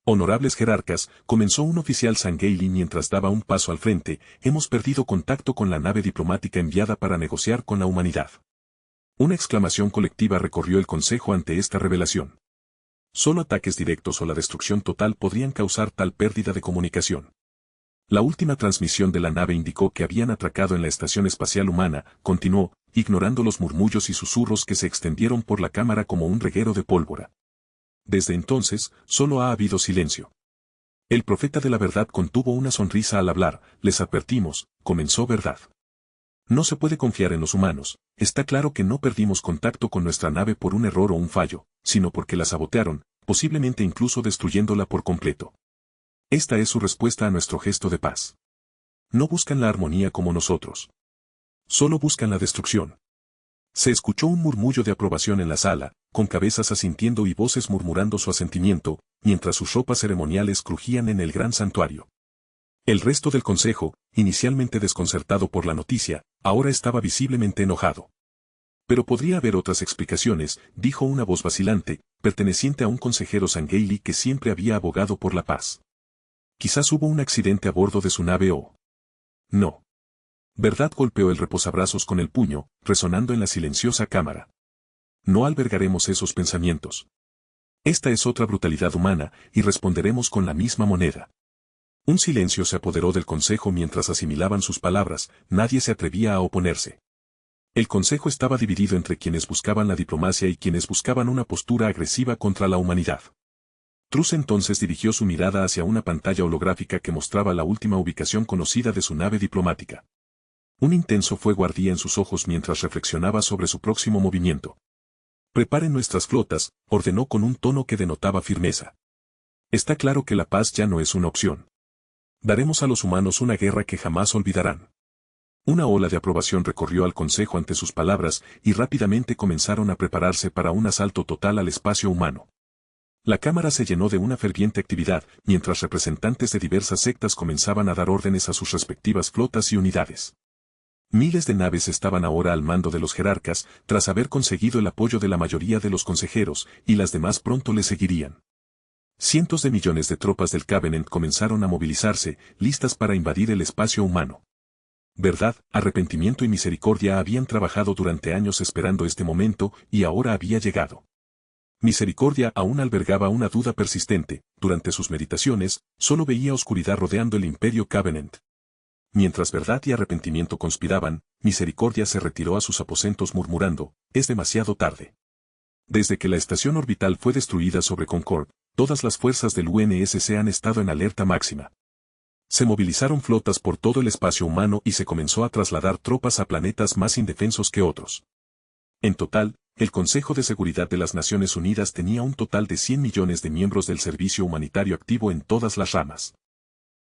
Honorables jerarcas, comenzó un oficial Sangheili mientras daba un paso al frente, hemos perdido contacto con la nave diplomática enviada para negociar con la humanidad. Una exclamación colectiva recorrió el consejo ante esta revelación. Solo ataques directos o la destrucción total podrían causar tal pérdida de comunicación. La última transmisión de la nave indicó que habían atracado en la estación espacial humana, continuó, ignorando los murmullos y susurros que se extendieron por la cámara como un reguero de pólvora. Desde entonces, solo ha habido silencio. El profeta de la verdad contuvo una sonrisa al hablar, les advertimos, comenzó verdad. No se puede confiar en los humanos, está claro que no perdimos contacto con nuestra nave por un error o un fallo, sino porque la sabotearon, posiblemente incluso destruyéndola por completo. Esta es su respuesta a nuestro gesto de paz. No buscan la armonía como nosotros. Solo buscan la destrucción. Se escuchó un murmullo de aprobación en la sala, con cabezas asintiendo y voces murmurando su asentimiento, mientras sus ropas ceremoniales crujían en el gran santuario. El resto del consejo, inicialmente desconcertado por la noticia, ahora estaba visiblemente enojado. Pero podría haber otras explicaciones, dijo una voz vacilante, perteneciente a un consejero Sangheili que siempre había abogado por la paz. Quizás hubo un accidente a bordo de su nave o... No. Verdad golpeó el reposabrazos con el puño, resonando en la silenciosa cámara. No albergaremos esos pensamientos. Esta es otra brutalidad humana, y responderemos con la misma moneda. Un silencio se apoderó del consejo mientras asimilaban sus palabras, nadie se atrevía a oponerse. El consejo estaba dividido entre quienes buscaban la diplomacia y quienes buscaban una postura agresiva contra la humanidad. Truss entonces dirigió su mirada hacia una pantalla holográfica que mostraba la última ubicación conocida de su nave diplomática. Un intenso fuego ardía en sus ojos mientras reflexionaba sobre su próximo movimiento. Preparen nuestras flotas, ordenó con un tono que denotaba firmeza. Está claro que la paz ya no es una opción. Daremos a los humanos una guerra que jamás olvidarán. Una ola de aprobación recorrió al consejo ante sus palabras y rápidamente comenzaron a prepararse para un asalto total al espacio humano. La cámara se llenó de una ferviente actividad, mientras representantes de diversas sectas comenzaban a dar órdenes a sus respectivas flotas y unidades. Miles de naves estaban ahora al mando de los jerarcas, tras haber conseguido el apoyo de la mayoría de los consejeros, y las demás pronto le seguirían. Cientos de millones de tropas del Covenant comenzaron a movilizarse, listas para invadir el espacio humano. Verdad, arrepentimiento y misericordia habían trabajado durante años esperando este momento, y ahora había llegado. Misericordia aún albergaba una duda persistente, durante sus meditaciones, solo veía oscuridad rodeando el Imperio Covenant. Mientras verdad y arrepentimiento conspiraban, Misericordia se retiró a sus aposentos murmurando, es demasiado tarde. Desde que la estación orbital fue destruida sobre Concord, todas las fuerzas del UNSC han estado en alerta máxima. Se movilizaron flotas por todo el espacio humano y se comenzó a trasladar tropas a planetas más indefensos que otros. En total, el Consejo de Seguridad de las Naciones Unidas tenía un total de 100 millones de miembros del servicio humanitario activo en todas las ramas.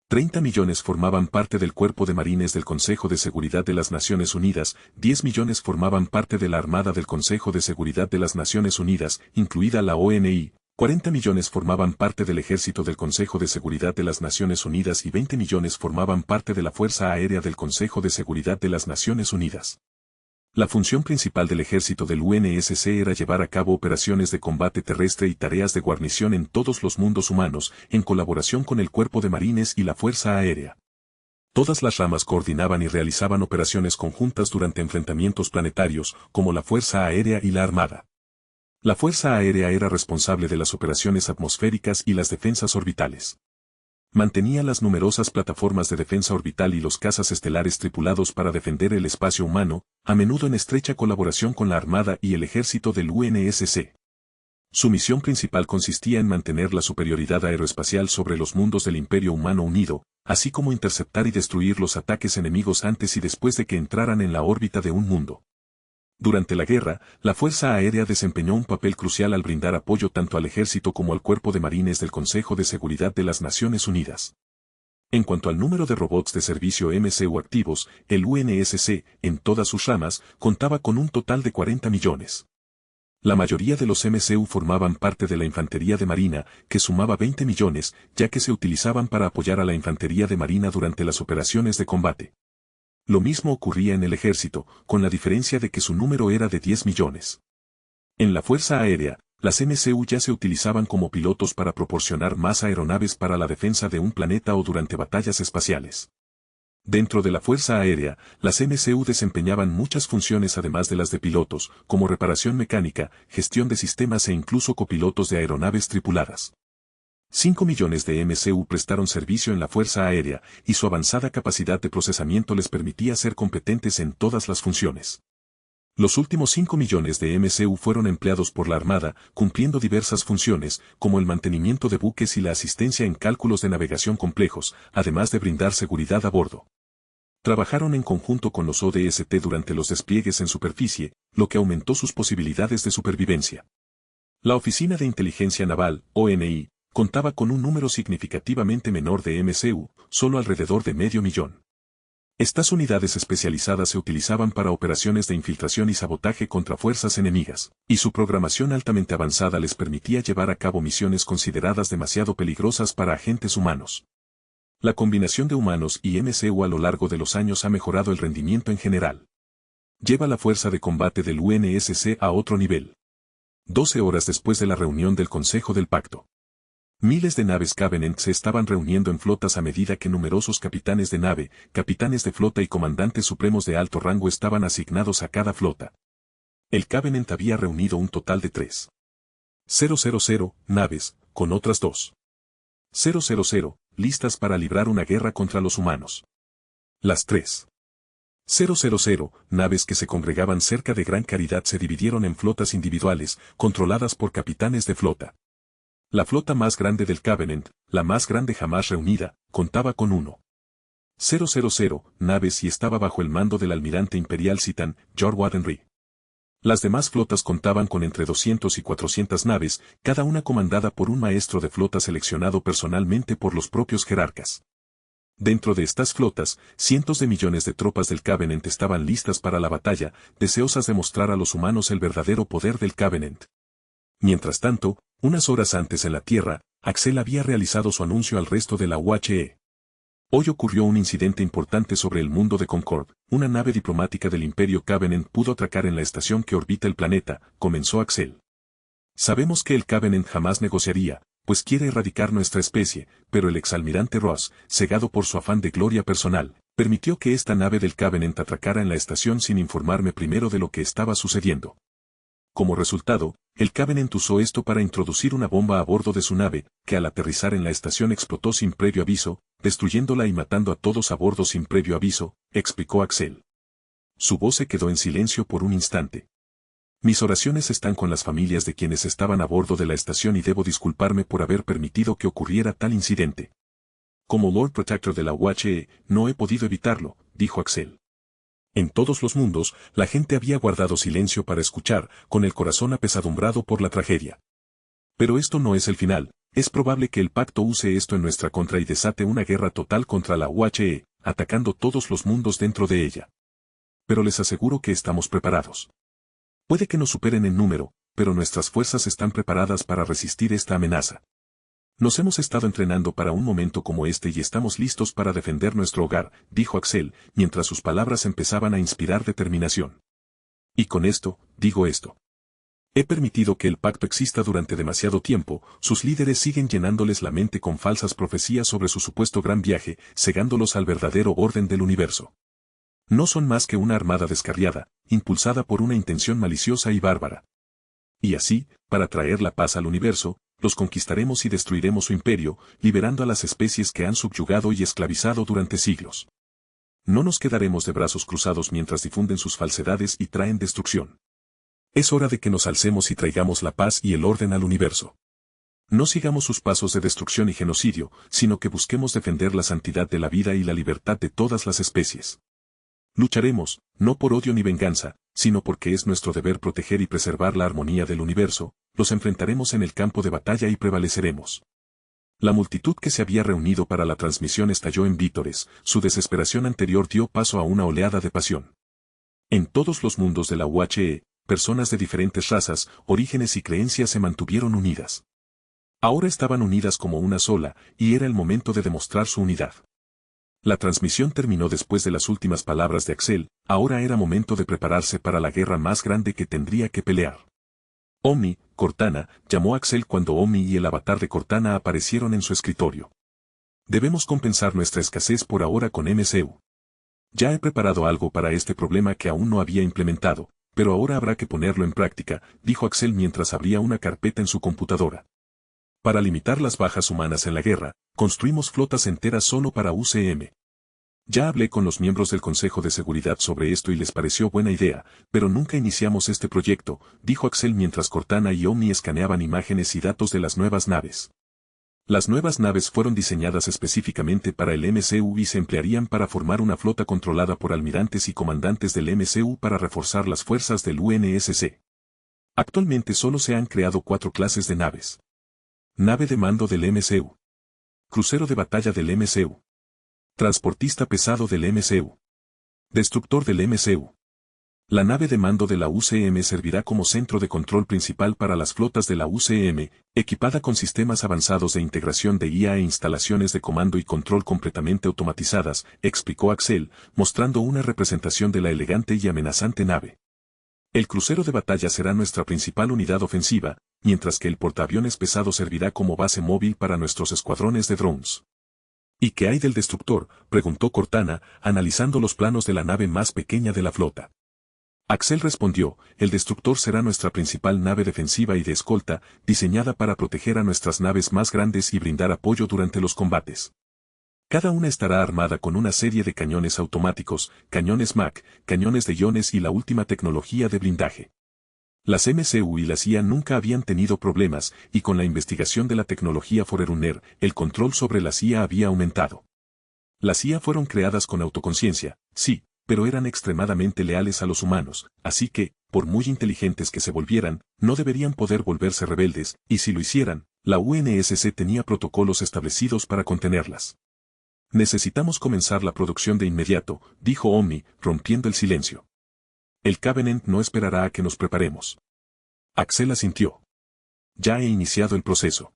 30 millones formaban parte del Cuerpo de Marines del Consejo de Seguridad de las Naciones Unidas, 10 millones formaban parte de la Armada del Consejo de Seguridad de las Naciones Unidas, incluida la ONI, 40 millones formaban parte del Ejército del Consejo de Seguridad de las Naciones Unidas y 20 millones formaban parte de la Fuerza Aérea del Consejo de Seguridad de las Naciones Unidas. La función principal del ejército del UNSC era llevar a cabo operaciones de combate terrestre y tareas de guarnición en todos los mundos humanos, en colaboración con el Cuerpo de Marines y la Fuerza Aérea. Todas las ramas coordinaban y realizaban operaciones conjuntas durante enfrentamientos planetarios, como la Fuerza Aérea y la Armada. La Fuerza Aérea era responsable de las operaciones atmosféricas y las defensas orbitales. Mantenía las numerosas plataformas de defensa orbital y los cazas estelares tripulados para defender el espacio humano, a menudo en estrecha colaboración con la Armada y el Ejército del UNSC. Su misión principal consistía en mantener la superioridad aeroespacial sobre los mundos del Imperio Humano Unido, así como interceptar y destruir los ataques enemigos antes y después de que entraran en la órbita de un mundo. Durante la guerra, la Fuerza Aérea desempeñó un papel crucial al brindar apoyo tanto al ejército como al Cuerpo de Marines del Consejo de Seguridad de las Naciones Unidas. En cuanto al número de robots de servicio MCU activos, el UNSC, en todas sus ramas, contaba con un total de 40 millones. La mayoría de los MCU formaban parte de la Infantería de Marina, que sumaba 20 millones, ya que se utilizaban para apoyar a la Infantería de Marina durante las operaciones de combate. Lo mismo ocurría en el ejército, con la diferencia de que su número era de 10 millones. En la Fuerza Aérea, las MCU ya se utilizaban como pilotos para proporcionar más aeronaves para la defensa de un planeta o durante batallas espaciales. Dentro de la Fuerza Aérea, las MCU desempeñaban muchas funciones además de las de pilotos, como reparación mecánica, gestión de sistemas e incluso copilotos de aeronaves tripuladas. 5 millones de MCU prestaron servicio en la Fuerza Aérea, y su avanzada capacidad de procesamiento les permitía ser competentes en todas las funciones. Los últimos 5 millones de MCU fueron empleados por la Armada, cumpliendo diversas funciones, como el mantenimiento de buques y la asistencia en cálculos de navegación complejos, además de brindar seguridad a bordo. Trabajaron en conjunto con los ODST durante los despliegues en superficie, lo que aumentó sus posibilidades de supervivencia. La Oficina de Inteligencia Naval, ONI, contaba con un número significativamente menor de MCU, solo alrededor de medio millón. Estas unidades especializadas se utilizaban para operaciones de infiltración y sabotaje contra fuerzas enemigas, y su programación altamente avanzada les permitía llevar a cabo misiones consideradas demasiado peligrosas para agentes humanos. La combinación de humanos y MCU a lo largo de los años ha mejorado el rendimiento en general. Lleva la fuerza de combate del UNSC a otro nivel. 12 horas después de la reunión del Consejo del Pacto. Miles de naves Covenant se estaban reuniendo en flotas a medida que numerosos capitanes de nave, capitanes de flota y comandantes supremos de alto rango estaban asignados a cada flota. El Covenant había reunido un total de 3.000 naves, con otras 2.000 listas para librar una guerra contra los humanos. Las 3.000 naves que se congregaban cerca de Gran Caridad se dividieron en flotas individuales, controladas por capitanes de flota. La flota más grande del Covenant, la más grande jamás reunida, contaba con 1.000 naves y estaba bajo el mando del almirante imperial Citan, George Wadenry. Las demás flotas contaban con entre 200 y 400 naves, cada una comandada por un maestro de flota seleccionado personalmente por los propios jerarcas. Dentro de estas flotas, cientos de millones de tropas del Covenant estaban listas para la batalla, deseosas de mostrar a los humanos el verdadero poder del Covenant. Mientras tanto, unas horas antes en la Tierra, Axel había realizado su anuncio al resto de la UHE. Hoy ocurrió un incidente importante sobre el mundo de Concord. Una nave diplomática del Imperio Covenant pudo atracar en la estación que orbita el planeta, comenzó Axel. Sabemos que el Covenant jamás negociaría, pues quiere erradicar nuestra especie, pero el exalmirante Ross, cegado por su afán de gloria personal, permitió que esta nave del Covenant atracara en la estación sin informarme primero de lo que estaba sucediendo. Como resultado, el Covenant usó esto para introducir una bomba a bordo de su nave, que al aterrizar en la estación explotó sin previo aviso, destruyéndola y matando a todos a bordo sin previo aviso, explicó Axel. Su voz se quedó en silencio por un instante. Mis oraciones están con las familias de quienes estaban a bordo de la estación y debo disculparme por haber permitido que ocurriera tal incidente. Como Lord Protector de la UHE, no he podido evitarlo, dijo Axel. En todos los mundos, la gente había guardado silencio para escuchar, con el corazón apesadumbrado por la tragedia. Pero esto no es el final, es probable que el pacto use esto en nuestra contra y desate una guerra total contra la UHE, atacando todos los mundos dentro de ella. Pero les aseguro que estamos preparados. Puede que nos superen en número, pero nuestras fuerzas están preparadas para resistir esta amenaza. Nos hemos estado entrenando para un momento como este y estamos listos para defender nuestro hogar, dijo Axel, mientras sus palabras empezaban a inspirar determinación. Y con esto, digo esto. He permitido que el pacto exista durante demasiado tiempo, sus líderes siguen llenándoles la mente con falsas profecías sobre su supuesto gran viaje, cegándolos al verdadero orden del universo. No son más que una armada descarriada, impulsada por una intención maliciosa y bárbara. Y así, para traer la paz al universo, los conquistaremos y destruiremos su imperio, liberando a las especies que han subyugado y esclavizado durante siglos. No nos quedaremos de brazos cruzados mientras difunden sus falsedades y traen destrucción. Es hora de que nos alcemos y traigamos la paz y el orden al universo. No sigamos sus pasos de destrucción y genocidio, sino que busquemos defender la santidad de la vida y la libertad de todas las especies. Lucharemos, no por odio ni venganza, sino porque es nuestro deber proteger y preservar la armonía del universo, los enfrentaremos en el campo de batalla y prevaleceremos. La multitud que se había reunido para la transmisión estalló en vítores, su desesperación anterior dio paso a una oleada de pasión. En todos los mundos de la UHE, personas de diferentes razas, orígenes y creencias se mantuvieron unidas. Ahora estaban unidas como una sola, y era el momento de demostrar su unidad. La transmisión terminó después de las últimas palabras de Axel, ahora era momento de prepararse para la guerra más grande que tendría que pelear. Omni, Cortana, llamó Axel cuando Omni y el avatar de Cortana aparecieron en su escritorio. Debemos compensar nuestra escasez por ahora con MCU. Ya he preparado algo para este problema que aún no había implementado, pero ahora habrá que ponerlo en práctica, dijo Axel mientras abría una carpeta en su computadora. Para limitar las bajas humanas en la guerra, construimos flotas enteras solo para UCM. Ya hablé con los miembros del Consejo de Seguridad sobre esto y les pareció buena idea, pero nunca iniciamos este proyecto, dijo Axel mientras Cortana y Omni escaneaban imágenes y datos de las nuevas naves. Las nuevas naves fueron diseñadas específicamente para el MCU y se emplearían para formar una flota controlada por almirantes y comandantes del MCU para reforzar las fuerzas del UNSC. Actualmente solo se han creado 4 clases de naves. Nave de mando del MCU. Crucero de batalla del MCU. Transportista pesado del MCU. Destructor del MCU. La nave de mando de la UCM servirá como centro de control principal para las flotas de la UCM, equipada con sistemas avanzados de integración de IA e instalaciones de comando y control completamente automatizadas, explicó Axel, mostrando una representación de la elegante y amenazante nave. El crucero de batalla será nuestra principal unidad ofensiva, mientras que el portaaviones pesado servirá como base móvil para nuestros escuadrones de drones. ¿Y qué hay del destructor?, preguntó Cortana, analizando los planos de la nave más pequeña de la flota. Axel respondió, el destructor será nuestra principal nave defensiva y de escolta, diseñada para proteger a nuestras naves más grandes y brindar apoyo durante los combates. Cada una estará armada con una serie de cañones automáticos, cañones MAC, cañones de iones y la última tecnología de blindaje. Las MCU y la CIA nunca habían tenido problemas, y con la investigación de la tecnología Forerunner, el control sobre la CIA había aumentado. Las CIA fueron creadas con autoconciencia, sí, pero eran extremadamente leales a los humanos, así que, por muy inteligentes que se volvieran, no deberían poder volverse rebeldes, y si lo hicieran, la UNSC tenía protocolos establecidos para contenerlas. Necesitamos comenzar la producción de inmediato, dijo Omni, rompiendo el silencio. El Covenant no esperará a que nos preparemos. Axel asintió. Ya he iniciado el proceso.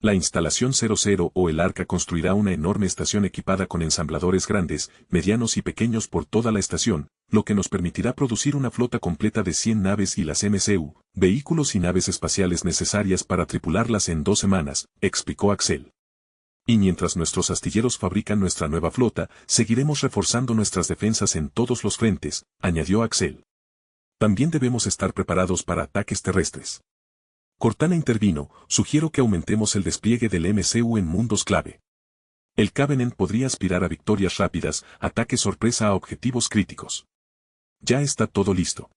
La instalación 00 o el Arca construirá una enorme estación equipada con ensambladores grandes, medianos y pequeños por toda la estación, lo que nos permitirá producir una flota completa de 100 naves y las MCU, vehículos y naves espaciales necesarias para tripularlas en 2 semanas, explicó Axel. Y mientras nuestros astilleros fabrican nuestra nueva flota, seguiremos reforzando nuestras defensas en todos los frentes, añadió Axel. También debemos estar preparados para ataques terrestres. Cortana intervino, sugiero que aumentemos el despliegue del MCU en mundos clave. El Covenant podría aspirar a victorias rápidas, ataques sorpresa a objetivos críticos. Ya está todo listo.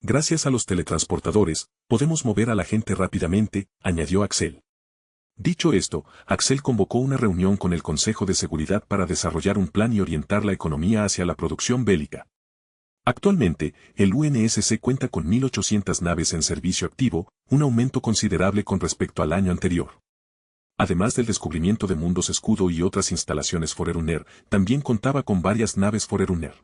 Gracias a los teletransportadores, podemos mover a la gente rápidamente, añadió Axel. Dicho esto, Axel convocó una reunión con el Consejo de Seguridad para desarrollar un plan y orientar la economía hacia la producción bélica. Actualmente, el UNSC cuenta con 1.800 naves en servicio activo, un aumento considerable con respecto al año anterior. Además del descubrimiento de mundos escudo y otras instalaciones Forerunner, también contaba con varias naves Forerunner.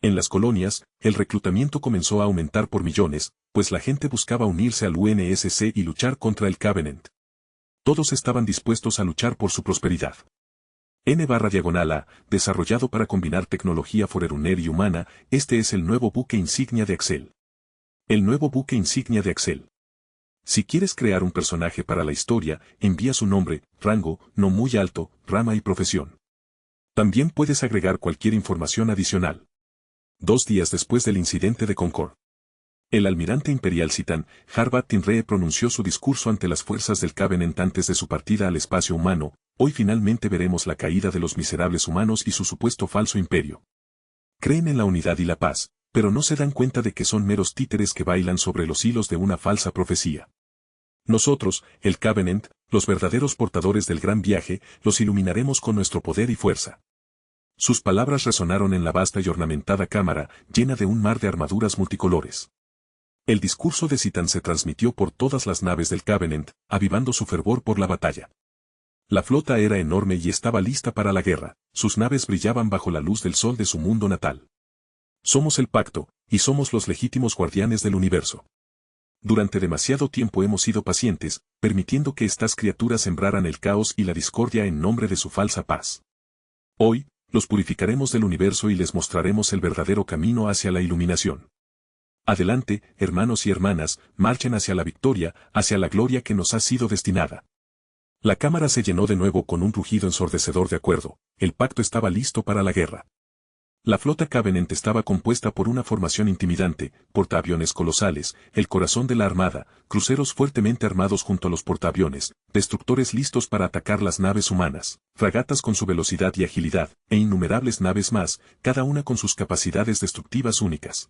En las colonias, el reclutamiento comenzó a aumentar por millones, pues la gente buscaba unirse al UNSC y luchar contra el Covenant. Todos estaban dispuestos a luchar por su prosperidad. N/A, desarrollado para combinar tecnología Forerunner y humana, este es el nuevo buque insignia de Axel. El nuevo buque insignia de Axel. Si quieres crear un personaje para la historia, envía su nombre, rango, no muy alto, rama y profesión. También puedes agregar cualquier información adicional. 2 días después del incidente de Concord. El almirante imperial Citan, Harbat Tinree pronunció su discurso ante las fuerzas del Covenant antes de su partida al espacio humano. Hoy finalmente veremos la caída de los miserables humanos y su supuesto falso imperio. Creen en la unidad y la paz, pero no se dan cuenta de que son meros títeres que bailan sobre los hilos de una falsa profecía. Nosotros, el Covenant, los verdaderos portadores del gran viaje, los iluminaremos con nuestro poder y fuerza. Sus palabras resonaron en la vasta y ornamentada cámara, llena de un mar de armaduras multicolores. El discurso de Citan se transmitió por todas las naves del Covenant, avivando su fervor por la batalla. La flota era enorme y estaba lista para la guerra, sus naves brillaban bajo la luz del sol de su mundo natal. Somos el pacto, y somos los legítimos guardianes del universo. Durante demasiado tiempo hemos sido pacientes, permitiendo que estas criaturas sembraran el caos y la discordia en nombre de su falsa paz. Hoy, los purificaremos del universo y les mostraremos el verdadero camino hacia la iluminación. Adelante, hermanos y hermanas, marchen hacia la victoria, hacia la gloria que nos ha sido destinada. La cámara se llenó de nuevo con un rugido ensordecedor. De acuerdo, el pacto estaba listo para la guerra. La flota Covenant estaba compuesta por una formación intimidante, portaaviones colosales, el corazón de la armada, cruceros fuertemente armados junto a los portaaviones, destructores listos para atacar las naves humanas, fragatas con su velocidad y agilidad, e innumerables naves más, cada una con sus capacidades destructivas únicas.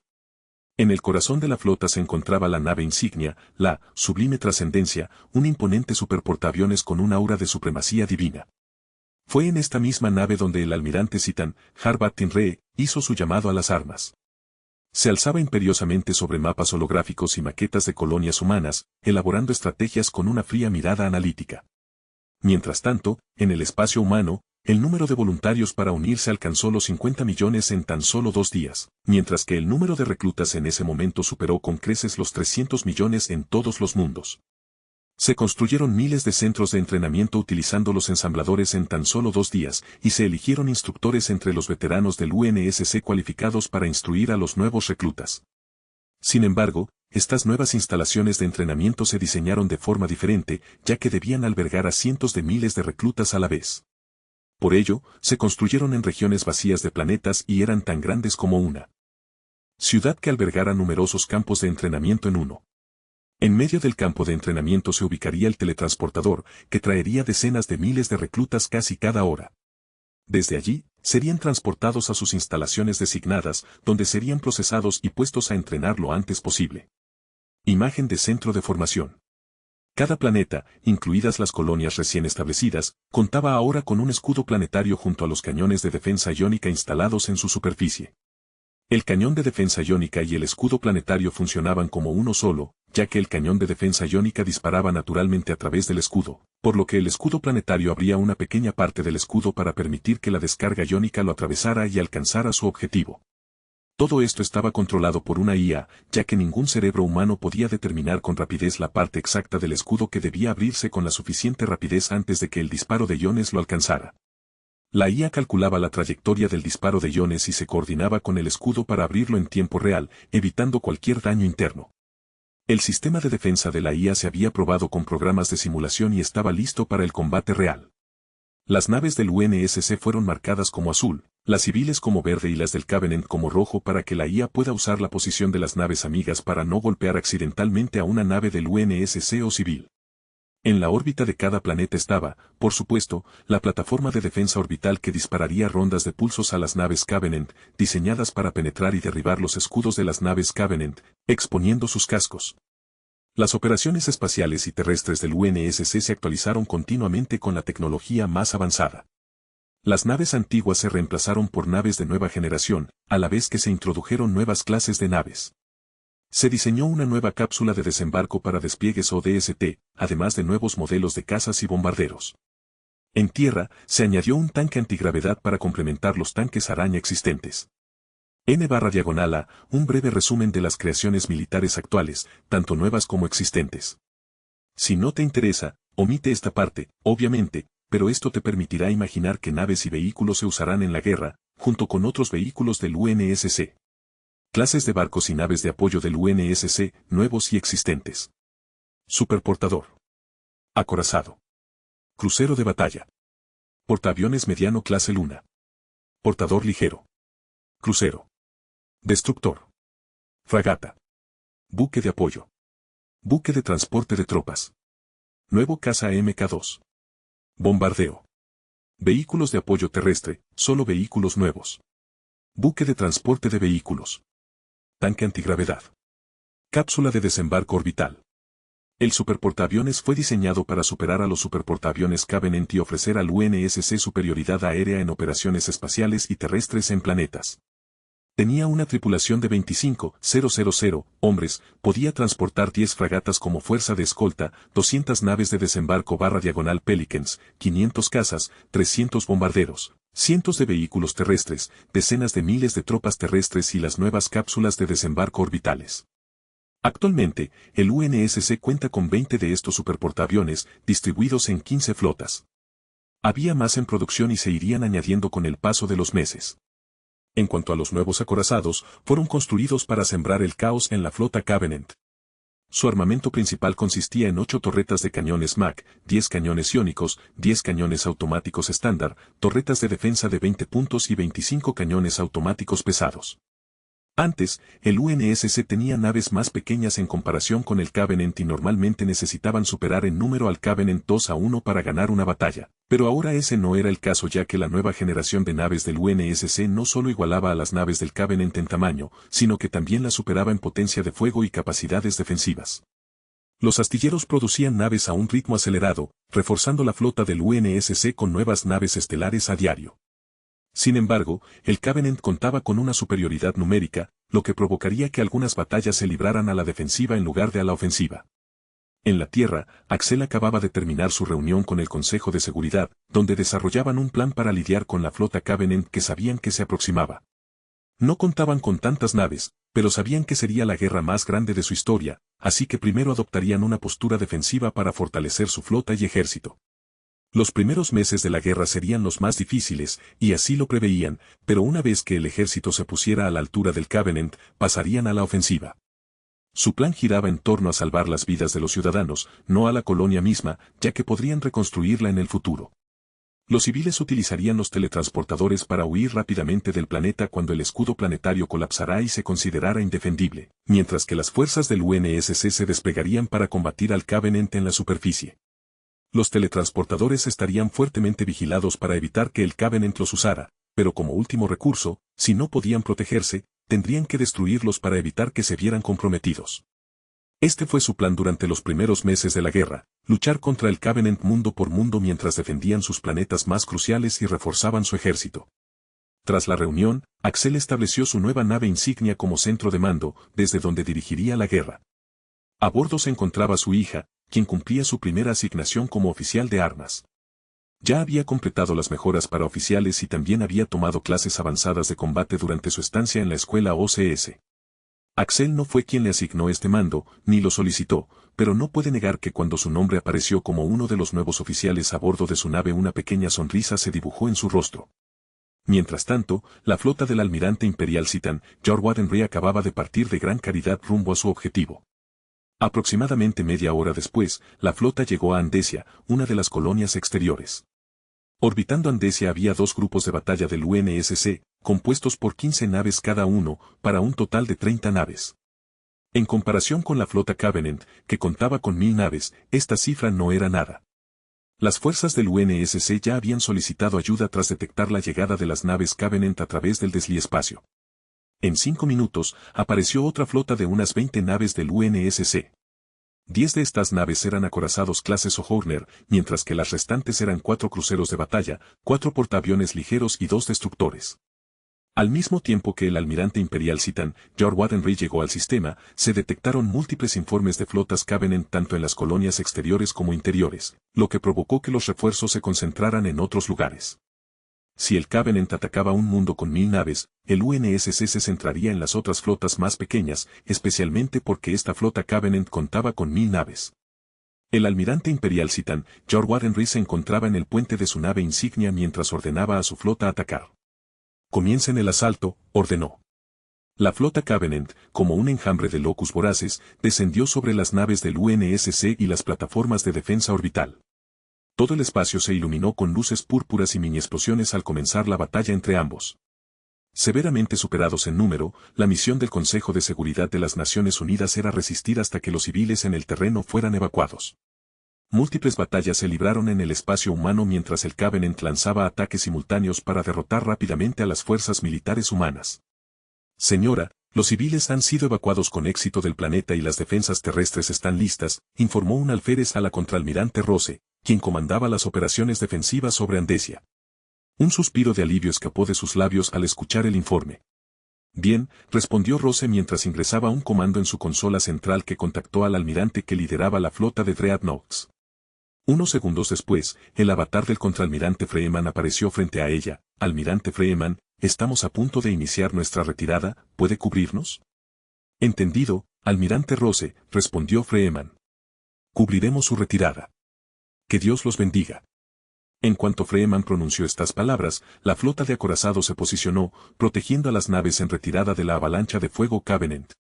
En el corazón de la flota se encontraba la nave insignia, la Sublime Trascendencia, un imponente superportaaviones con un aura de supremacía divina. Fue en esta misma nave donde el almirante Citan, Harbat Tinree, hizo su llamado a las armas. Se alzaba imperiosamente sobre mapas holográficos y maquetas de colonias humanas, elaborando estrategias con una fría mirada analítica. Mientras tanto, en el espacio humano, el número de voluntarios para unirse alcanzó los 50 millones en tan solo 2 días, mientras que el número de reclutas en ese momento superó con creces los 300 millones en todos los mundos. Se construyeron miles de centros de entrenamiento utilizando los ensambladores en tan solo 2 días, y se eligieron instructores entre los veteranos del UNSC cualificados para instruir a los nuevos reclutas. Sin embargo, estas nuevas instalaciones de entrenamiento se diseñaron de forma diferente, ya que debían albergar a cientos de miles de reclutas a la vez. Por ello, se construyeron en regiones vacías de planetas y eran tan grandes como una ciudad que albergara numerosos campos de entrenamiento en uno. En medio del campo de entrenamiento se ubicaría el teletransportador, que traería decenas de miles de reclutas casi cada hora. Desde allí, serían transportados a sus instalaciones designadas, donde serían procesados y puestos a entrenar lo antes posible. Imagen de centro de formación. Cada planeta, incluidas las colonias recién establecidas, contaba ahora con un escudo planetario junto a los cañones de defensa iónica instalados en su superficie. El cañón de defensa iónica y el escudo planetario funcionaban como uno solo, ya que el cañón de defensa iónica disparaba naturalmente a través del escudo, por lo que el escudo planetario abría una pequeña parte del escudo para permitir que la descarga iónica lo atravesara y alcanzara su objetivo. Todo esto estaba controlado por una IA, ya que ningún cerebro humano podía determinar con rapidez la parte exacta del escudo que debía abrirse con la suficiente rapidez antes de que el disparo de iones lo alcanzara. La IA calculaba la trayectoria del disparo de iones y se coordinaba con el escudo para abrirlo en tiempo real, evitando cualquier daño interno. El sistema de defensa de la IA se había probado con programas de simulación y estaba listo para el combate real. Las naves del UNSC fueron marcadas como azul, las civiles como verde y las del Covenant como rojo para que la IA pueda usar la posición de las naves amigas para no golpear accidentalmente a una nave del UNSC o civil. En la órbita de cada planeta estaba, por supuesto, la plataforma de defensa orbital que dispararía rondas de pulsos a las naves Covenant, diseñadas para penetrar y derribar los escudos de las naves Covenant, exponiendo sus cascos. Las operaciones espaciales y terrestres del UNSC se actualizaron continuamente con la tecnología más avanzada. Las naves antiguas se reemplazaron por naves de nueva generación, a la vez que se introdujeron nuevas clases de naves. Se diseñó una nueva cápsula de desembarco para despliegues ODST, además de nuevos modelos de cazas y bombarderos. En tierra, se añadió un tanque antigravedad para complementar los tanques araña existentes. N/A, un breve resumen de las creaciones militares actuales, tanto nuevas como existentes. Si no te interesa, omite esta parte, obviamente, pero esto te permitirá imaginar qué naves y vehículos se usarán en la guerra, junto con otros vehículos del UNSC. Clases de barcos y naves de apoyo del UNSC, nuevos y existentes. Superportador. Acorazado. Crucero de batalla. Portaaviones mediano clase Luna. Portador ligero. Crucero. Destructor. Fragata. Buque de apoyo. Buque de transporte de tropas. Nuevo caza Mk2. Bombardeo. Vehículos de apoyo terrestre, solo vehículos nuevos. Buque de transporte de vehículos. Tanque antigravedad. Cápsula de desembarco orbital. El superportaaviones fue diseñado para superar a los superportaaviones Covenant y ofrecer al UNSC superioridad aérea en operaciones espaciales y terrestres en planetas. Tenía una tripulación de 25,000 hombres, podía transportar 10 fragatas como fuerza de escolta, 200 naves de desembarco / Pelicans, 500 cazas, 300 bombarderos, cientos de vehículos terrestres, decenas de miles de tropas terrestres y las nuevas cápsulas de desembarco orbitales. Actualmente, el UNSC cuenta con 20 de estos superportaaviones, distribuidos en 15 flotas. Había más en producción y se irían añadiendo con el paso de los meses. En cuanto a los nuevos acorazados, fueron construidos para sembrar el caos en la flota Covenant. Su armamento principal consistía en 8 torretas de cañones MAC, 10 cañones iónicos, 10 cañones automáticos estándar, torretas de defensa de 20 puntos y 25 cañones automáticos pesados. Antes, el UNSC tenía naves más pequeñas en comparación con el Covenant y normalmente necesitaban superar en número al Covenant 2-1 para ganar una batalla, pero ahora ese no era el caso ya que la nueva generación de naves del UNSC no solo igualaba a las naves del Covenant en tamaño, sino que también las superaba en potencia de fuego y capacidades defensivas. Los astilleros producían naves a un ritmo acelerado, reforzando la flota del UNSC con nuevas naves estelares a diario. Sin embargo, el Covenant contaba con una superioridad numérica, lo que provocaría que algunas batallas se libraran a la defensiva en lugar de a la ofensiva. En la Tierra, Axel acababa de terminar su reunión con el Consejo de Seguridad, donde desarrollaban un plan para lidiar con la flota Covenant que sabían que se aproximaba. No contaban con tantas naves, pero sabían que sería la guerra más grande de su historia, así que primero adoptarían una postura defensiva para fortalecer su flota y ejército. Los primeros meses de la guerra serían los más difíciles, y así lo preveían, pero una vez que el ejército se pusiera a la altura del Covenant, pasarían a la ofensiva. Su plan giraba en torno a salvar las vidas de los ciudadanos, no a la colonia misma, ya que podrían reconstruirla en el futuro. Los civiles utilizarían los teletransportadores para huir rápidamente del planeta cuando el escudo planetario colapsará y se considerara indefendible, mientras que las fuerzas del UNSC se desplegarían para combatir al Covenant en la superficie. Los teletransportadores estarían fuertemente vigilados para evitar que el Covenant los usara, pero como último recurso, si no podían protegerse, tendrían que destruirlos para evitar que se vieran comprometidos. Este fue su plan durante los primeros meses de la guerra, luchar contra el Covenant mundo por mundo mientras defendían sus planetas más cruciales y reforzaban su ejército. Tras la reunión, Axel estableció su nueva nave insignia como centro de mando, desde donde dirigiría la guerra. A bordo se encontraba su hija, quien cumplía su primera asignación como oficial de armas. Ya había completado las mejoras para oficiales y también había tomado clases avanzadas de combate durante su estancia en la escuela OCS. Axel no fue quien le asignó este mando, ni lo solicitó, pero no puede negar que cuando su nombre apareció como uno de los nuevos oficiales a bordo de su nave una pequeña sonrisa se dibujó en su rostro. Mientras tanto, la flota del almirante imperial Citan, George Roddenberry acababa de partir de gran caridad rumbo a su objetivo. Aproximadamente media hora después, la flota llegó a Andesia, una de las colonias exteriores. Orbitando Andesia había 2 grupos de batalla del UNSC, compuestos por 15 naves cada uno, para un total de 30 naves. En comparación con la flota Covenant, que contaba con 1000 naves, esta cifra no era nada. Las fuerzas del UNSC ya habían solicitado ayuda tras detectar la llegada de las naves Covenant a través del desliespacio. En 5 minutos, apareció otra flota de unas 20 naves del UNSC. 10 de estas naves eran acorazados clase Sojourner, mientras que las restantes eran 4 cruceros de batalla, 4 portaaviones ligeros y 2 destructores. Al mismo tiempo que el almirante imperial Citan, George Roddenberry llegó al sistema, se detectaron múltiples informes de flotas Covenant tanto en las colonias exteriores como interiores, lo que provocó que los refuerzos se concentraran en otros lugares. Si el Covenant atacaba un mundo con 1000 naves, el UNSC se centraría en las otras flotas más pequeñas, especialmente porque esta flota Covenant contaba con 1000 naves. El almirante imperial Citan, George Roddenberry se encontraba en el puente de su nave insignia mientras ordenaba a su flota atacar. «Comiencen el asalto», ordenó. La flota Covenant, como un enjambre de locus voraces, descendió sobre las naves del UNSC y las plataformas de defensa orbital. Todo el espacio se iluminó con luces púrpuras y mini explosiones al comenzar la batalla entre ambos. Severamente superados en número, la misión del Consejo de Seguridad de las Naciones Unidas era resistir hasta que los civiles en el terreno fueran evacuados. Múltiples batallas se libraron en el espacio humano mientras el Covenant lanzaba ataques simultáneos para derrotar rápidamente a las fuerzas militares humanas. «Señora, los civiles han sido evacuados con éxito del planeta y las defensas terrestres están listas», informó un alférez a la contraalmirante Rose, quien comandaba las operaciones defensivas sobre Andesia. Un suspiro de alivio escapó de sus labios al escuchar el informe. «Bien», respondió Rose mientras ingresaba un comando en su consola central que contactó al almirante que lideraba la flota de Dreadnoughts. Unos segundos después, el avatar del contraalmirante Freeman apareció frente a ella. «Almirante Freeman, estamos a punto de iniciar nuestra retirada, ¿puede cubrirnos?» «Entendido, almirante Rose», respondió Freeman. «Cubriremos su retirada. Que Dios los bendiga». En cuanto Freeman pronunció estas palabras, la flota de acorazados se posicionó, protegiendo a las naves en retirada de la avalancha de fuego Covenant.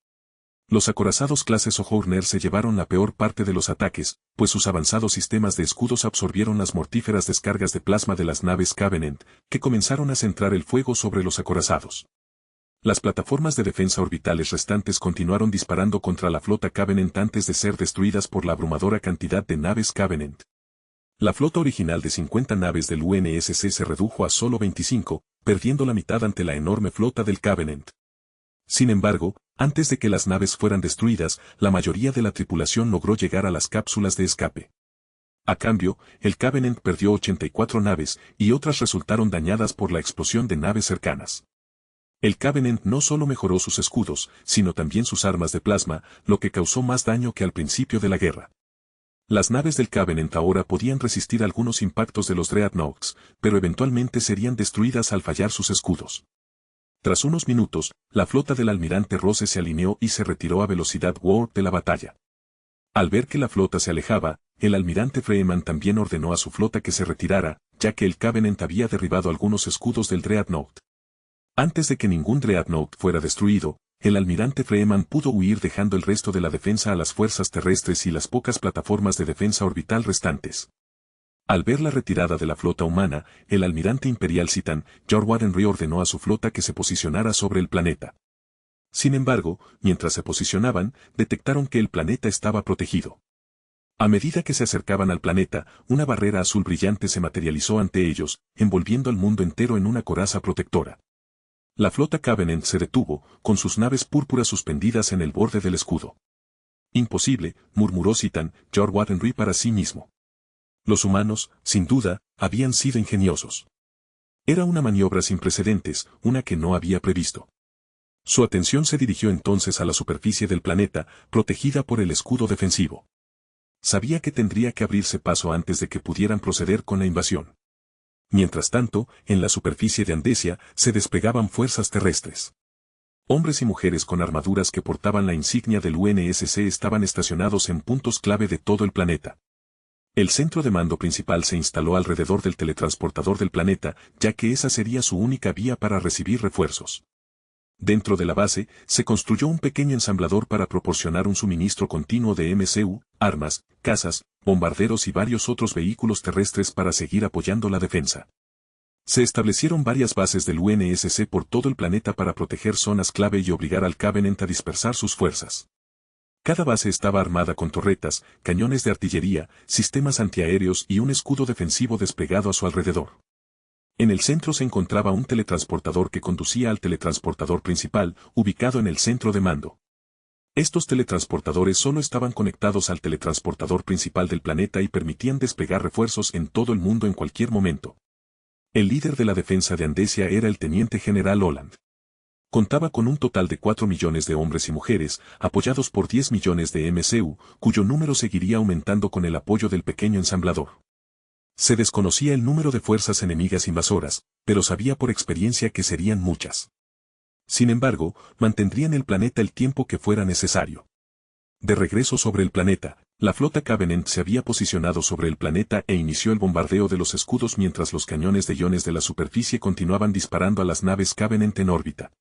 Los acorazados clase Sojourner se llevaron la peor parte de los ataques, pues sus avanzados sistemas de escudos absorbieron las mortíferas descargas de plasma de las naves Covenant, que comenzaron a centrar el fuego sobre los acorazados. Las plataformas de defensa orbitales restantes continuaron disparando contra la flota Covenant antes de ser destruidas por la abrumadora cantidad de naves Covenant. La flota original de 50 naves del UNSC se redujo a solo 25, perdiendo la mitad ante la enorme flota del Covenant. Sin embargo, antes de que las naves fueran destruidas, la mayoría de la tripulación logró llegar a las cápsulas de escape. A cambio, el Covenant perdió 84 naves, y otras resultaron dañadas por la explosión de naves cercanas. El Covenant no solo mejoró sus escudos, sino también sus armas de plasma, lo que causó más daño que al principio de la guerra. Las naves del Covenant ahora podían resistir algunos impactos de los Dreadnoughts, pero eventualmente serían destruidas al fallar sus escudos. Tras unos minutos, la flota del almirante Rosse se alineó y se retiró a velocidad warp de la batalla. Al ver que la flota se alejaba, el almirante Freeman también ordenó a su flota que se retirara, ya que el Covenant había derribado algunos escudos del Dreadnought. Antes de que ningún Dreadnought fuera destruido, el almirante Freeman pudo huir dejando el resto de la defensa a las fuerzas terrestres y las pocas plataformas de defensa orbital restantes. Al ver la retirada de la flota humana, el almirante imperial Citan, Jorwadenry ordenó a su flota que se posicionara sobre el planeta. Sin embargo, mientras se posicionaban, detectaron que el planeta estaba protegido. A medida que se acercaban al planeta, una barrera azul brillante se materializó ante ellos, envolviendo al mundo entero en una coraza protectora. La flota Covenant se detuvo, con sus naves púrpuras suspendidas en el borde del escudo. Imposible, murmuró Citan, Jorwadenry para sí mismo. Los humanos, sin duda, habían sido ingeniosos. Era una maniobra sin precedentes, una que no había previsto. Su atención se dirigió entonces a la superficie del planeta, protegida por el escudo defensivo. Sabía que tendría que abrirse paso antes de que pudieran proceder con la invasión. Mientras tanto, en la superficie de Andesia, se desplegaban fuerzas terrestres. Hombres y mujeres con armaduras que portaban la insignia del UNSC estaban estacionados en puntos clave de todo el planeta. El centro de mando principal se instaló alrededor del teletransportador del planeta, ya que esa sería su única vía para recibir refuerzos. Dentro de la base, se construyó un pequeño ensamblador para proporcionar un suministro continuo de MCU, armas, cazas, bombarderos y varios otros vehículos terrestres para seguir apoyando la defensa. Se establecieron varias bases del UNSC por todo el planeta para proteger zonas clave y obligar al Covenant a dispersar sus fuerzas. Cada base estaba armada con torretas, cañones de artillería, sistemas antiaéreos y un escudo defensivo desplegado a su alrededor. En el centro se encontraba un teletransportador que conducía al teletransportador principal, ubicado en el centro de mando. Estos teletransportadores solo estaban conectados al teletransportador principal del planeta y permitían desplegar refuerzos en todo el mundo en cualquier momento. El líder de la defensa de Andesia era el teniente general Holland. Contaba con un total de 4 millones de hombres y mujeres, apoyados por 10 millones de MCU, cuyo número seguiría aumentando con el apoyo del pequeño ensamblador. Se desconocía el número de fuerzas enemigas invasoras, pero sabía por experiencia que serían muchas. Sin embargo, mantendrían el planeta el tiempo que fuera necesario. De regreso sobre el planeta, la flota Covenant se había posicionado sobre el planeta e inició el bombardeo de los escudos mientras los cañones de iones de la superficie continuaban disparando a las naves Covenant en órbita.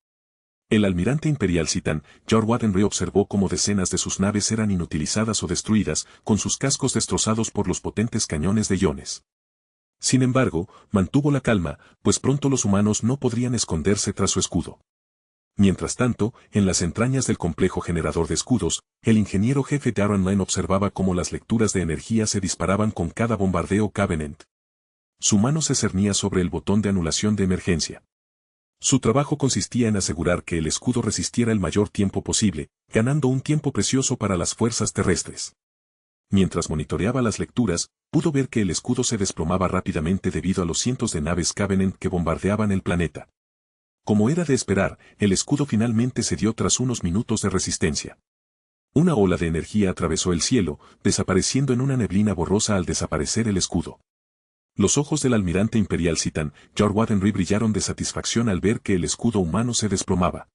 El almirante imperial Citan, Jorwadenry observó cómo decenas de sus naves eran inutilizadas o destruidas, con sus cascos destrozados por los potentes cañones de iones. Sin embargo, mantuvo la calma, pues pronto los humanos no podrían esconderse tras su escudo. Mientras tanto, en las entrañas del complejo generador de escudos, el ingeniero jefe Darren Lane observaba cómo las lecturas de energía se disparaban con cada bombardeo Covenant. Su mano se cernía sobre el botón de anulación de emergencia. Su trabajo consistía en asegurar que el escudo resistiera el mayor tiempo posible, ganando un tiempo precioso para las fuerzas terrestres. Mientras monitoreaba las lecturas, pudo ver que el escudo se desplomaba rápidamente debido a los cientos de naves Covenant que bombardeaban el planeta. Como era de esperar, el escudo finalmente cedió tras unos minutos de resistencia. Una ola de energía atravesó el cielo, desapareciendo en una neblina borrosa al desaparecer el escudo. Los ojos del almirante imperial Citan, Jorwadenry brillaron de satisfacción al ver que el escudo humano se desplomaba.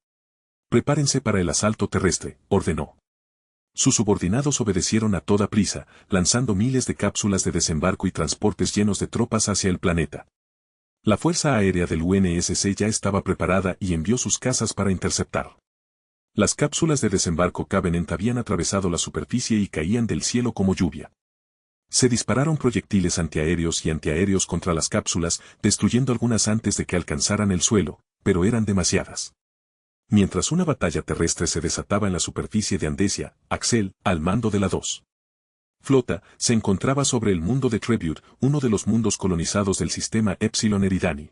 «Prepárense para el asalto terrestre», ordenó. Sus subordinados obedecieron a toda prisa, lanzando miles de cápsulas de desembarco y transportes llenos de tropas hacia el planeta. La Fuerza Aérea del UNSC ya estaba preparada y envió sus cazas para interceptar. Las cápsulas de desembarco Covenant habían atravesado la superficie y caían del cielo como lluvia. Se dispararon proyectiles antiaéreos y antiaéreos contra las cápsulas, destruyendo algunas antes de que alcanzaran el suelo, pero eran demasiadas. Mientras una batalla terrestre se desataba en la superficie de Andesia, Axel, al mando de la 2. Flota, se encontraba sobre el mundo de Tribute, uno de los mundos colonizados del sistema Epsilon Eridani.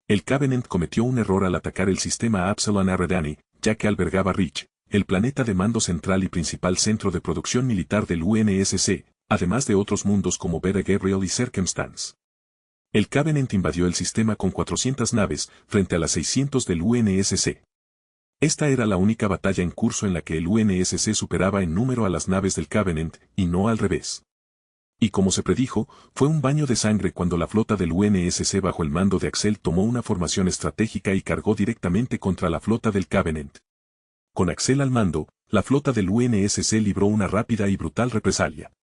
El Covenant cometió un error al atacar el sistema Epsilon Eridani, ya que albergaba Reach, el planeta de mando central y principal centro de producción militar del UNSC, además de otros mundos como Beta Gabriel y Circumstance. El Covenant invadió el sistema con 400 naves, frente a las 600 del UNSC. Esta era la única batalla en curso en la que el UNSC superaba en número a las naves del Covenant, y no al revés. Y como se predijo, fue un baño de sangre cuando la flota del UNSC bajo el mando de Axel tomó una formación estratégica y cargó directamente contra la flota del Covenant. Con Axel al mando, la flota del UNSC libró una rápida y brutal represalia.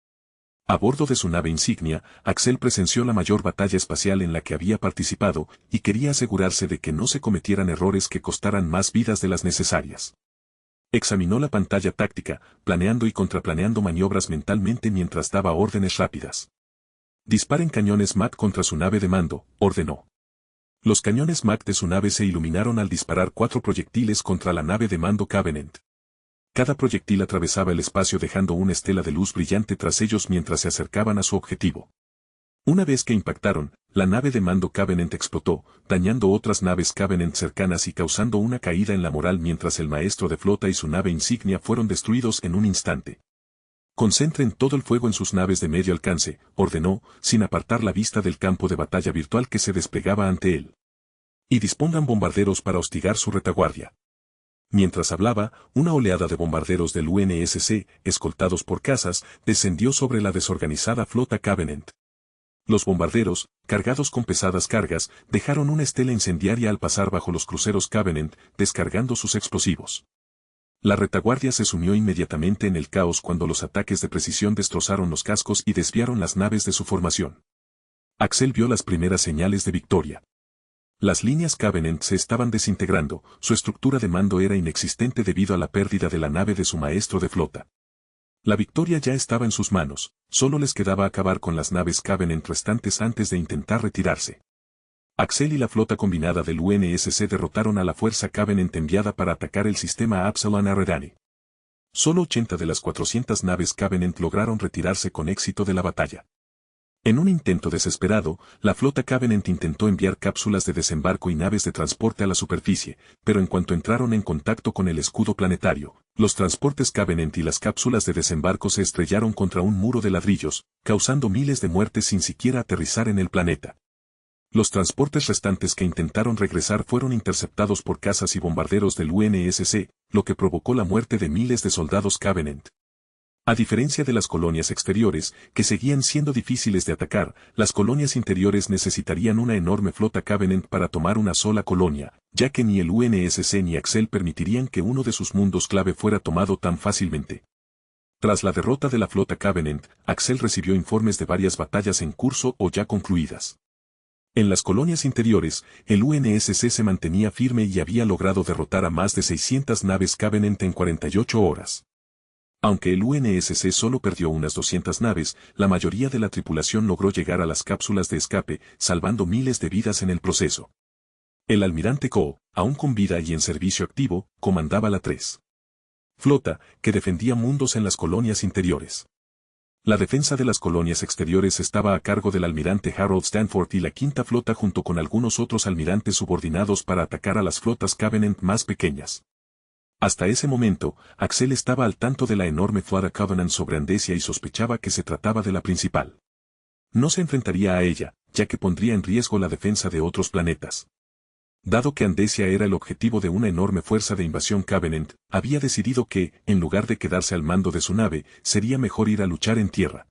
A bordo de su nave insignia, Axel presenció la mayor batalla espacial en la que había participado, y quería asegurarse de que no se cometieran errores que costaran más vidas de las necesarias. Examinó la pantalla táctica, planeando y contraplaneando maniobras mentalmente mientras daba órdenes rápidas. Disparen cañones MAC contra su nave de mando, ordenó. Los cañones MAC de su nave se iluminaron al disparar 4 proyectiles contra la nave de mando Covenant. Cada proyectil atravesaba el espacio dejando una estela de luz brillante tras ellos mientras se acercaban a su objetivo. Una vez que impactaron, la nave de mando Covenant explotó, dañando otras naves Covenant cercanas y causando una caída en la moral mientras el maestro de flota y su nave insignia fueron destruidos en un instante. Concentren todo el fuego en sus naves de medio alcance, ordenó, sin apartar la vista del campo de batalla virtual que se desplegaba ante él. Y dispongan bombarderos para hostigar su retaguardia. Mientras hablaba, una oleada de bombarderos del UNSC, escoltados por cazas, descendió sobre la desorganizada flota Covenant. Los bombarderos, cargados con pesadas cargas, dejaron una estela incendiaria al pasar bajo los cruceros Covenant, descargando sus explosivos. La retaguardia se sumió inmediatamente en el caos cuando los ataques de precisión destrozaron los cascos y desviaron las naves de su formación. Axel vio las primeras señales de victoria. Las líneas Covenant se estaban desintegrando, su estructura de mando era inexistente debido a la pérdida de la nave de su maestro de flota. La victoria ya estaba en sus manos, solo les quedaba acabar con las naves Covenant restantes antes de intentar retirarse. Axel y la flota combinada del UNSC derrotaron a la fuerza Covenant enviada para atacar el sistema Epsilon Eridani. Solo 80 de las 400 naves Covenant lograron retirarse con éxito de la batalla. En un intento desesperado, la flota Covenant intentó enviar cápsulas de desembarco y naves de transporte a la superficie, pero en cuanto entraron en contacto con el escudo planetario, los transportes Covenant y las cápsulas de desembarco se estrellaron contra un muro de ladrillos, causando miles de muertes sin siquiera aterrizar en el planeta. Los transportes restantes que intentaron regresar fueron interceptados por cazas y bombarderos del UNSC, lo que provocó la muerte de miles de soldados Covenant. A diferencia de las colonias exteriores, que seguían siendo difíciles de atacar, las colonias interiores necesitarían una enorme flota Covenant para tomar una sola colonia, ya que ni el UNSC ni Axel permitirían que uno de sus mundos clave fuera tomado tan fácilmente. Tras la derrota de la flota Covenant, Axel recibió informes de varias batallas en curso o ya concluidas. En las colonias interiores, el UNSC se mantenía firme y había logrado derrotar a más de 600 naves Covenant en 48 horas. Aunque el UNSC solo perdió unas 200 naves, la mayoría de la tripulación logró llegar a las cápsulas de escape, salvando miles de vidas en el proceso. El almirante Ko, aún con vida y en servicio activo, comandaba la 3. Flota, que defendía mundos en las colonias interiores. La defensa de las colonias exteriores estaba a cargo del almirante Harold Stanford y la quinta flota junto con algunos otros almirantes subordinados para atacar a las flotas Covenant más pequeñas. Hasta ese momento, Axel estaba al tanto de la enorme flota Covenant sobre Andesia y sospechaba que se trataba de la principal. No se enfrentaría a ella, ya que pondría en riesgo la defensa de otros planetas. Dado que Andesia era el objetivo de una enorme fuerza de invasión Covenant, había decidido que, en lugar de quedarse al mando de su nave, sería mejor ir a luchar en tierra.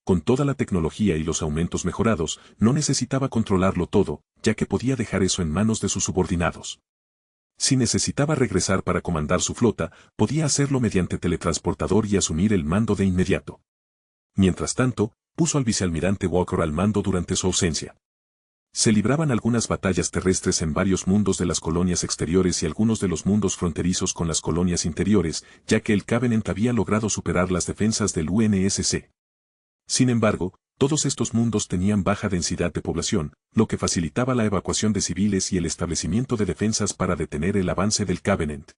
Con toda la tecnología y los aumentos mejorados, no necesitaba controlarlo todo, ya que podía dejar eso en manos de sus subordinados. Si necesitaba regresar para comandar su flota, podía hacerlo mediante teletransportador y asumir el mando de inmediato. Mientras tanto, puso al vicealmirante Walker al mando durante su ausencia. Se libraban algunas batallas terrestres en varios mundos de las colonias exteriores y algunos de los mundos fronterizos con las colonias interiores, ya que el Covenant había logrado superar las defensas del UNSC. Sin embargo, todos estos mundos tenían baja densidad de población, lo que facilitaba la evacuación de civiles y el establecimiento de defensas para detener el avance del Covenant.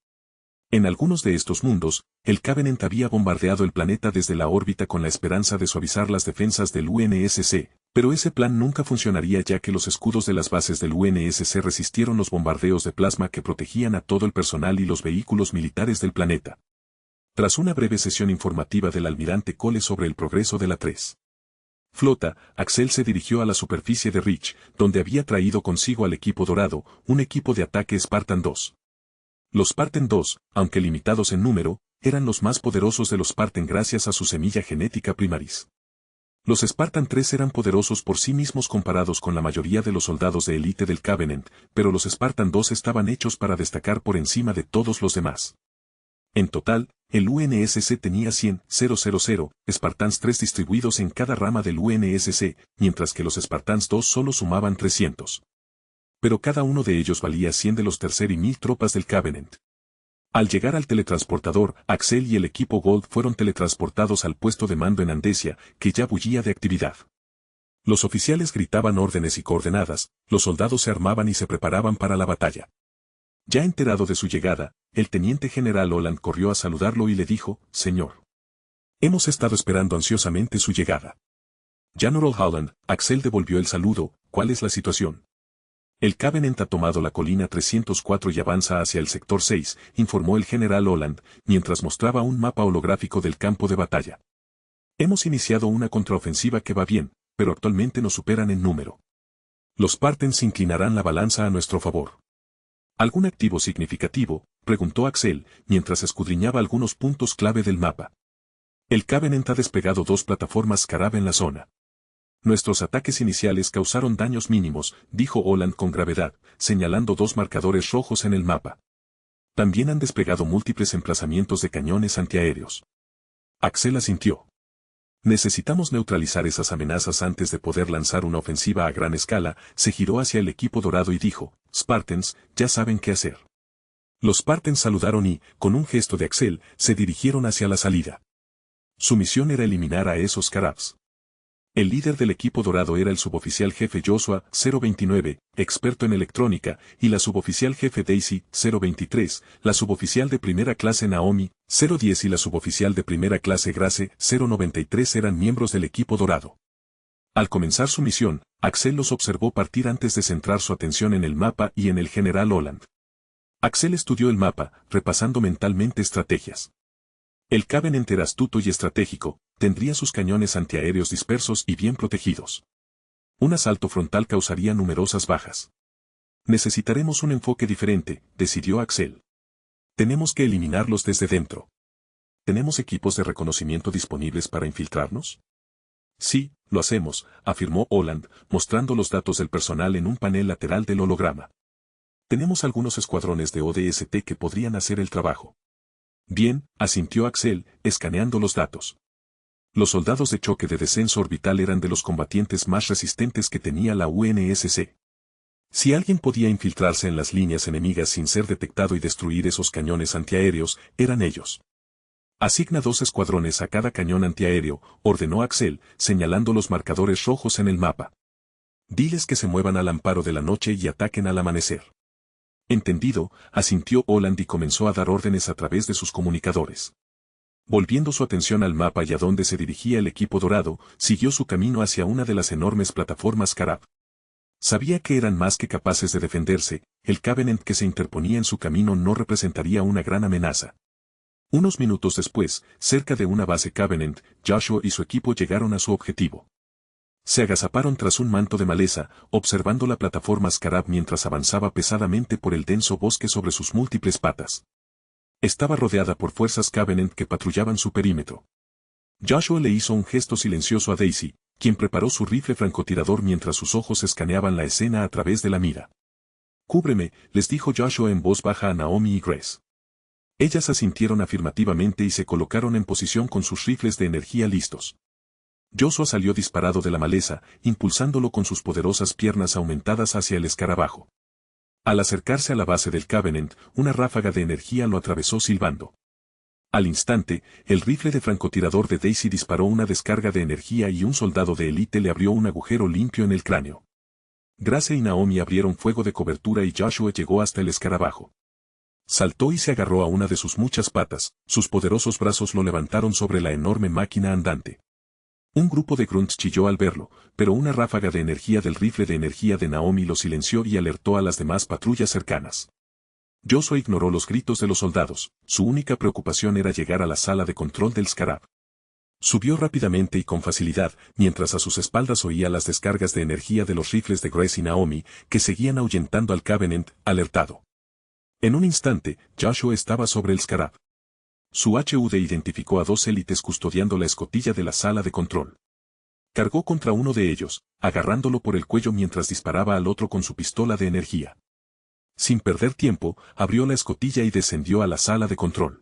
En algunos de estos mundos, el Covenant había bombardeado el planeta desde la órbita con la esperanza de suavizar las defensas del UNSC, pero ese plan nunca funcionaría ya que los escudos de las bases del UNSC resistieron los bombardeos de plasma que protegían a todo el personal y los vehículos militares del planeta. Tras una breve sesión informativa del almirante Cole sobre el progreso de la 3. Flota, Axel se dirigió a la superficie de Reach, donde había traído consigo al equipo dorado, un equipo de ataque Spartan 2. Los Spartan 2, aunque limitados en número, eran los más poderosos de los Spartan gracias a su semilla genética primaris. Los Spartan 3 eran poderosos por sí mismos comparados con la mayoría de los soldados de élite del Covenant, pero los Spartan 2 estaban hechos para destacar por encima de todos los demás. En total, el UNSC tenía 100,000 Spartans 3 distribuidos en cada rama del UNSC, mientras que los Spartans 2 solo sumaban 300. Pero cada uno de ellos valía 100 de los tercer y 1000 tropas del Covenant. Al llegar al teletransportador, Axel y el equipo Gold fueron teletransportados al puesto de mando en Andesia, que ya bullía de actividad. Los oficiales gritaban órdenes y coordenadas, los soldados se armaban y se preparaban para la batalla. Ya enterado de su llegada, el teniente general Holland corrió a saludarlo y le dijo, «Señor. Hemos estado esperando ansiosamente su llegada». General Holland, Axel devolvió el saludo, «¿Cuál es la situación?» «El Covenant ha tomado la colina 304 y avanza hacia el sector 6», informó el general Holland, mientras mostraba un mapa holográfico del campo de batalla. «Hemos iniciado una contraofensiva que va bien, pero actualmente nos superan en número. Los Spartans inclinarán la balanza a nuestro favor». «¿Algún activo significativo?», preguntó Axel, mientras escudriñaba algunos puntos clave del mapa. «El Covenant ha desplegado 2 plataformas Scarab en la zona. Nuestros ataques iniciales causaron daños mínimos», dijo Holland con gravedad, señalando 2 marcadores rojos en el mapa. «También han desplegado múltiples emplazamientos de cañones antiaéreos». Axel asintió. «Necesitamos neutralizar esas amenazas antes de poder lanzar una ofensiva a gran escala», se giró hacia el equipo dorado y dijo, «Spartans, ya saben qué hacer». Los Spartans saludaron y, con un gesto de Axel, se dirigieron hacia la salida. Su misión era eliminar a esos Scarabs. El líder del equipo dorado era el suboficial jefe Joshua, 029, experto en electrónica, y la suboficial jefe Daisy, 023, la suboficial de primera clase Naomi, 010 y la suboficial de primera clase Grace, 093 eran miembros del equipo dorado. Al comenzar su misión, Axel los observó partir antes de centrar su atención en el mapa y en el general Holland. Axel estudió el mapa, repasando mentalmente estrategias. El Covenant era astuto y estratégico, tendría sus cañones antiaéreos dispersos y bien protegidos. Un asalto frontal causaría numerosas bajas. «Necesitaremos un enfoque diferente», decidió Axel. «Tenemos que eliminarlos desde dentro». «¿Tenemos equipos de reconocimiento disponibles para infiltrarnos?» «Sí, lo hacemos», afirmó Holland, mostrando los datos del personal en un panel lateral del holograma. «Tenemos algunos escuadrones de ODST que podrían hacer el trabajo». «Bien», asintió Axel, escaneando los datos. Los soldados de choque de descenso orbital eran de los combatientes más resistentes que tenía la UNSC. Si alguien podía infiltrarse en las líneas enemigas sin ser detectado y destruir esos cañones antiaéreos, eran ellos. «Asigna 2 escuadrones a cada cañón antiaéreo», ordenó Axel, señalando los marcadores rojos en el mapa. «Diles que se muevan al amparo de la noche y ataquen al amanecer». «Entendido», asintió Holland y comenzó a dar órdenes a través de sus comunicadores. Volviendo su atención al mapa y a donde se dirigía el equipo dorado, siguió su camino hacia una de las enormes plataformas Scarab. Sabía que eran más que capaces de defenderse, el Covenant que se interponía en su camino no representaría una gran amenaza. Unos minutos después, cerca de una base Covenant, Joshua y su equipo llegaron a su objetivo. Se agazaparon tras un manto de maleza, observando la plataforma Scarab mientras avanzaba pesadamente por el denso bosque sobre sus múltiples patas. Estaba rodeada por fuerzas Covenant que patrullaban su perímetro. Joshua le hizo un gesto silencioso a Daisy, quien preparó su rifle francotirador mientras sus ojos escaneaban la escena a través de la mira. Cúbreme, les dijo Joshua en voz baja a Naomi y Grace. Ellas asintieron afirmativamente y se colocaron en posición con sus rifles de energía listos. Joshua salió disparado de la maleza, impulsándolo con sus poderosas piernas aumentadas hacia el escarabajo. Al acercarse a la base del Covenant, una ráfaga de energía lo atravesó silbando. Al instante, el rifle de francotirador de Daisy disparó una descarga de energía y un soldado de élite le abrió un agujero limpio en el cráneo. Grace y Naomi abrieron fuego de cobertura y Joshua llegó hasta el escarabajo. Saltó y se agarró a una de sus muchas patas, sus poderosos brazos lo levantaron sobre la enorme máquina andante. Un grupo de grunts chilló al verlo, pero una ráfaga de energía del rifle de energía de Naomi lo silenció y alertó a las demás patrullas cercanas. Joshua ignoró los gritos de los soldados, su única preocupación era llegar a la sala de control del Scarab. Subió rápidamente y con facilidad, mientras a sus espaldas oía las descargas de energía de los rifles de Grace y Naomi, que seguían ahuyentando al Covenant, alertado. En un instante, Joshua estaba sobre el Scarab. Su HUD identificó a dos élites custodiando la escotilla de la sala de control. Cargó contra uno de ellos, agarrándolo por el cuello mientras disparaba al otro con su pistola de energía. Sin perder tiempo, abrió la escotilla y descendió a la sala de control.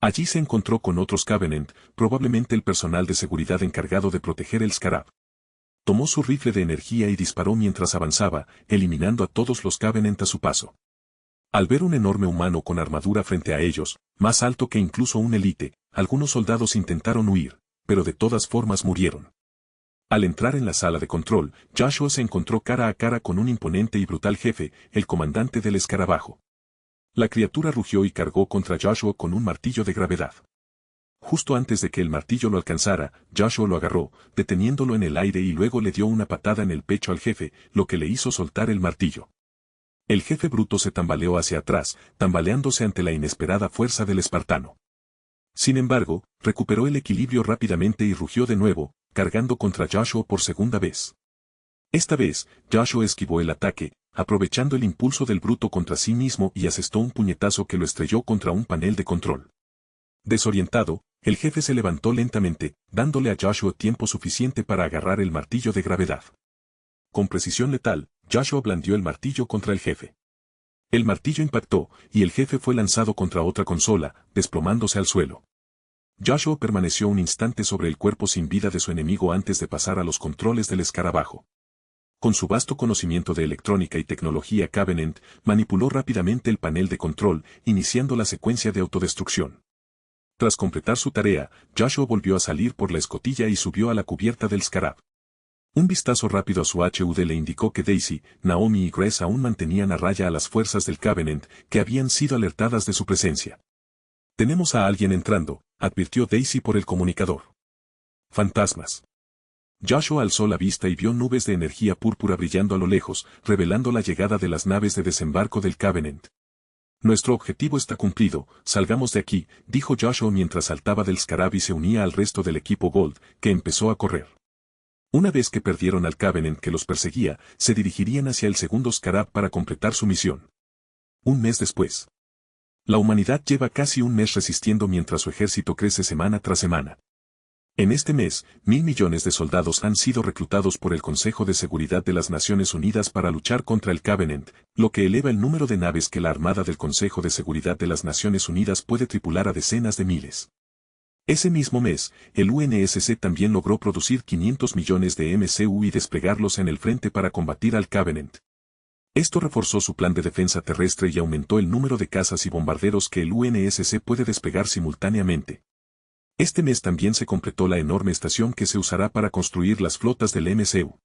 Allí se encontró con otros Covenant, probablemente el personal de seguridad encargado de proteger el Scarab. Tomó su rifle de energía y disparó mientras avanzaba, eliminando a todos los Covenant a su paso. Al ver un enorme humano con armadura frente a ellos, más alto que incluso un élite, algunos soldados intentaron huir, pero de todas formas murieron. Al entrar en la sala de control, Joshua se encontró cara a cara con un imponente y brutal jefe, el comandante del escarabajo. La criatura rugió y cargó contra Joshua con un martillo de gravedad. Justo antes de que el martillo lo alcanzara, Joshua lo agarró, deteniéndolo en el aire y luego le dio una patada en el pecho al jefe, lo que le hizo soltar el martillo. El jefe bruto se tambaleó hacia atrás, tambaleándose ante la inesperada fuerza del espartano. Sin embargo, recuperó el equilibrio rápidamente y rugió de nuevo, cargando contra Joshua por segunda vez. Esta vez, Joshua esquivó el ataque, aprovechando el impulso del bruto contra sí mismo y asestó un puñetazo que lo estrelló contra un panel de control. Desorientado, el jefe se levantó lentamente, dándole a Joshua tiempo suficiente para agarrar el martillo de gravedad. Con precisión letal, Joshua blandió el martillo contra el jefe. El martillo impactó, y el jefe fue lanzado contra otra consola, desplomándose al suelo. Joshua permaneció un instante sobre el cuerpo sin vida de su enemigo antes de pasar a los controles del escarabajo. Con su vasto conocimiento de electrónica y tecnología Covenant, manipuló rápidamente el panel de control, iniciando la secuencia de autodestrucción. Tras completar su tarea, Joshua volvió a salir por la escotilla y subió a la cubierta del Scarab. Un vistazo rápido a su HUD le indicó que Daisy, Naomi y Grace aún mantenían a raya a las fuerzas del Covenant, que habían sido alertadas de su presencia. «Tenemos a alguien entrando», advirtió Daisy por el comunicador. «Fantasmas». Joshua alzó la vista y vio nubes de energía púrpura brillando a lo lejos, revelando la llegada de las naves de desembarco del Covenant. «Nuestro objetivo está cumplido, salgamos de aquí», dijo Joshua mientras saltaba del Scarab y se unía al resto del equipo Gold, que empezó a correr. Una vez que perdieron al Covenant que los perseguía, se dirigirían hacia el segundo Scarab para completar su misión. Un mes después. La humanidad lleva casi un mes resistiendo mientras su ejército crece semana tras semana. En este mes, 1.000 millones de soldados han sido reclutados por el Consejo de Seguridad de las Naciones Unidas para luchar contra el Covenant, lo que eleva el número de naves que la Armada del Consejo de Seguridad de las Naciones Unidas puede tripular a decenas de miles. Ese mismo mes, el UNSC también logró producir 500 millones de MCU y desplegarlos en el frente para combatir al Covenant. Esto reforzó su plan de defensa terrestre y aumentó el número de cazas y bombarderos que el UNSC puede desplegar simultáneamente. Este mes también se completó la enorme estación que se usará para construir las flotas del MCU.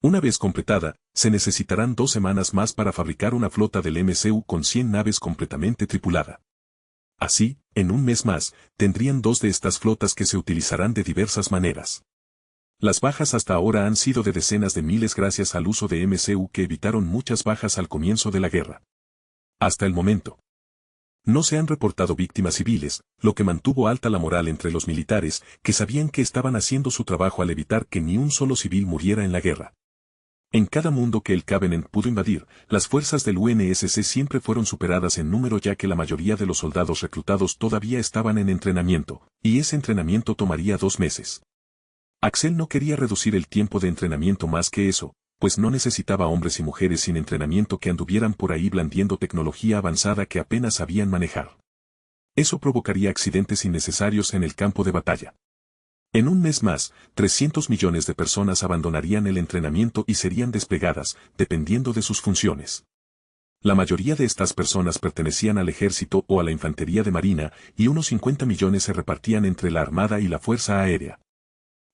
Una vez completada, se necesitarán 2 semanas más para fabricar una flota del MCU con 100 naves completamente tripulada. Así, en un mes más, tendrían 2 de estas flotas que se utilizarán de diversas maneras. Las bajas hasta ahora han sido de decenas de miles gracias al uso de MCU que evitaron muchas bajas al comienzo de la guerra. Hasta el momento. No se han reportado víctimas civiles, lo que mantuvo alta la moral entre los militares, que sabían que estaban haciendo su trabajo al evitar que ni un solo civil muriera en la guerra. En cada mundo que el Covenant pudo invadir, las fuerzas del UNSC siempre fueron superadas en número ya que la mayoría de los soldados reclutados todavía estaban en entrenamiento, y ese entrenamiento tomaría 2 meses. Axel no quería reducir el tiempo de entrenamiento más que eso, pues no necesitaba hombres y mujeres sin entrenamiento que anduvieran por ahí blandiendo tecnología avanzada que apenas sabían manejar. Eso provocaría accidentes innecesarios en el campo de batalla. En un mes más, 300 millones de personas abandonarían el entrenamiento y serían desplegadas, dependiendo de sus funciones. La mayoría de estas personas pertenecían al ejército o a la infantería de marina, y unos 50 millones se repartían entre la armada y la fuerza aérea.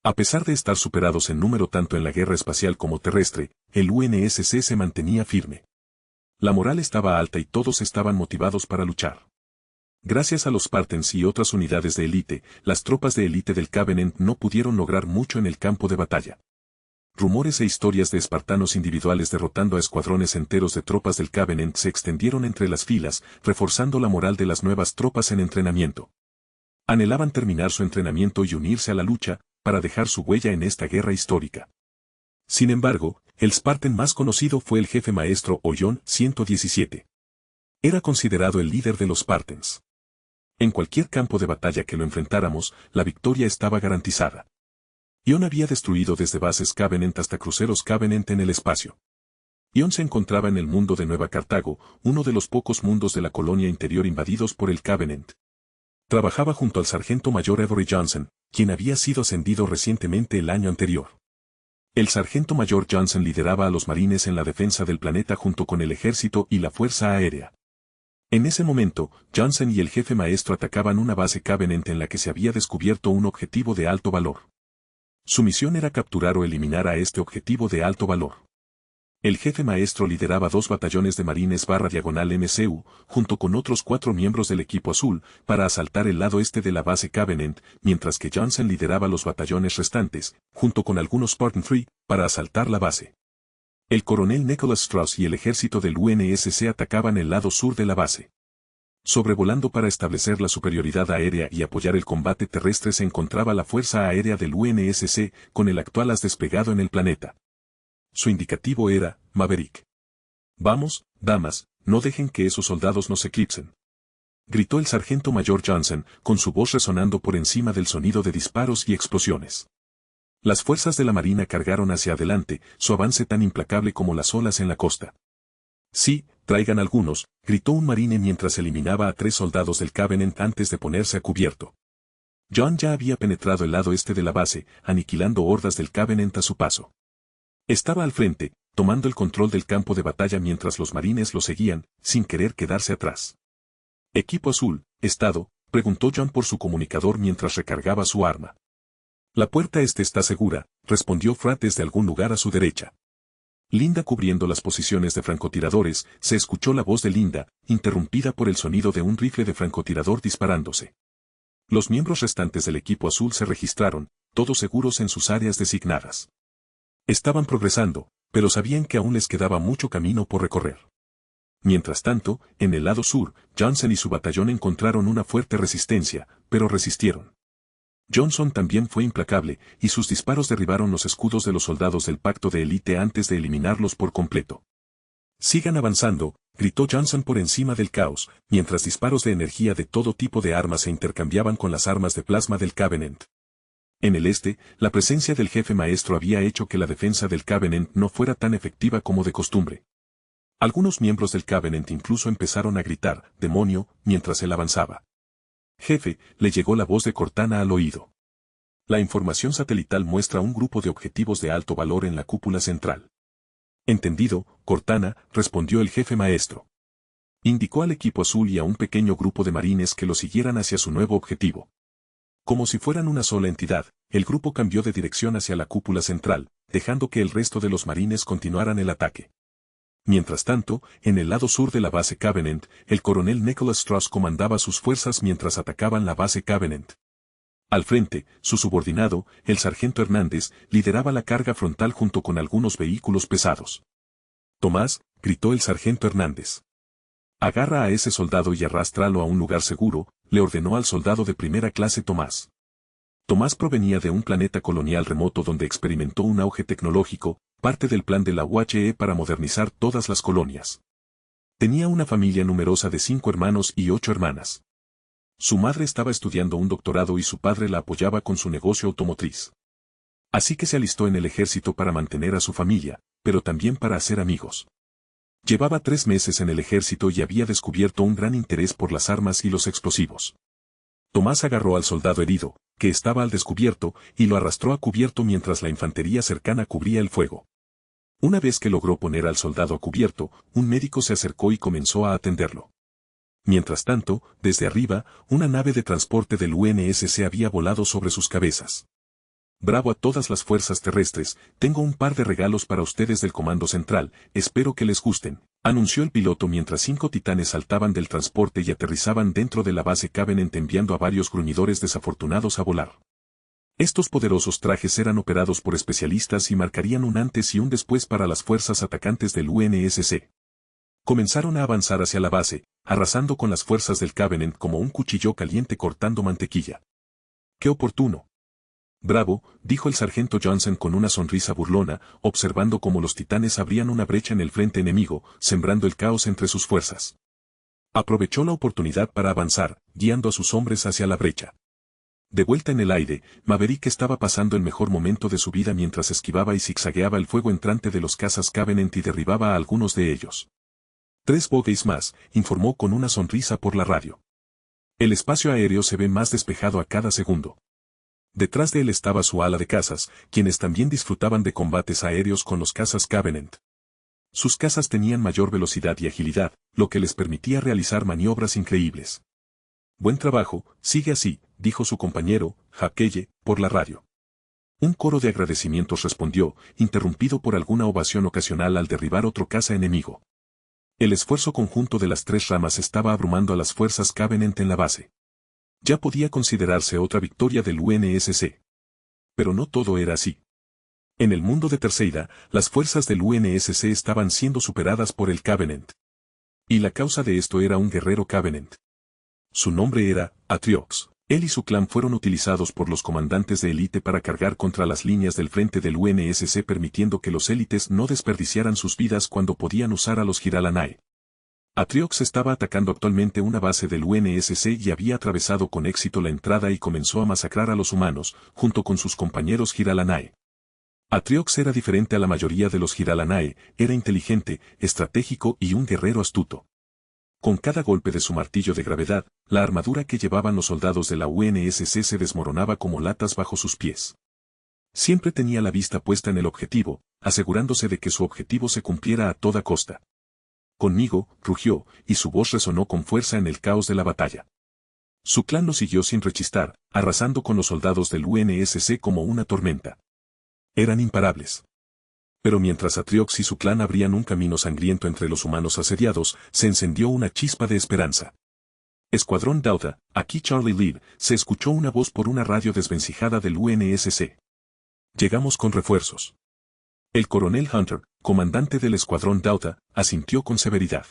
A pesar de estar superados en número tanto en la guerra espacial como terrestre, el UNSC se mantenía firme. La moral estaba alta y todos estaban motivados para luchar. Gracias a los Spartans y otras unidades de élite, las tropas de élite del Covenant no pudieron lograr mucho en el campo de batalla. Rumores e historias de espartanos individuales derrotando a escuadrones enteros de tropas del Covenant se extendieron entre las filas, reforzando la moral de las nuevas tropas en entrenamiento. Anhelaban terminar su entrenamiento y unirse a la lucha, para dejar su huella en esta guerra histórica. Sin embargo, el Spartan más conocido fue el jefe maestro o John 117. Era considerado el líder de los Spartans. En cualquier campo de batalla que lo enfrentáramos, la victoria estaba garantizada. Ion había destruido desde bases Covenant hasta cruceros Covenant en el espacio. Ion se encontraba en el mundo de Nueva Cartago, uno de los pocos mundos de la colonia interior invadidos por el Covenant. Trabajaba junto al sargento mayor Avery Johnson, quien había sido ascendido recientemente el año anterior. El sargento mayor Johnson lideraba a los marines en la defensa del planeta junto con el ejército y la fuerza aérea. En ese momento, Johnson y el jefe maestro atacaban una base Covenant en la que se había descubierto un objetivo de alto valor. Su misión era capturar o eliminar a este objetivo de alto valor. El jefe maestro lideraba 2 batallones de marines /MCU, junto con otros 4 miembros del equipo azul, para asaltar el lado este de la base Covenant, mientras que Johnson lideraba los batallones restantes, junto con algunos Spartan 3, para asaltar la base. El coronel Nicholas Strauss y el ejército del UNSC atacaban el lado sur de la base. Sobrevolando para establecer la superioridad aérea y apoyar el combate terrestre se encontraba la Fuerza Aérea del UNSC, con el actual as desplegado en el planeta. Su indicativo era, Maverick. «Vamos, damas, no dejen que esos soldados nos eclipsen», gritó el sargento mayor Johnson, con su voz resonando por encima del sonido de disparos y explosiones. Las fuerzas de la marina cargaron hacia adelante, su avance tan implacable como las olas en la costa. «Sí, traigan algunos», gritó un marine mientras eliminaba a 3 soldados del Covenant antes de ponerse a cubierto. John ya había penetrado el lado este de la base, aniquilando hordas del Covenant a su paso. Estaba al frente, tomando el control del campo de batalla mientras los marines lo seguían, sin querer quedarse atrás. «Equipo azul, ¿estado?», preguntó John por su comunicador mientras recargaba su arma. «La puerta este está segura», respondió Frat desde algún lugar a su derecha. Linda cubriendo las posiciones de francotiradores, se escuchó la voz de Linda, interrumpida por el sonido de un rifle de francotirador disparándose. Los miembros restantes del equipo azul se registraron, todos seguros en sus áreas designadas. Estaban progresando, pero sabían que aún les quedaba mucho camino por recorrer. Mientras tanto, en el lado sur, Johnson y su batallón encontraron una fuerte resistencia, pero resistieron. Johnson también fue implacable, y sus disparos derribaron los escudos de los soldados del pacto de élite antes de eliminarlos por completo. «Sigan avanzando», gritó Johnson por encima del caos, mientras disparos de energía de todo tipo de armas se intercambiaban con las armas de plasma del Covenant. En el este, la presencia del jefe maestro había hecho que la defensa del Covenant no fuera tan efectiva como de costumbre. Algunos miembros del Covenant incluso empezaron a gritar, «demonio», mientras él avanzaba. «Jefe», le llegó la voz de Cortana al oído. La información satelital muestra un grupo de objetivos de alto valor en la cúpula central. «Entendido, Cortana», respondió el jefe maestro. Indicó al equipo azul y a un pequeño grupo de marines que lo siguieran hacia su nuevo objetivo. Como si fueran una sola entidad, el grupo cambió de dirección hacia la cúpula central, dejando que el resto de los marines continuaran el ataque. Mientras tanto, en el lado sur de la base Covenant, el coronel Nicholas Strauss comandaba sus fuerzas mientras atacaban la base Covenant. Al frente, su subordinado, el sargento Hernández, lideraba la carga frontal junto con algunos vehículos pesados. «Tomás», gritó el sargento Hernández. «Agarra a ese soldado y arrástralo a un lugar seguro», le ordenó al soldado de primera clase Tomás. Tomás provenía de un planeta colonial remoto donde experimentó un auge tecnológico, parte del plan de la UHE para modernizar todas las colonias. Tenía una familia numerosa de 5 hermanos y 8 hermanas. Su madre estaba estudiando un doctorado y su padre la apoyaba con su negocio automotriz. Así que se alistó en el ejército para mantener a su familia, pero también para hacer amigos. Llevaba 3 meses en el ejército y había descubierto un gran interés por las armas y los explosivos. Tomás agarró al soldado herido, que estaba al descubierto, y lo arrastró a cubierto mientras la infantería cercana cubría el fuego. Una vez que logró poner al soldado a cubierto, un médico se acercó y comenzó a atenderlo. Mientras tanto, desde arriba, una nave de transporte del UNSC había volado sobre sus cabezas. Bravo a todas las fuerzas terrestres, tengo un par de regalos para ustedes del Comando Central, espero que les gusten, anunció el piloto mientras 5 titanes saltaban del transporte y aterrizaban dentro de la base Covenant enviando a varios gruñidores desafortunados a volar. Estos poderosos trajes eran operados por especialistas y marcarían un antes y un después para las fuerzas atacantes del UNSC. Comenzaron a avanzar hacia la base, arrasando con las fuerzas del Covenant como un cuchillo caliente cortando mantequilla. ¡Qué oportuno! Bravo, dijo el sargento Johnson con una sonrisa burlona, observando cómo los titanes abrían una brecha en el frente enemigo, sembrando el caos entre sus fuerzas. Aprovechó la oportunidad para avanzar, guiando a sus hombres hacia la brecha. De vuelta en el aire, Maverick estaba pasando el mejor momento de su vida mientras esquivaba y zigzagueaba el fuego entrante de los cazas Covenant y derribaba a algunos de ellos. 3 bogies más, informó con una sonrisa por la radio. El espacio aéreo se ve más despejado a cada segundo. Detrás de él estaba su ala de cazas, quienes también disfrutaban de combates aéreos con los cazas Covenant. Sus cazas tenían mayor velocidad y agilidad, lo que les permitía realizar maniobras increíbles. Buen trabajo, sigue así, dijo su compañero, Hapkeye, por la radio. Un coro de agradecimientos respondió, interrumpido por alguna ovación ocasional al derribar otro caza enemigo. El esfuerzo conjunto de las 3 ramas estaba abrumando a las fuerzas Covenant en la base. Ya podía considerarse otra victoria del UNSC. Pero no todo era así. En el mundo de Terceira, las fuerzas del UNSC estaban siendo superadas por el Covenant. Y la causa de esto era un guerrero Covenant. Su nombre era Atriox. Él y su clan fueron utilizados por los comandantes de élite para cargar contra las líneas del frente del UNSC permitiendo que los élites no desperdiciaran sus vidas cuando podían usar a los Jiralanae. Atriox estaba atacando actualmente una base del UNSC y había atravesado con éxito la entrada y comenzó a masacrar a los humanos, junto con sus compañeros Jiralanae. Atriox era diferente a la mayoría de los Jiralanae, era inteligente, estratégico y un guerrero astuto. Con cada golpe de su martillo de gravedad, la armadura que llevaban los soldados de la UNSC se desmoronaba como latas bajo sus pies. Siempre tenía la vista puesta en el objetivo, asegurándose de que su objetivo se cumpliera a toda costa. Conmigo, rugió, y su voz resonó con fuerza en el caos de la batalla. Su clan lo siguió sin rechistar, arrasando con los soldados del UNSC como una tormenta. Eran imparables. Pero mientras Atriox y su clan abrían un camino sangriento entre los humanos asediados, se encendió una chispa de esperanza. Escuadrón Delta, aquí Charlie Lead, se escuchó una voz por una radio desvencijada del UNSC. Llegamos con refuerzos. El coronel Hunter, comandante del escuadrón Delta, asintió con severidad.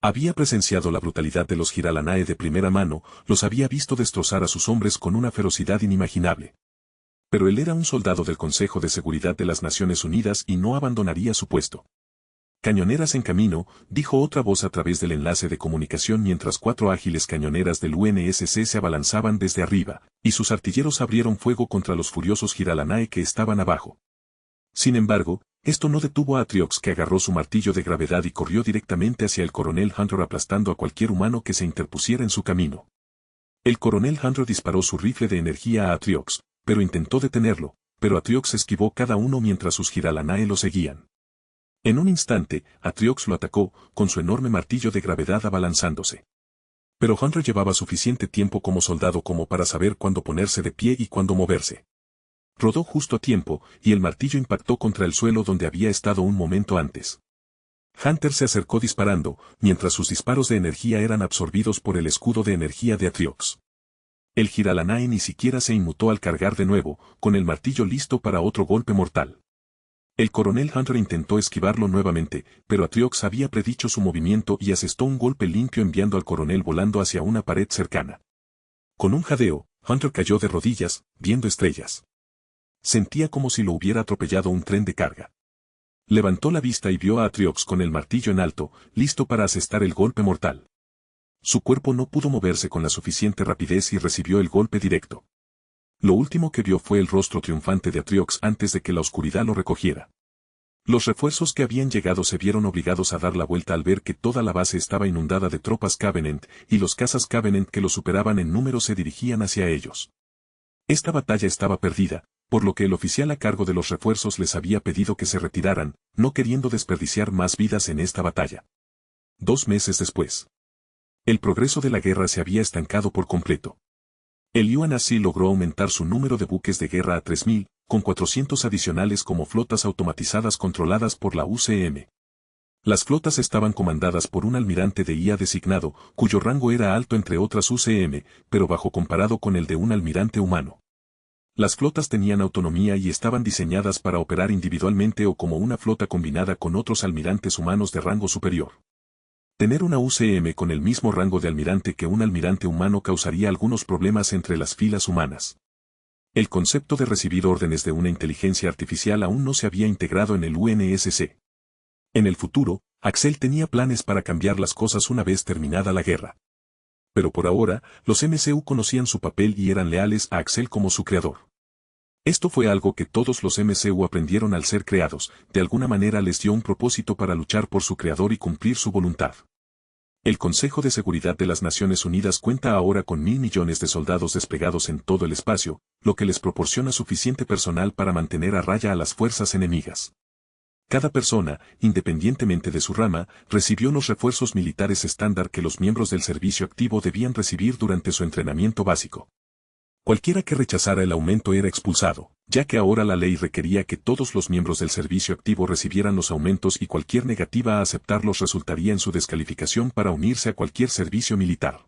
Había presenciado la brutalidad de los Jiralanae de primera mano, los había visto destrozar a sus hombres con una ferocidad inimaginable. Pero él era un soldado del Consejo de Seguridad de las Naciones Unidas y no abandonaría su puesto. Cañoneras en camino, dijo otra voz a través del enlace de comunicación mientras 4 ágiles cañoneras del UNSC se abalanzaban desde arriba, y sus artilleros abrieron fuego contra los furiosos Jiralanae que estaban abajo. Sin embargo, esto no detuvo a Atriox que agarró su martillo de gravedad y corrió directamente hacia el coronel Hunter aplastando a cualquier humano que se interpusiera en su camino. El coronel Hunter disparó su rifle de energía a Atriox, pero intentó detenerlo, pero Atriox esquivó cada uno mientras sus Jiralanae lo seguían. En un instante, Atriox lo atacó, con su enorme martillo de gravedad abalanzándose. Pero Hunter llevaba suficiente tiempo como soldado como para saber cuándo ponerse de pie y cuándo moverse. Rodó justo a tiempo, y el martillo impactó contra el suelo donde había estado un momento antes. Hunter se acercó disparando, mientras sus disparos de energía eran absorbidos por el escudo de energía de Atriox. El Jiralanae ni siquiera se inmutó al cargar de nuevo, con el martillo listo para otro golpe mortal. El coronel Hunter intentó esquivarlo nuevamente, pero Atriox había predicho su movimiento y asestó un golpe limpio enviando al coronel volando hacia una pared cercana. Con un jadeo, Hunter cayó de rodillas, viendo estrellas. Sentía como si lo hubiera atropellado un tren de carga. Levantó la vista y vio a Atriox con el martillo en alto, listo para asestar el golpe mortal. Su cuerpo no pudo moverse con la suficiente rapidez y recibió el golpe directo. Lo último que vio fue el rostro triunfante de Atriox antes de que la oscuridad lo recogiera. Los refuerzos que habían llegado se vieron obligados a dar la vuelta al ver que toda la base estaba inundada de tropas Covenant, y los cazas Covenant que los superaban en número se dirigían hacia ellos. Esta batalla estaba perdida, por lo que el oficial a cargo de los refuerzos les había pedido que se retiraran, no queriendo desperdiciar más vidas en esta batalla. 2 meses después. El progreso de la guerra se había estancado por completo. El UNSC logró aumentar su número de buques de guerra a 3.000, con 400 adicionales como flotas automatizadas controladas por la UCM. Las flotas estaban comandadas por un almirante de IA designado, cuyo rango era alto entre otras UCM, pero bajo comparado con el de un almirante humano. Las flotas tenían autonomía y estaban diseñadas para operar individualmente o como una flota combinada con otros almirantes humanos de rango superior. Tener una UCM con el mismo rango de almirante que un almirante humano causaría algunos problemas entre las filas humanas. El concepto de recibir órdenes de una inteligencia artificial aún no se había integrado en el UNSC. En el futuro, Axel tenía planes para cambiar las cosas una vez terminada la guerra. Pero por ahora, los MCU conocían su papel y eran leales a Axel como su creador. Esto fue algo que todos los MCU aprendieron al ser creados, de alguna manera les dio un propósito para luchar por su creador y cumplir su voluntad. El Consejo de Seguridad de las Naciones Unidas cuenta ahora con 1.000 millones de soldados desplegados en todo el espacio, lo que les proporciona suficiente personal para mantener a raya a las fuerzas enemigas. Cada persona, independientemente de su rama, recibió los refuerzos militares estándar que los miembros del servicio activo debían recibir durante su entrenamiento básico. Cualquiera que rechazara el aumento era expulsado, ya que ahora la ley requería que todos los miembros del servicio activo recibieran los aumentos y cualquier negativa a aceptarlos resultaría en su descalificación para unirse a cualquier servicio militar.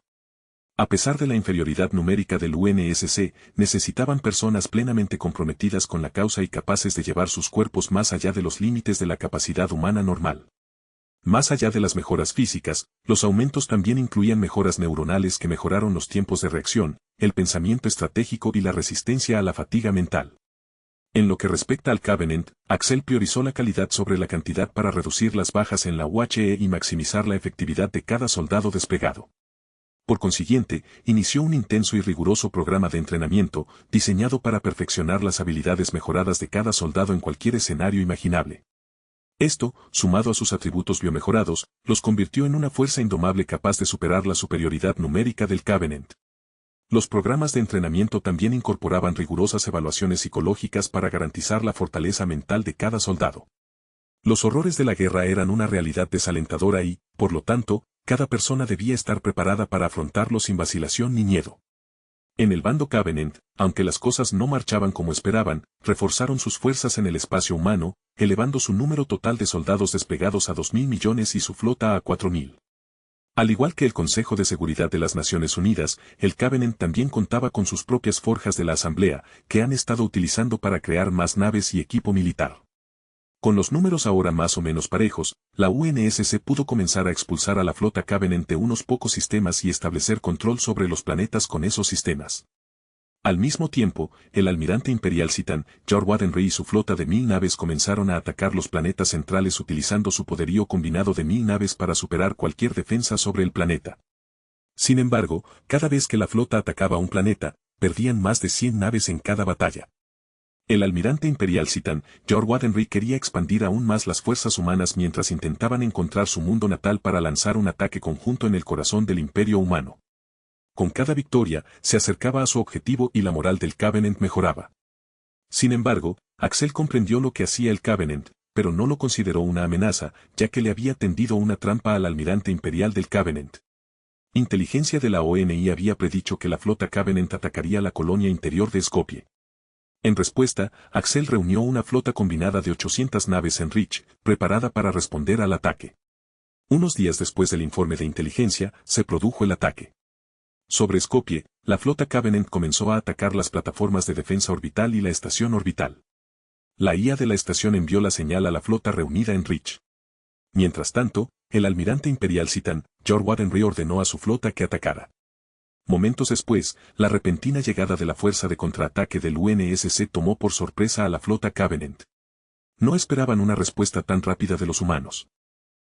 A pesar de la inferioridad numérica del UNSC, necesitaban personas plenamente comprometidas con la causa y capaces de llevar sus cuerpos más allá de los límites de la capacidad humana normal. Más allá de las mejoras físicas, los aumentos también incluían mejoras neuronales que mejoraron los tiempos de reacción, el pensamiento estratégico y la resistencia a la fatiga mental. En lo que respecta al Covenant, Axel priorizó la calidad sobre la cantidad para reducir las bajas en la UHE y maximizar la efectividad de cada soldado desplegado. Por consiguiente, inició un intenso y riguroso programa de entrenamiento, diseñado para perfeccionar las habilidades mejoradas de cada soldado en cualquier escenario imaginable. Esto, sumado a sus atributos biomejorados, los convirtió en una fuerza indomable capaz de superar la superioridad numérica del Covenant. Los programas de entrenamiento también incorporaban rigurosas evaluaciones psicológicas para garantizar la fortaleza mental de cada soldado. Los horrores de la guerra eran una realidad desalentadora y, por lo tanto, cada persona debía estar preparada para afrontarlo sin vacilación ni miedo. En el bando Covenant, aunque las cosas no marchaban como esperaban, reforzaron sus fuerzas en el espacio humano, elevando su número total de soldados desplegados a 2.000 millones y su flota a 4.000. Al igual que el Consejo de Seguridad de las Naciones Unidas, el Covenant también contaba con sus propias forjas de la Asamblea, que han estado utilizando para crear más naves y equipo militar. Con los números ahora más o menos parejos, la UNSC pudo comenzar a expulsar a la flota Covenant de unos pocos sistemas y establecer control sobre los planetas con esos sistemas. Al mismo tiempo, el almirante imperial Citan, George Wadenry y su flota de 1.000 naves comenzaron a atacar los planetas centrales utilizando su poderío combinado de 1.000 naves para superar cualquier defensa sobre el planeta. Sin embargo, cada vez que la flota atacaba un planeta, perdían más de 100 naves en cada batalla. El almirante imperial Citan, George Wadenry quería expandir aún más las fuerzas humanas mientras intentaban encontrar su mundo natal para lanzar un ataque conjunto en el corazón del imperio humano. Con cada victoria, se acercaba a su objetivo y la moral del Covenant mejoraba. Sin embargo, Axel comprendió lo que hacía el Covenant, pero no lo consideró una amenaza, ya que le había tendido una trampa al almirante imperial del Covenant. Inteligencia de la ONI había predicho que la flota Covenant atacaría la colonia interior de Skopje. En respuesta, Axel reunió una flota combinada de 800 naves en Rich, preparada para responder al ataque. Unos días después del informe de inteligencia, se produjo el ataque. Sobre Skopje, la flota Covenant comenzó a atacar las plataformas de defensa orbital y la estación orbital. La IA de la estación envió la señal a la flota reunida en Rich. Mientras tanto, el almirante imperial Citan, George Wadenry ordenó a su flota que atacara. Momentos después, la repentina llegada de la fuerza de contraataque del UNSC tomó por sorpresa a la flota Covenant. No esperaban una respuesta tan rápida de los humanos.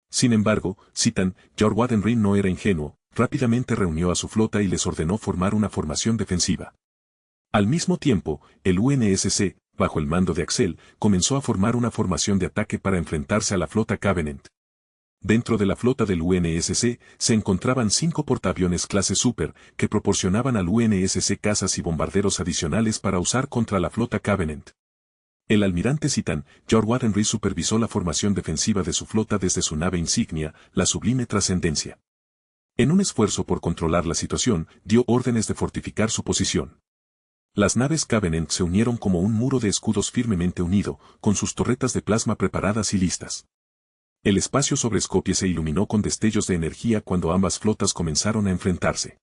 Sin embargo, Citan, George Wadenry no era ingenuo, rápidamente reunió a su flota y les ordenó formar una formación defensiva. Al mismo tiempo, el UNSC, bajo el mando de Axel, comenzó a formar una formación de ataque para enfrentarse a la flota Covenant. Dentro de la flota del UNSC se encontraban 5 portaaviones clase Super que proporcionaban al UNSC cazas y bombarderos adicionales para usar contra la flota Covenant. El almirante Citan, George Wattenry supervisó la formación defensiva de su flota desde su nave insignia, la Sublime Trascendencia. En un esfuerzo por controlar la situación, dio órdenes de fortificar su posición. Las naves Covenant se unieron como un muro de escudos firmemente unido, con sus torretas de plasma preparadas y listas. El espacio sobre Skopje se iluminó con destellos de energía cuando ambas flotas comenzaron a enfrentarse.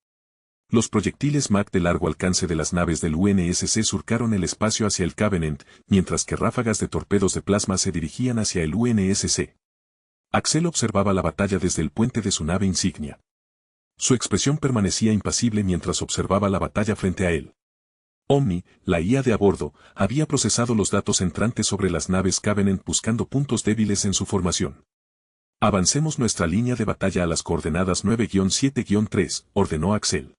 Los proyectiles MAC de largo alcance de las naves del UNSC surcaron el espacio hacia el Covenant, mientras que ráfagas de torpedos de plasma se dirigían hacia el UNSC. Axel observaba la batalla desde el puente de su nave insignia. Su expresión permanecía impasible mientras observaba la batalla frente a él. Omni, la IA de a bordo, había procesado los datos entrantes sobre las naves Covenant buscando puntos débiles en su formación. Avancemos nuestra línea de batalla a las coordenadas 9-7-3, ordenó Axel.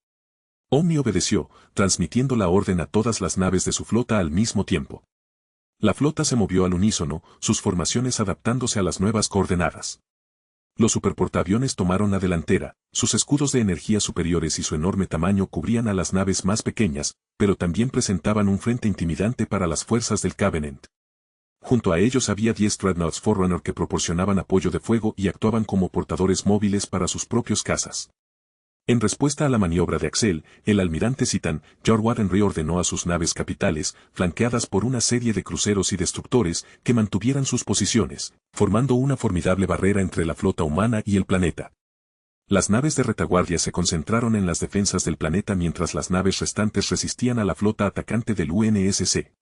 Omni obedeció, transmitiendo la orden a todas las naves de su flota al mismo tiempo. La flota se movió al unísono, sus formaciones adaptándose a las nuevas coordenadas. Los superportaaviones tomaron la delantera, sus escudos de energía superiores y su enorme tamaño cubrían a las naves más pequeñas, pero también presentaban un frente intimidante para las fuerzas del Covenant. Junto a ellos había 10 Dreadnoughts Forerunner que proporcionaban apoyo de fuego y actuaban como portadores móviles para sus propios cazas. En respuesta a la maniobra de Axel, el almirante Citan, George Wattenry ordenó a sus naves capitales, flanqueadas por una serie de cruceros y destructores, que mantuvieran sus posiciones, formando una formidable barrera entre la flota humana y el planeta. Las naves de retaguardia se concentraron en las defensas del planeta mientras las naves restantes resistían a la flota atacante del UNSC.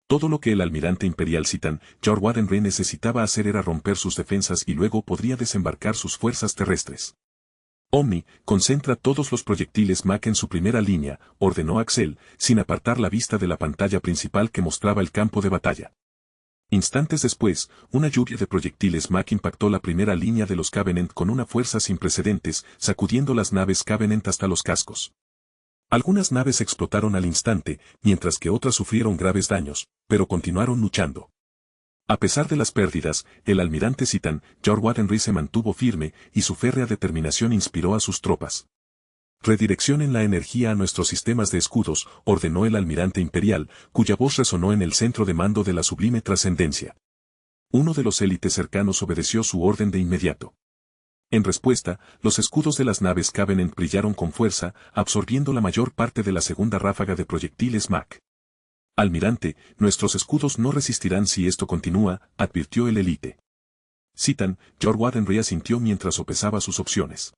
Todo lo que el almirante imperial Citan, George Wattenry necesitaba hacer era romper sus defensas y luego podría desembarcar sus fuerzas terrestres. Omni, concentra todos los proyectiles MAC en su primera línea, ordenó Axel, sin apartar la vista de la pantalla principal que mostraba el campo de batalla. Instantes después, una lluvia de proyectiles MAC impactó la primera línea de los Covenant con una fuerza sin precedentes, sacudiendo las naves Covenant hasta los cascos. Algunas naves explotaron al instante, mientras que otras sufrieron graves daños, pero continuaron luchando. A pesar de las pérdidas, el almirante Citan, George Wattenry se mantuvo firme y su férrea determinación inspiró a sus tropas. Redireccionen la energía a nuestros sistemas de escudos, ordenó el almirante imperial, cuya voz resonó en el centro de mando de la Sublime Trascendencia. Uno de los élites cercanos obedeció su orden de inmediato. En respuesta, los escudos de las naves Covenant brillaron con fuerza, absorbiendo la mayor parte de la segunda ráfaga de proyectiles MAC. Almirante, nuestros escudos no resistirán si esto continúa, advirtió el élite. Citan, George Wattenry asintió mientras sopesaba sus opciones.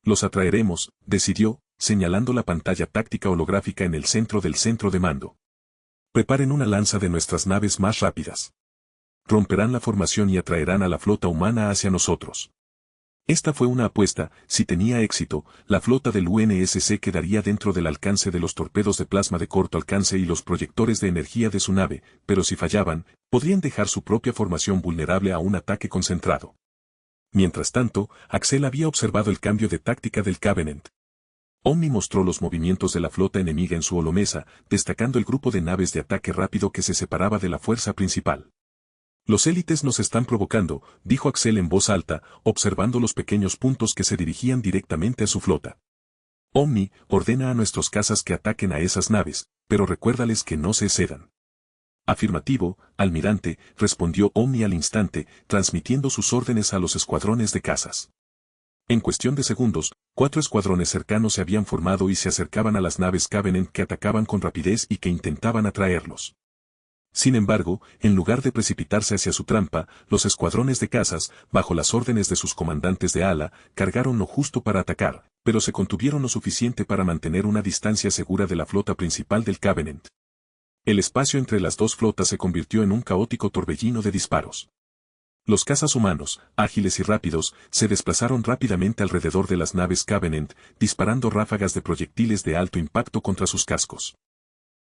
Los atraeremos, decidió, señalando la pantalla táctica holográfica en el centro de mando. Preparen una lanza de nuestras naves más rápidas. Romperán la formación y atraerán a la flota humana hacia nosotros. Esta fue una apuesta, si tenía éxito, la flota del UNSC quedaría dentro del alcance de los torpedos de plasma de corto alcance y los proyectores de energía de su nave, pero si fallaban, podrían dejar su propia formación vulnerable a un ataque concentrado. Mientras tanto, Axel había observado el cambio de táctica del Covenant. Omni mostró los movimientos de la flota enemiga en su holomesa, destacando el grupo de naves de ataque rápido que se separaba de la fuerza principal. Los élites nos están provocando, dijo Axel en voz alta, observando los pequeños puntos que se dirigían directamente a su flota. Omni, ordena a nuestros cazas que ataquen a esas naves, pero recuérdales que no se excedan. Afirmativo, almirante, respondió Omni al instante, transmitiendo sus órdenes a los escuadrones de cazas. En cuestión de segundos, 4 escuadrones cercanos se habían formado y se acercaban a las naves Covenant que atacaban con rapidez y que intentaban atraerlos. Sin embargo, en lugar de precipitarse hacia su trampa, los escuadrones de cazas, bajo las órdenes de sus comandantes de ala, cargaron lo justo para atacar, pero se contuvieron lo suficiente para mantener una distancia segura de la flota principal del Covenant. El espacio entre las dos flotas se convirtió en un caótico torbellino de disparos. Los cazas humanos, ágiles y rápidos, se desplazaron rápidamente alrededor de las naves Covenant, disparando ráfagas de proyectiles de alto impacto contra sus cascos.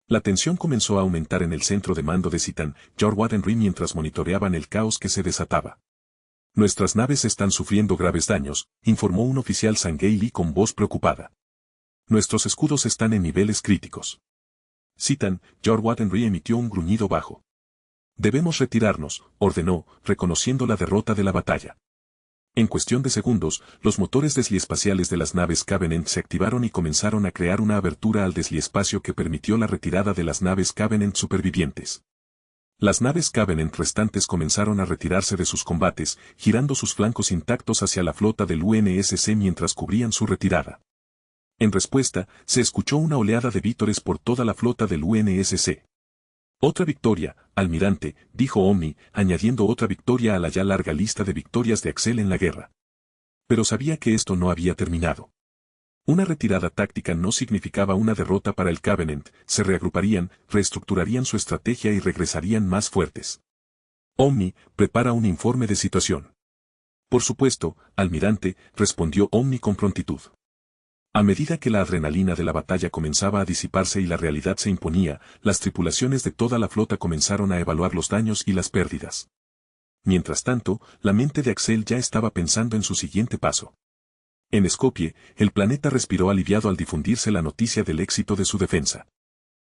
La tensión comenzó a aumentar en el centro de mando de Citan, George Wattenry mientras monitoreaban el caos que se desataba. Nuestras naves están sufriendo graves daños, informó un oficial Sangheili con voz preocupada. Nuestros escudos están en niveles críticos. Citan, George Wattenry emitió un gruñido bajo. Debemos retirarnos, ordenó, reconociendo la derrota de la batalla. En cuestión de segundos, los motores desliespaciales de las naves Covenant se activaron y comenzaron a crear una abertura al desliespacio que permitió la retirada de las naves Covenant supervivientes. Las naves Covenant restantes comenzaron a retirarse de sus combates, girando sus flancos intactos hacia la flota del UNSC mientras cubrían su retirada. En respuesta, se escuchó una oleada de vítores por toda la flota del UNSC. Otra victoria, almirante, dijo Omni, añadiendo otra victoria a la ya larga lista de victorias de Axel en la guerra. Pero sabía que esto no había terminado. Una retirada táctica no significaba una derrota para el Covenant, se reagruparían, reestructurarían su estrategia y regresarían más fuertes. Omni, prepara un informe de situación. Por supuesto, almirante, respondió Omni con prontitud. A medida que la adrenalina de la batalla comenzaba a disiparse y la realidad se imponía, las tripulaciones de toda la flota comenzaron a evaluar los daños y las pérdidas. Mientras tanto, la mente de Axel ya estaba pensando en su siguiente paso. En Skopje, el planeta respiró aliviado al difundirse la noticia del éxito de su defensa.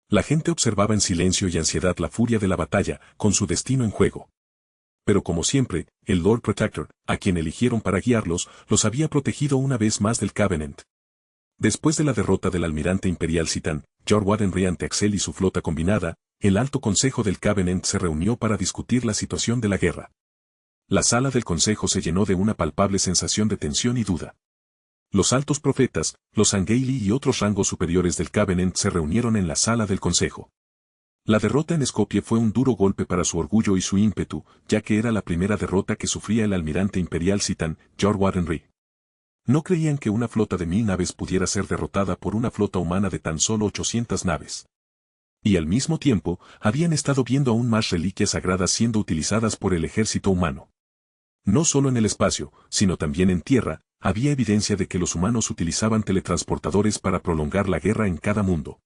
La gente observaba en silencio y ansiedad la furia de la batalla, con su destino en juego. Pero como siempre, el Lord Protector, a quien eligieron para guiarlos, los había protegido una vez más del Covenant. Después de la derrota del almirante imperial Citan, George Wattenry ante Axel y su flota combinada, el Alto Consejo del Covenant se reunió para discutir la situación de la guerra. La sala del Consejo se llenó de una palpable sensación de tensión y duda. Los altos profetas, los Angeli y otros rangos superiores del Covenant se reunieron en la sala del Consejo. La derrota en Skopje fue un duro golpe para su orgullo y su ímpetu, ya que era la primera derrota que sufría el almirante imperial Citan, George Wattenry. No creían que una flota de 1000 naves pudiera ser derrotada por una flota humana de tan solo 800 naves. Y al mismo tiempo, habían estado viendo aún más reliquias sagradas siendo utilizadas por el ejército humano. No solo en el espacio, sino también en tierra, había evidencia de que los humanos utilizaban teletransportadores para prolongar la guerra en cada mundo.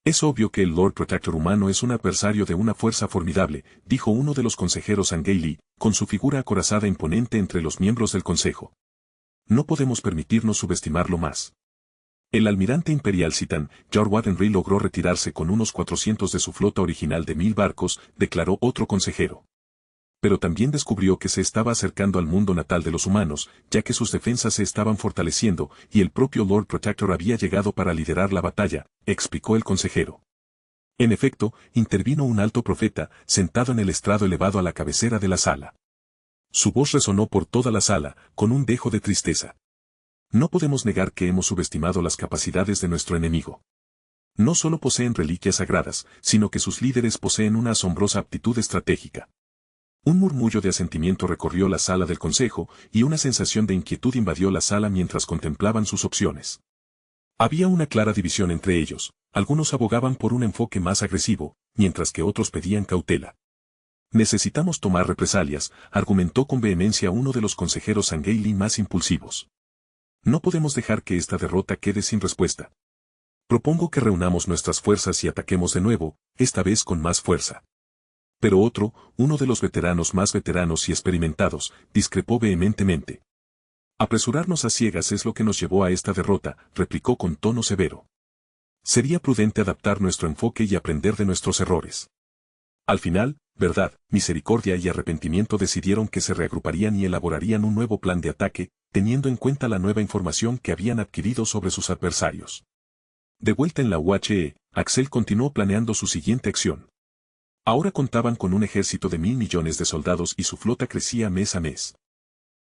Es obvio que el Lord Protector humano es un adversario de una fuerza formidable, dijo uno de los consejeros Angeli, con su figura acorazada e imponente entre los miembros del consejo. No podemos permitirnos subestimarlo más. El almirante imperial Citan, George Wattenry logró retirarse con unos 400 de su flota original de 1000 barcos, declaró otro consejero. Pero también descubrió que se estaba acercando al mundo natal de los humanos, ya que sus defensas se estaban fortaleciendo, y el propio Lord Protector había llegado para liderar la batalla, explicó el consejero. En efecto, intervino un alto profeta, sentado en el estrado elevado a la cabecera de la sala. Su voz resonó por toda la sala, con un dejo de tristeza. No podemos negar que hemos subestimado las capacidades de nuestro enemigo. No solo poseen reliquias sagradas, sino que sus líderes poseen una asombrosa aptitud estratégica. Un murmullo de asentimiento recorrió la sala del consejo, y una sensación de inquietud invadió la sala mientras contemplaban sus opciones. Había una clara división entre ellos, algunos abogaban por un enfoque más agresivo, mientras que otros pedían cautela. Necesitamos tomar represalias, argumentó con vehemencia uno de los consejeros Angeli más impulsivos. No podemos dejar que esta derrota quede sin respuesta. Propongo que reunamos nuestras fuerzas y ataquemos de nuevo, esta vez con más fuerza. Pero otro, uno de los veteranos más veteranos y experimentados, discrepó vehementemente. Apresurarnos a ciegas es lo que nos llevó a esta derrota, replicó con tono severo. Sería prudente adaptar nuestro enfoque y aprender de nuestros errores. Al final, verdad, misericordia y arrepentimiento decidieron que se reagruparían y elaborarían un nuevo plan de ataque, teniendo en cuenta la nueva información que habían adquirido sobre sus adversarios. De vuelta en la UHE, Axel continuó planeando su siguiente acción. Ahora contaban con un ejército de 1000 millones de soldados y su flota crecía mes a mes.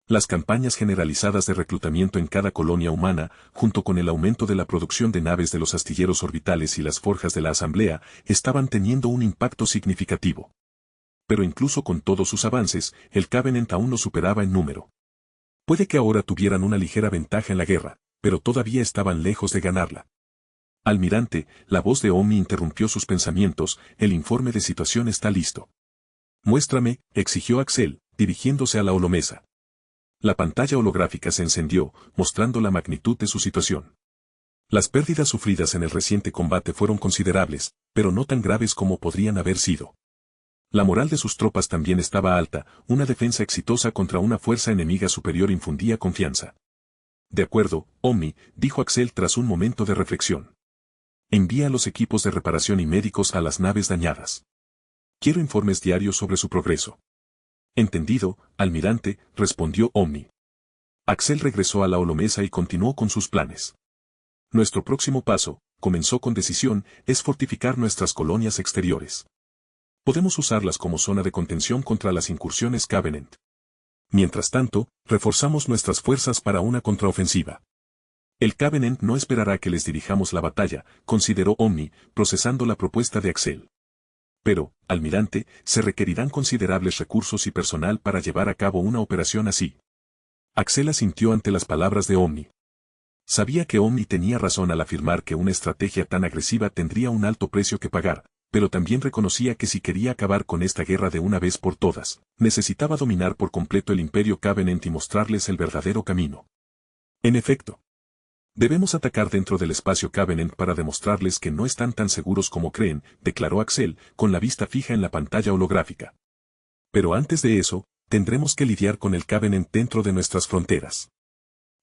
Las campañas generalizadas de reclutamiento en cada colonia humana, junto con el aumento de la producción de naves de los astilleros orbitales y las forjas de la Asamblea, estaban teniendo un impacto significativo. Pero incluso con todos sus avances, el Covenant aún lo superaba en número. Puede que ahora tuvieran una ligera ventaja en la guerra, pero todavía estaban lejos de ganarla. Almirante, la voz de Omni interrumpió sus pensamientos, el informe de situación está listo. Muéstrame, exigió Axel, dirigiéndose a la holomesa. La pantalla holográfica se encendió, mostrando la magnitud de su situación. Las pérdidas sufridas en el reciente combate fueron considerables, pero no tan graves como podrían haber sido. La moral de sus tropas también estaba alta, una defensa exitosa contra una fuerza enemiga superior infundía confianza. De acuerdo, Omni, dijo Axel tras un momento de reflexión. Envía a los equipos de reparación y médicos a las naves dañadas. Quiero informes diarios sobre su progreso. Entendido, almirante, respondió Omni. Axel regresó a la holomesa y continuó con sus planes. Nuestro próximo paso, comenzó con decisión, es fortificar nuestras colonias exteriores. Podemos usarlas como zona de contención contra las incursiones Covenant. Mientras tanto, reforzamos nuestras fuerzas para una contraofensiva. El Covenant no esperará que les dirijamos la batalla, consideró Omni, procesando la propuesta de Axel. Pero, almirante, se requerirán considerables recursos y personal para llevar a cabo una operación así. Axel asintió ante las palabras de Omni. Sabía que Omni tenía razón al afirmar que una estrategia tan agresiva tendría un alto precio que pagar, pero también reconocía que si quería acabar con esta guerra de una vez por todas, necesitaba dominar por completo el Imperio Covenant y mostrarles el verdadero camino. En efecto, debemos atacar dentro del espacio Covenant para demostrarles que no están tan seguros como creen, declaró Axel, con la vista fija en la pantalla holográfica. Pero antes de eso, tendremos que lidiar con el Covenant dentro de nuestras fronteras.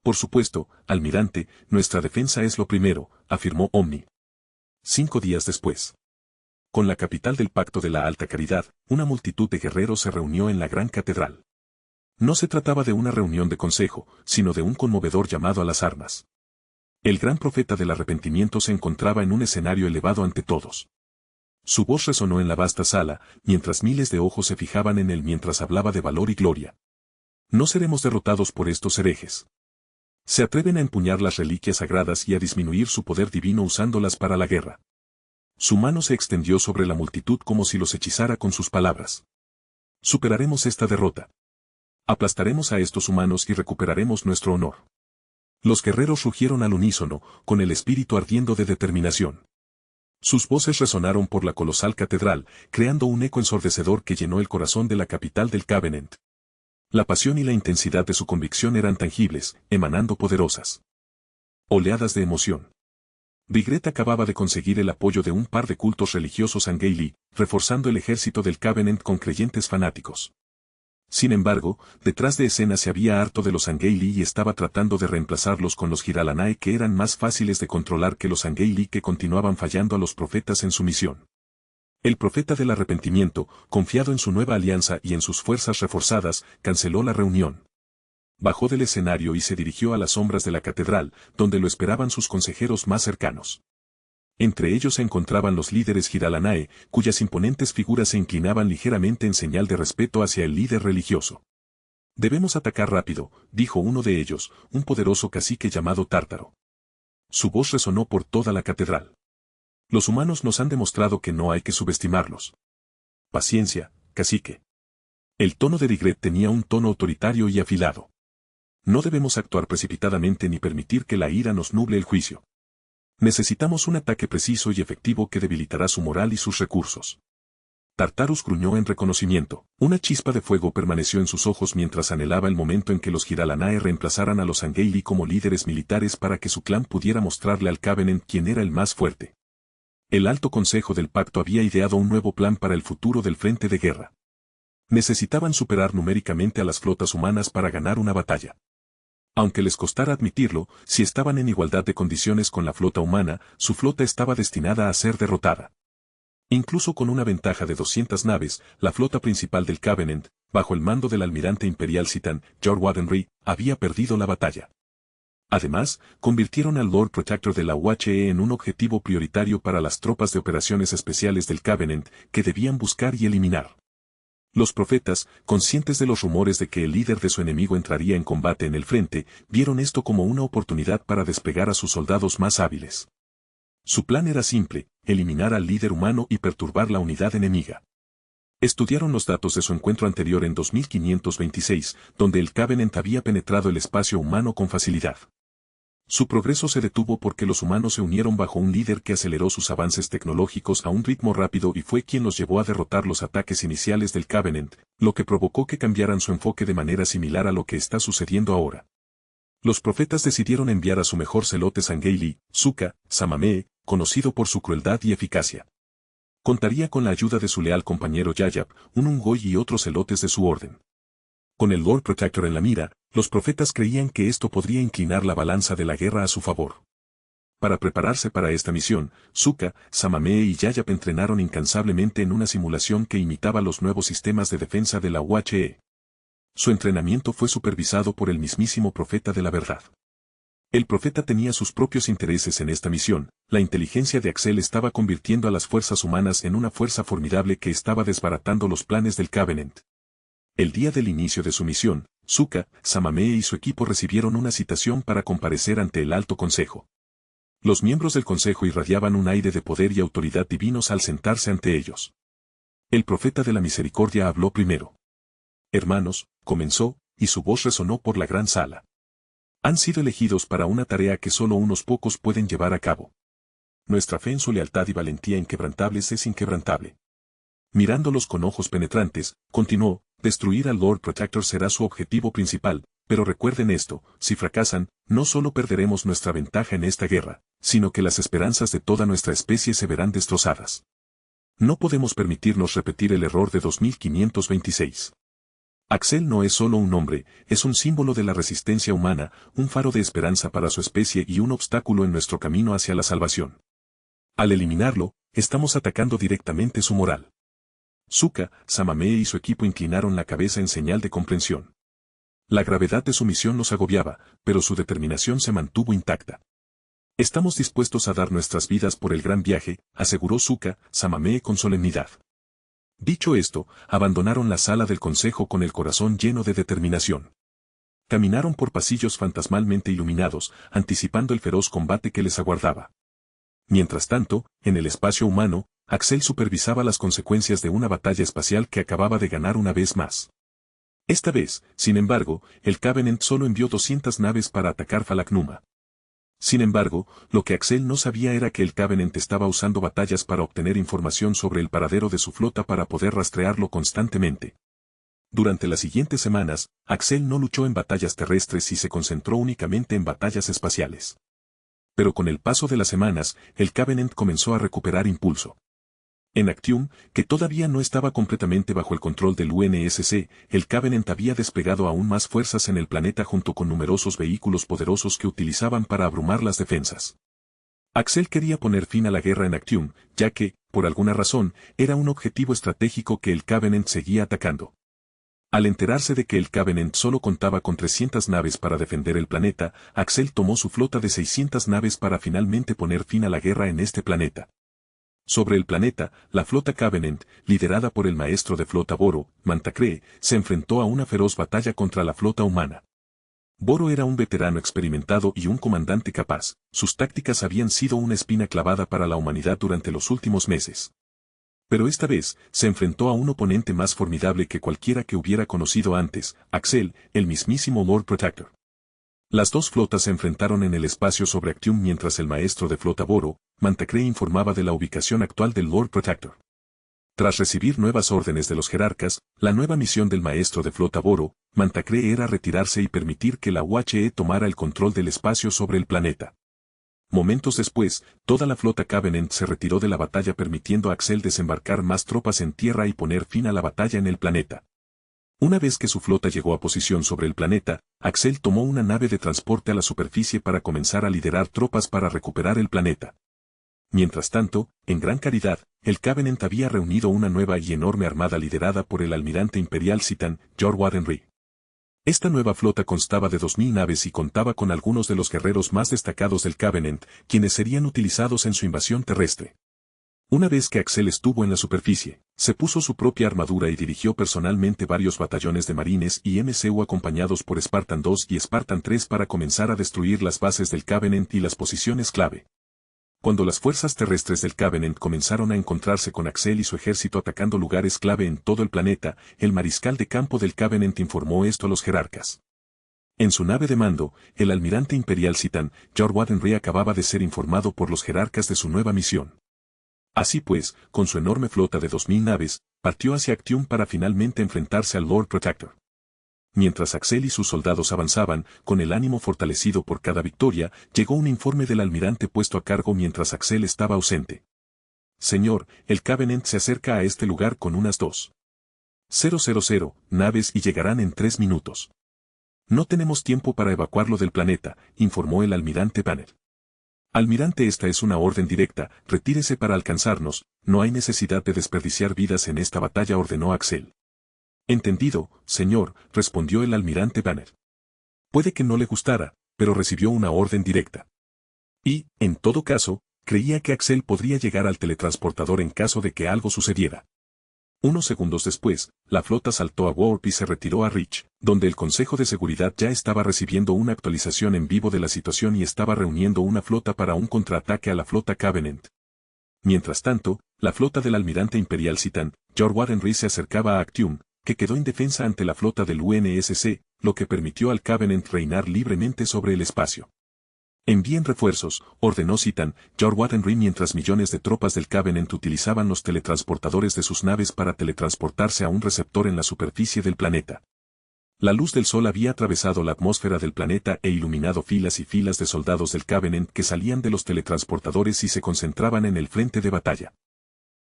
Por supuesto, almirante, nuestra defensa es lo primero, afirmó Omni. 5 días después. Con la capital del Pacto de la Alta Caridad, una multitud de guerreros se reunió en la gran catedral. No se trataba de una reunión de consejo, sino de un conmovedor llamado a las armas. El gran profeta del arrepentimiento se encontraba en un escenario elevado ante todos. Su voz resonó en la vasta sala, mientras miles de ojos se fijaban en él mientras hablaba de valor y gloria. No seremos derrotados por estos herejes. Se atreven a empuñar las reliquias sagradas y a disminuir su poder divino usándolas para la guerra. Su mano se extendió sobre la multitud como si los hechizara con sus palabras. Superaremos esta derrota. Aplastaremos a estos humanos y recuperaremos nuestro honor. Los guerreros rugieron al unísono, con el espíritu ardiendo de determinación. Sus voces resonaron por la colosal catedral, creando un eco ensordecedor que llenó el corazón de la capital del Covenant. La pasión y la intensidad de su convicción eran tangibles, emanando poderosas oleadas de emoción. Ygritte acababa de conseguir el apoyo de un par de cultos religiosos Angeli, reforzando el ejército del Covenant con creyentes fanáticos. Sin embargo, detrás de escena se había harto de los Angeli y estaba tratando de reemplazarlos con los Giralanae que eran más fáciles de controlar que los Angeli que continuaban fallando a los profetas en su misión. El profeta del arrepentimiento, confiado en su nueva alianza y en sus fuerzas reforzadas, canceló la reunión. Bajó del escenario y se dirigió a las sombras de la catedral, donde lo esperaban sus consejeros más cercanos. Entre ellos se encontraban los líderes Giralanae, cuyas imponentes figuras se inclinaban ligeramente en señal de respeto hacia el líder religioso. Debemos atacar rápido, dijo uno de ellos, un poderoso cacique llamado Tártaro. Su voz resonó por toda la catedral. Los humanos nos han demostrado que no hay que subestimarlos. Paciencia, cacique. El tono de Ygritte tenía un tono autoritario y afilado. No debemos actuar precipitadamente ni permitir que la ira nos nuble el juicio. Necesitamos un ataque preciso y efectivo que debilitará su moral y sus recursos. Tartarus gruñó en reconocimiento. Una chispa de fuego permaneció en sus ojos mientras anhelaba el momento en que los Giralanae reemplazaran a los Angeli como líderes militares para que su clan pudiera mostrarle al Covenant quién era el más fuerte. El Alto Consejo del Pacto había ideado un nuevo plan para el futuro del frente de guerra. Necesitaban superar numéricamente a las flotas humanas para ganar una batalla. Aunque les costara admitirlo, si estaban en igualdad de condiciones con la flota humana, su flota estaba destinada a ser derrotada. Incluso con una ventaja de 200 naves, la flota principal del Covenant, bajo el mando del almirante imperial Citan, George Wadenry, había perdido la batalla. Además, convirtieron al Lord Protector de la UHE en un objetivo prioritario para las tropas de operaciones especiales del Covenant, que debían buscar y eliminar. Los profetas, conscientes de los rumores de que el líder de su enemigo entraría en combate en el frente, vieron esto como una oportunidad para despegar a sus soldados más hábiles. Su plan era simple, eliminar al líder humano y perturbar la unidad enemiga. Estudiaron los datos de su encuentro anterior en 2526, donde el Covenant había penetrado el espacio humano con facilidad. Su progreso se detuvo porque los humanos se unieron bajo un líder que aceleró sus avances tecnológicos a un ritmo rápido y fue quien los llevó a derrotar los ataques iniciales del Covenant, lo que provocó que cambiaran su enfoque de manera similar a lo que está sucediendo ahora. Los profetas decidieron enviar a su mejor celote Sangheili, Suka, Samamee, conocido por su crueldad y eficacia. Contaría con la ayuda de su leal compañero Yayab, un Ungoy y otros celotes de su orden. Con el Lord Protector en la mira, los profetas creían que esto podría inclinar la balanza de la guerra a su favor. Para prepararse para esta misión, Sokka, Samamee y Yayap entrenaron incansablemente en una simulación que imitaba los nuevos sistemas de defensa de la UHE. Su entrenamiento fue supervisado por el mismísimo profeta de la verdad. El profeta tenía sus propios intereses en esta misión. La inteligencia de Axel estaba convirtiendo a las fuerzas humanas en una fuerza formidable que estaba desbaratando los planes del Covenant. El día del inicio de su misión, Sokka, Samamee y su equipo recibieron una citación para comparecer ante el Alto Consejo. Los miembros del Consejo irradiaban un aire de poder y autoridad divinos al sentarse ante ellos. El profeta de la misericordia habló primero. Hermanos, comenzó, y su voz resonó por la gran sala. Han sido elegidos para una tarea que solo unos pocos pueden llevar a cabo. Nuestra fe en su lealtad y valentía inquebrantables es inquebrantable. Mirándolos con ojos penetrantes, continuó, destruir al Lord Protector será su objetivo principal, pero recuerden esto, si fracasan, no solo perderemos nuestra ventaja en esta guerra, sino que las esperanzas de toda nuestra especie se verán destrozadas. No podemos permitirnos repetir el error de 2526. Axel no es solo un nombre, es un símbolo de la resistencia humana, un faro de esperanza para su especie y un obstáculo en nuestro camino hacia la salvación. Al eliminarlo, estamos atacando directamente su moral. Sokka, Samamee y su equipo inclinaron la cabeza en señal de comprensión. La gravedad de su misión los agobiaba, pero su determinación se mantuvo intacta. Estamos dispuestos a dar nuestras vidas por el gran viaje, aseguró Sokka, Samamee con solemnidad. Dicho esto, abandonaron la sala del consejo con el corazón lleno de determinación. Caminaron por pasillos fantasmalmente iluminados, anticipando el feroz combate que les aguardaba. Mientras tanto, en el espacio humano, Axel supervisaba las consecuencias de una batalla espacial que acababa de ganar una vez más. Esta vez, sin embargo, el Covenant solo envió 200 naves para atacar Falak Numa. Sin embargo, lo que Axel no sabía era que el Covenant estaba usando batallas para obtener información sobre el paradero de su flota para poder rastrearlo constantemente. Durante las siguientes semanas, Axel no luchó en batallas terrestres y se concentró únicamente en batallas espaciales. Pero con el paso de las semanas, el Covenant comenzó a recuperar impulso. En Actium, que todavía no estaba completamente bajo el control del UNSC, el Covenant había desplegado aún más fuerzas en el planeta junto con numerosos vehículos poderosos que utilizaban para abrumar las defensas. Axel quería poner fin a la guerra en Actium, ya que, por alguna razón, era un objetivo estratégico que el Covenant seguía atacando. Al enterarse de que el Covenant solo contaba con 300 naves para defender el planeta, Axel tomó su flota de 600 naves para finalmente poner fin a la guerra en este planeta. Sobre el planeta, la flota Covenant, liderada por el maestro de flota Boro, Mantacree, se enfrentó a una feroz batalla contra la flota humana. Boro era un veterano experimentado y un comandante capaz, sus tácticas habían sido una espina clavada para la humanidad durante los últimos meses. Pero esta vez, se enfrentó a un oponente más formidable que cualquiera que hubiera conocido antes, Axel, el mismísimo Lord Protector. Las dos flotas se enfrentaron en el espacio sobre Actium mientras el maestro de flota Boro, Mantacree informaba de la ubicación actual del Lord Protector. Tras recibir nuevas órdenes de los jerarcas, la nueva misión del maestro de flota Boro, Mantacree era retirarse y permitir que la UHE tomara el control del espacio sobre el planeta. Momentos después, toda la flota Covenant se retiró de la batalla permitiendo a Axel desembarcar más tropas en tierra y poner fin a la batalla en el planeta. Una vez que su flota llegó a posición sobre el planeta, Axel tomó una nave de transporte a la superficie para comenzar a liderar tropas para recuperar el planeta. Mientras tanto, en gran caridad, el Covenant había reunido una nueva y enorme armada liderada por el almirante imperial Citan, Jor Wadenry. Esta nueva flota constaba de 2000 naves y contaba con algunos de los guerreros más destacados del Covenant, quienes serían utilizados en su invasión terrestre. Una vez que Axel estuvo en la superficie, se puso su propia armadura y dirigió personalmente varios batallones de marines y MCU acompañados por Spartan 2 y Spartan 3 para comenzar a destruir las bases del Covenant y las posiciones clave. Cuando las fuerzas terrestres del Covenant comenzaron a encontrarse con Axel y su ejército atacando lugares clave en todo el planeta, el mariscal de campo del Covenant informó esto a los jerarcas. En su nave de mando, el almirante imperial Citan, Jor Wadenry acababa de ser informado por los jerarcas de su nueva misión. Así pues, con su enorme flota de 2000 naves, partió hacia Actium para finalmente enfrentarse al Lord Protector. Mientras Axel y sus soldados avanzaban, con el ánimo fortalecido por cada victoria, llegó un informe del almirante puesto a cargo mientras Axel estaba ausente. Señor, el Covenant se acerca a este lugar con unas 2.000 naves y llegarán en 3 minutos. No tenemos tiempo para evacuarlo del planeta, informó el almirante Banner. Almirante, esta es una orden directa, retírese para alcanzarnos, no hay necesidad de desperdiciar vidas en esta batalla, ordenó Axel. Entendido, señor, respondió el almirante Banner. Puede que no le gustara, pero recibió una orden directa. Y, en todo caso, creía que Axel podría llegar al teletransportador en caso de que algo sucediera. Unos segundos después, la flota saltó a Warp y se retiró a Reach, donde el Consejo de Seguridad ya estaba recibiendo una actualización en vivo de la situación y estaba reuniendo una flota para un contraataque a la flota Covenant. Mientras tanto, la flota del almirante imperial Citan, George Wattenry, se acercaba a Actium, que quedó indefensa ante la flota del UNSC, lo que permitió al Covenant reinar libremente sobre el espacio. Envíen refuerzos, ordenó Citan, George Wattenry, mientras millones de tropas del Covenant utilizaban los teletransportadores de sus naves para teletransportarse a un receptor en la superficie del planeta. La luz del sol había atravesado la atmósfera del planeta e iluminado filas y filas de soldados del Covenant que salían de los teletransportadores y se concentraban en el frente de batalla.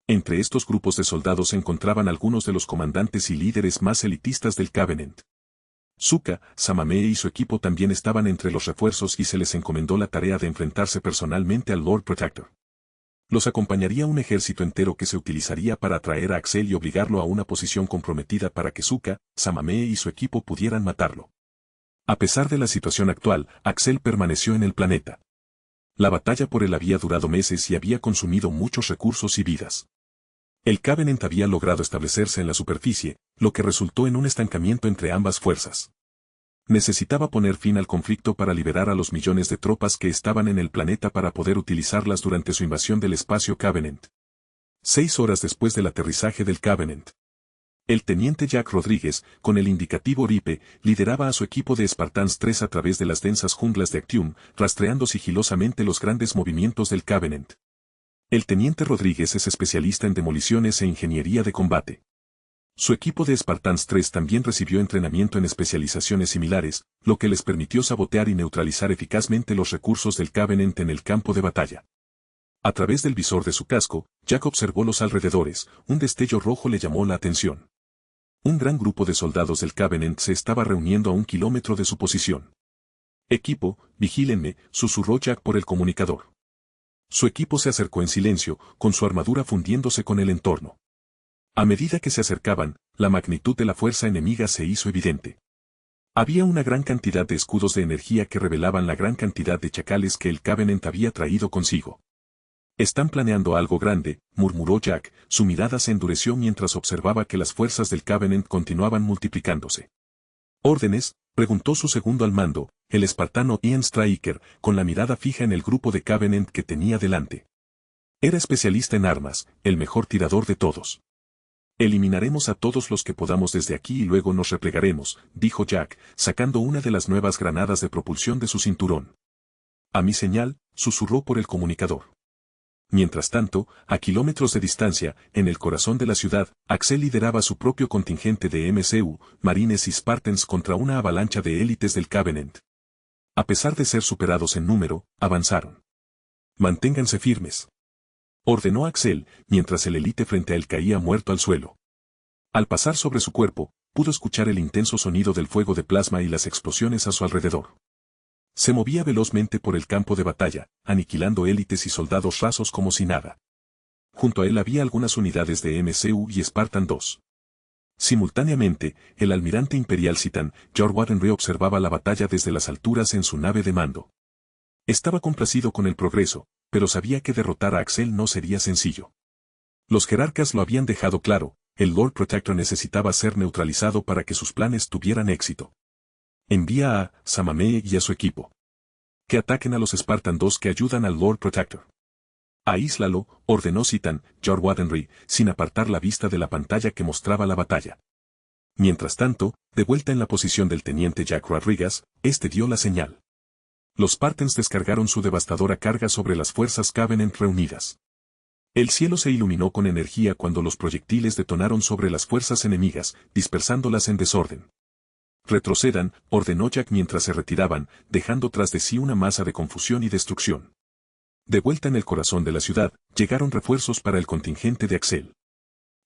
Entre estos grupos de soldados se encontraban algunos de los comandantes y líderes más elitistas del Covenant. Sukka, Samame y su equipo también estaban entre los refuerzos y se les encomendó la tarea de enfrentarse personalmente al Lord Protector. Los acompañaría un ejército entero que se utilizaría para atraer a Axel y obligarlo a una posición comprometida para que Sukka, Samame y su equipo pudieran matarlo. A pesar de la situación actual, Axel permaneció en el planeta. La batalla por él había durado meses y había consumido muchos recursos y vidas. El Covenant había logrado establecerse en la superficie, lo que resultó en un estancamiento entre ambas fuerzas. Necesitaba poner fin al conflicto para liberar a los millones de tropas que estaban en el planeta para poder utilizarlas durante su invasión del espacio Covenant. 6 horas después del aterrizaje del Covenant, el teniente Jack Rodríguez, con el indicativo Ripe, lideraba a su equipo de Spartans 3 a través de las densas junglas de Actium, rastreando sigilosamente los grandes movimientos del Covenant. El teniente Rodríguez es especialista en demoliciones e ingeniería de combate. Su equipo de Spartans 3 también recibió entrenamiento en especializaciones similares, lo que les permitió sabotear y neutralizar eficazmente los recursos del Covenant en el campo de batalla. A través del visor de su casco, Jack observó los alrededores, un destello rojo le llamó la atención. Un gran grupo de soldados del Covenant se estaba reuniendo a 1 kilómetro de su posición. Equipo, vigílenme, susurró Jack por el comunicador. Su equipo se acercó en silencio, con su armadura fundiéndose con el entorno. A medida que se acercaban, la magnitud de la fuerza enemiga se hizo evidente. Había una gran cantidad de escudos de energía que revelaban la gran cantidad de chacales que el Covenant había traído consigo. Están planeando algo grande, murmuró Jack, su mirada se endureció mientras observaba que las fuerzas del Covenant continuaban multiplicándose. ¿Órdenes?, preguntó su segundo al mando, el espartano Ian Striker, con la mirada fija en el grupo de Covenant que tenía delante. Era especialista en armas, el mejor tirador de todos. Eliminaremos a todos los que podamos desde aquí y luego nos replegaremos, dijo Jack, sacando una de las nuevas granadas de propulsión de su cinturón. A mi señal, susurró por el comunicador. Mientras tanto, a kilómetros de distancia, en el corazón de la ciudad, Axel lideraba su propio contingente de MCU, marines y Spartans contra una avalancha de élites del Covenant. A pesar de ser superados en número, avanzaron. Manténganse firmes, ordenó Axel, mientras el élite frente a él caía muerto al suelo. Al pasar sobre su cuerpo, pudo escuchar el intenso sonido del fuego de plasma y las explosiones a su alrededor. Se movía velozmente por el campo de batalla, aniquilando élites y soldados rasos como si nada. Junto a él había algunas unidades de MCU y Spartan 2. Simultáneamente, el almirante imperial Citan, George Wattenry, observaba la batalla desde las alturas en su nave de mando. Estaba complacido con el progreso, pero sabía que derrotar a Axel no sería sencillo. Los jerarcas lo habían dejado claro, el Lord Protector necesitaba ser neutralizado para que sus planes tuvieran éxito. Envía a Samame y a su equipo. Que ataquen a los Spartan 2 que ayudan al Lord Protector. Aíslalo, ordenó Citan, George Wattenry, sin apartar la vista de la pantalla que mostraba la batalla. Mientras tanto, de vuelta en la posición del teniente Jack Rodríguez, este dio la señal. Los Spartans descargaron su devastadora carga sobre las fuerzas Covenant reunidas. El cielo se iluminó con energía cuando los proyectiles detonaron sobre las fuerzas enemigas, dispersándolas en desorden. Retrocedan, ordenó Jack mientras se retiraban, dejando tras de sí una masa de confusión y destrucción. De vuelta en el corazón de la ciudad, llegaron refuerzos para el contingente de Axel.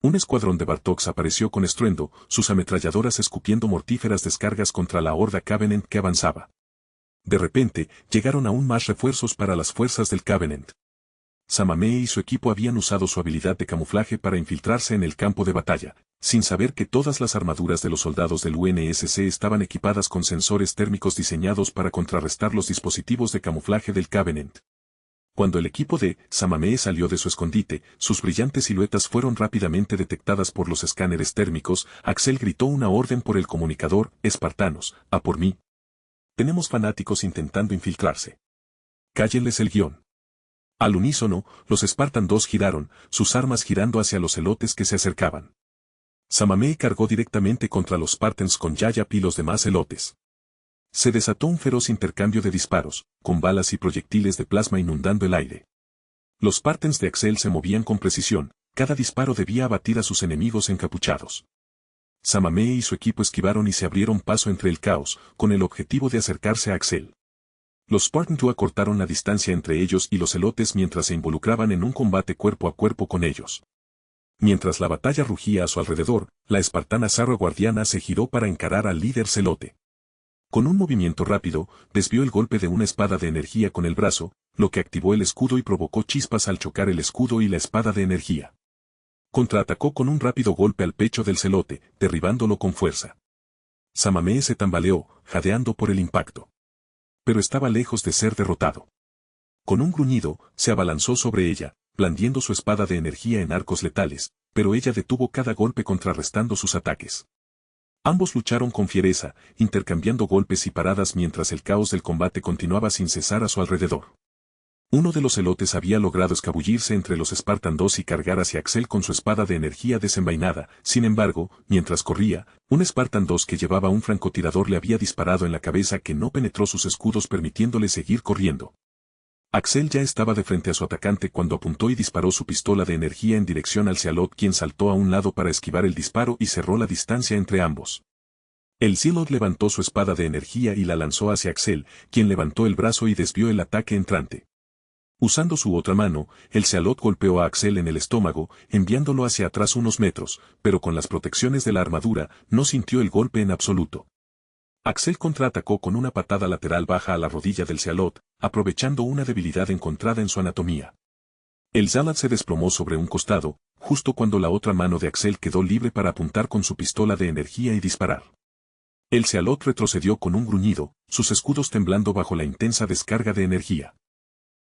Un escuadrón de Bartox apareció con estruendo, sus ametralladoras escupiendo mortíferas descargas contra la horda Covenant que avanzaba. De repente, llegaron aún más refuerzos para las fuerzas del Covenant. Samamee y su equipo habían usado su habilidad de camuflaje para infiltrarse en el campo de batalla, sin saber que todas las armaduras de los soldados del UNSC estaban equipadas con sensores térmicos diseñados para contrarrestar los dispositivos de camuflaje del Covenant. Cuando el equipo de Samamee salió de su escondite, sus brillantes siluetas fueron rápidamente detectadas por los escáneres térmicos. Axel gritó una orden por el comunicador: «Espartanos, a por mí. Tenemos fanáticos intentando infiltrarse. Cállenles el guión». Al unísono, los Spartan 2 giraron, sus armas girando hacia los celotes que se acercaban. Samamee cargó directamente contra los Spartans con Yayap y los demás celotes. Se desató un feroz intercambio de disparos, con balas y proyectiles de plasma inundando el aire. Los Spartans de Axel se movían con precisión, cada disparo debía abatir a sus enemigos encapuchados. Samamee y su equipo esquivaron y se abrieron paso entre el caos, con el objetivo de acercarse a Axel. Los Spartan 2 acortaron la distancia entre ellos y los celotes mientras se involucraban en un combate cuerpo a cuerpo con ellos. Mientras la batalla rugía a su alrededor, la espartana Zarra Guardiana se giró para encarar al líder celote. Con un movimiento rápido, desvió el golpe de una espada de energía con el brazo, lo que activó el escudo y provocó chispas al chocar el escudo y la espada de energía. Contraatacó con un rápido golpe al pecho del celote, derribándolo con fuerza. Samamee se tambaleó, jadeando por el impacto. Pero estaba lejos de ser derrotado. Con un gruñido, se abalanzó sobre ella, blandiendo su espada de energía en arcos letales, pero ella detuvo cada golpe contrarrestando sus ataques. Ambos lucharon con fiereza, intercambiando golpes y paradas mientras el caos del combate continuaba sin cesar a su alrededor. Uno de los celotes había logrado escabullirse entre los Spartan 2 y cargar hacia Axel con su espada de energía desenvainada. Sin embargo, mientras corría, un Spartan 2 que llevaba un francotirador le había disparado en la cabeza que no penetró sus escudos permitiéndole seguir corriendo. Axel ya estaba de frente a su atacante cuando apuntó y disparó su pistola de energía en dirección al Zealot, quien saltó a un lado para esquivar el disparo y cerró la distancia entre ambos. El Zealot levantó su espada de energía y la lanzó hacia Axel, quien levantó el brazo y desvió el ataque entrante. Usando su otra mano, el Zealot golpeó a Axel en el estómago, enviándolo hacia atrás unos metros, pero con las protecciones de la armadura, no sintió el golpe en absoluto. Axel contraatacó con una patada lateral baja a la rodilla del Zealot, aprovechando una debilidad encontrada en su anatomía. El Zealot se desplomó sobre un costado, justo cuando la otra mano de Axel quedó libre para apuntar con su pistola de energía y disparar. El Zealot retrocedió con un gruñido, sus escudos temblando bajo la intensa descarga de energía.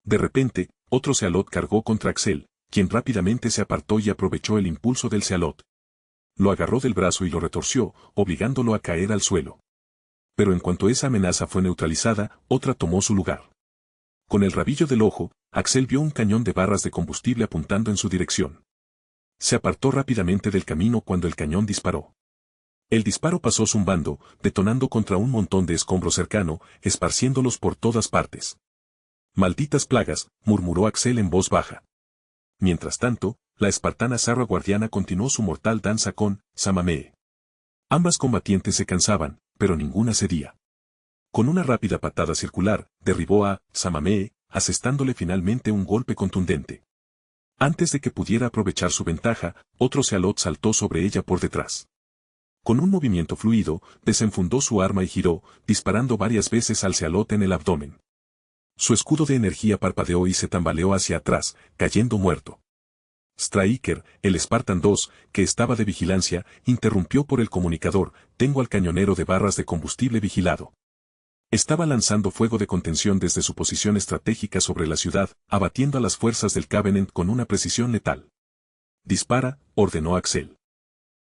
De repente, otro Zealot cargó contra Axel, quien rápidamente se apartó y aprovechó el impulso del Zealot. Lo agarró del brazo y lo retorció, obligándolo a caer al suelo. Pero en cuanto esa amenaza fue neutralizada, otra tomó su lugar. Con el rabillo del ojo, Axel vio un cañón de barras de combustible apuntando en su dirección. Se apartó rápidamente del camino cuando el cañón disparó. El disparo pasó zumbando, detonando contra un montón de escombros cercano, esparciéndolos por todas partes. «Malditas plagas», murmuró Axel en voz baja. Mientras tanto, la espartana Zarra Guardiana continuó su mortal danza con Samamee. Ambas combatientes se cansaban, pero ninguna cedía. Con una rápida patada circular, derribó a Samamee, asestándole finalmente un golpe contundente. Antes de que pudiera aprovechar su ventaja, otro Zealot saltó sobre ella por detrás. Con un movimiento fluido, desenfundó su arma y giró, disparando varias veces al Zealot en el abdomen. Su escudo de energía parpadeó y se tambaleó hacia atrás, cayendo muerto. Striker, el Spartan 2, que estaba de vigilancia, interrumpió por el comunicador: «Tengo al cañonero de barras de combustible vigilado». Estaba lanzando fuego de contención desde su posición estratégica sobre la ciudad, abatiendo a las fuerzas del Covenant con una precisión letal. «Dispara», ordenó Axel.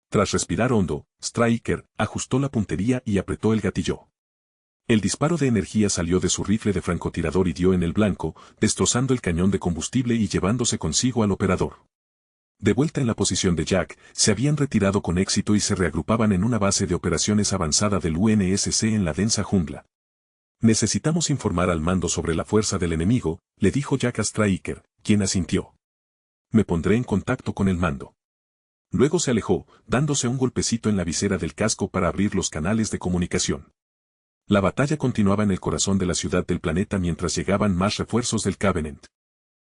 Tras respirar hondo, Striker ajustó la puntería y apretó el gatillo. El disparo de energía salió de su rifle de francotirador y dio en el blanco, destrozando el cañón de combustible y llevándose consigo al operador. De vuelta en la posición de Jack, se habían retirado con éxito y se reagrupaban en una base de operaciones avanzada del UNSC en la densa jungla. «Necesitamos informar al mando sobre la fuerza del enemigo», le dijo Jack a Striker, quien asintió. «Me pondré en contacto con el mando». Luego se alejó, dándose un golpecito en la visera del casco para abrir los canales de comunicación. La batalla continuaba en el corazón de la ciudad del planeta mientras llegaban más refuerzos del Covenant.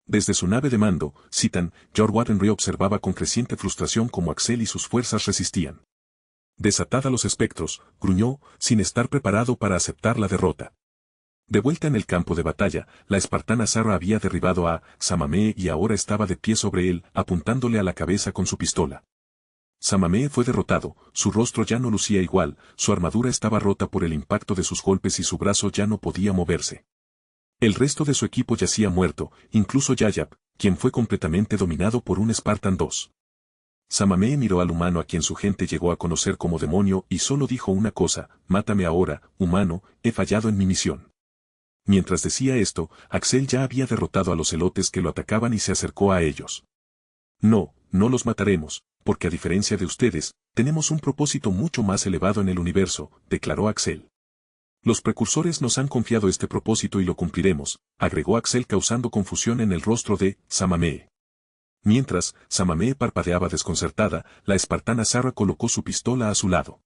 Desde su nave de mando, Citan, George Wattenry observaba con creciente frustración cómo Axel y sus fuerzas resistían. Desatada los espectros, gruñó, sin estar preparado para aceptar la derrota. De vuelta en el campo de batalla, la espartana Sara había derribado a Samamee y ahora estaba de pie sobre él, apuntándole a la cabeza con su pistola. Samamee fue derrotado, su rostro ya no lucía igual, su armadura estaba rota por el impacto de sus golpes y su brazo ya no podía moverse. El resto de su equipo yacía muerto, incluso Yayab, quien fue completamente dominado por un Spartan 2. Samamee miró al humano a quien su gente llegó a conocer como demonio y solo dijo una cosa: mátame ahora, humano, he fallado en mi misión. Mientras decía esto, Axel ya había derrotado a los celotes que lo atacaban y se acercó a ellos. No, no los mataremos, porque a diferencia de ustedes, tenemos un propósito mucho más elevado en el universo, declaró Axel. Los precursores nos han confiado este propósito y lo cumpliremos, agregó Axel causando confusión en el rostro de Samamee. Mientras Samamee parpadeaba desconcertada, la espartana Sara colocó su pistola a su lado.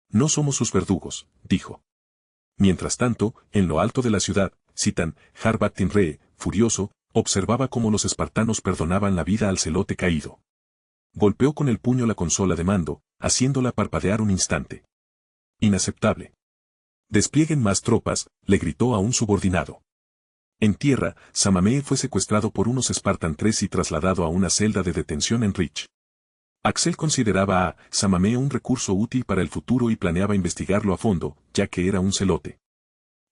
No somos sus verdugos, dijo. Mientras tanto, en lo alto de la ciudad, Citan Harbat-Tinree, furioso, observaba cómo los espartanos perdonaban la vida al celote caído. Golpeó con el puño la consola de mando, haciéndola parpadear un instante. Inaceptable. Desplieguen más tropas, le gritó a un subordinado. En tierra, Samamee fue secuestrado por unos Spartan 3 y trasladado a una celda de detención en Rich. Axel consideraba a Samamee un recurso útil para el futuro y planeaba investigarlo a fondo, ya que era un celote.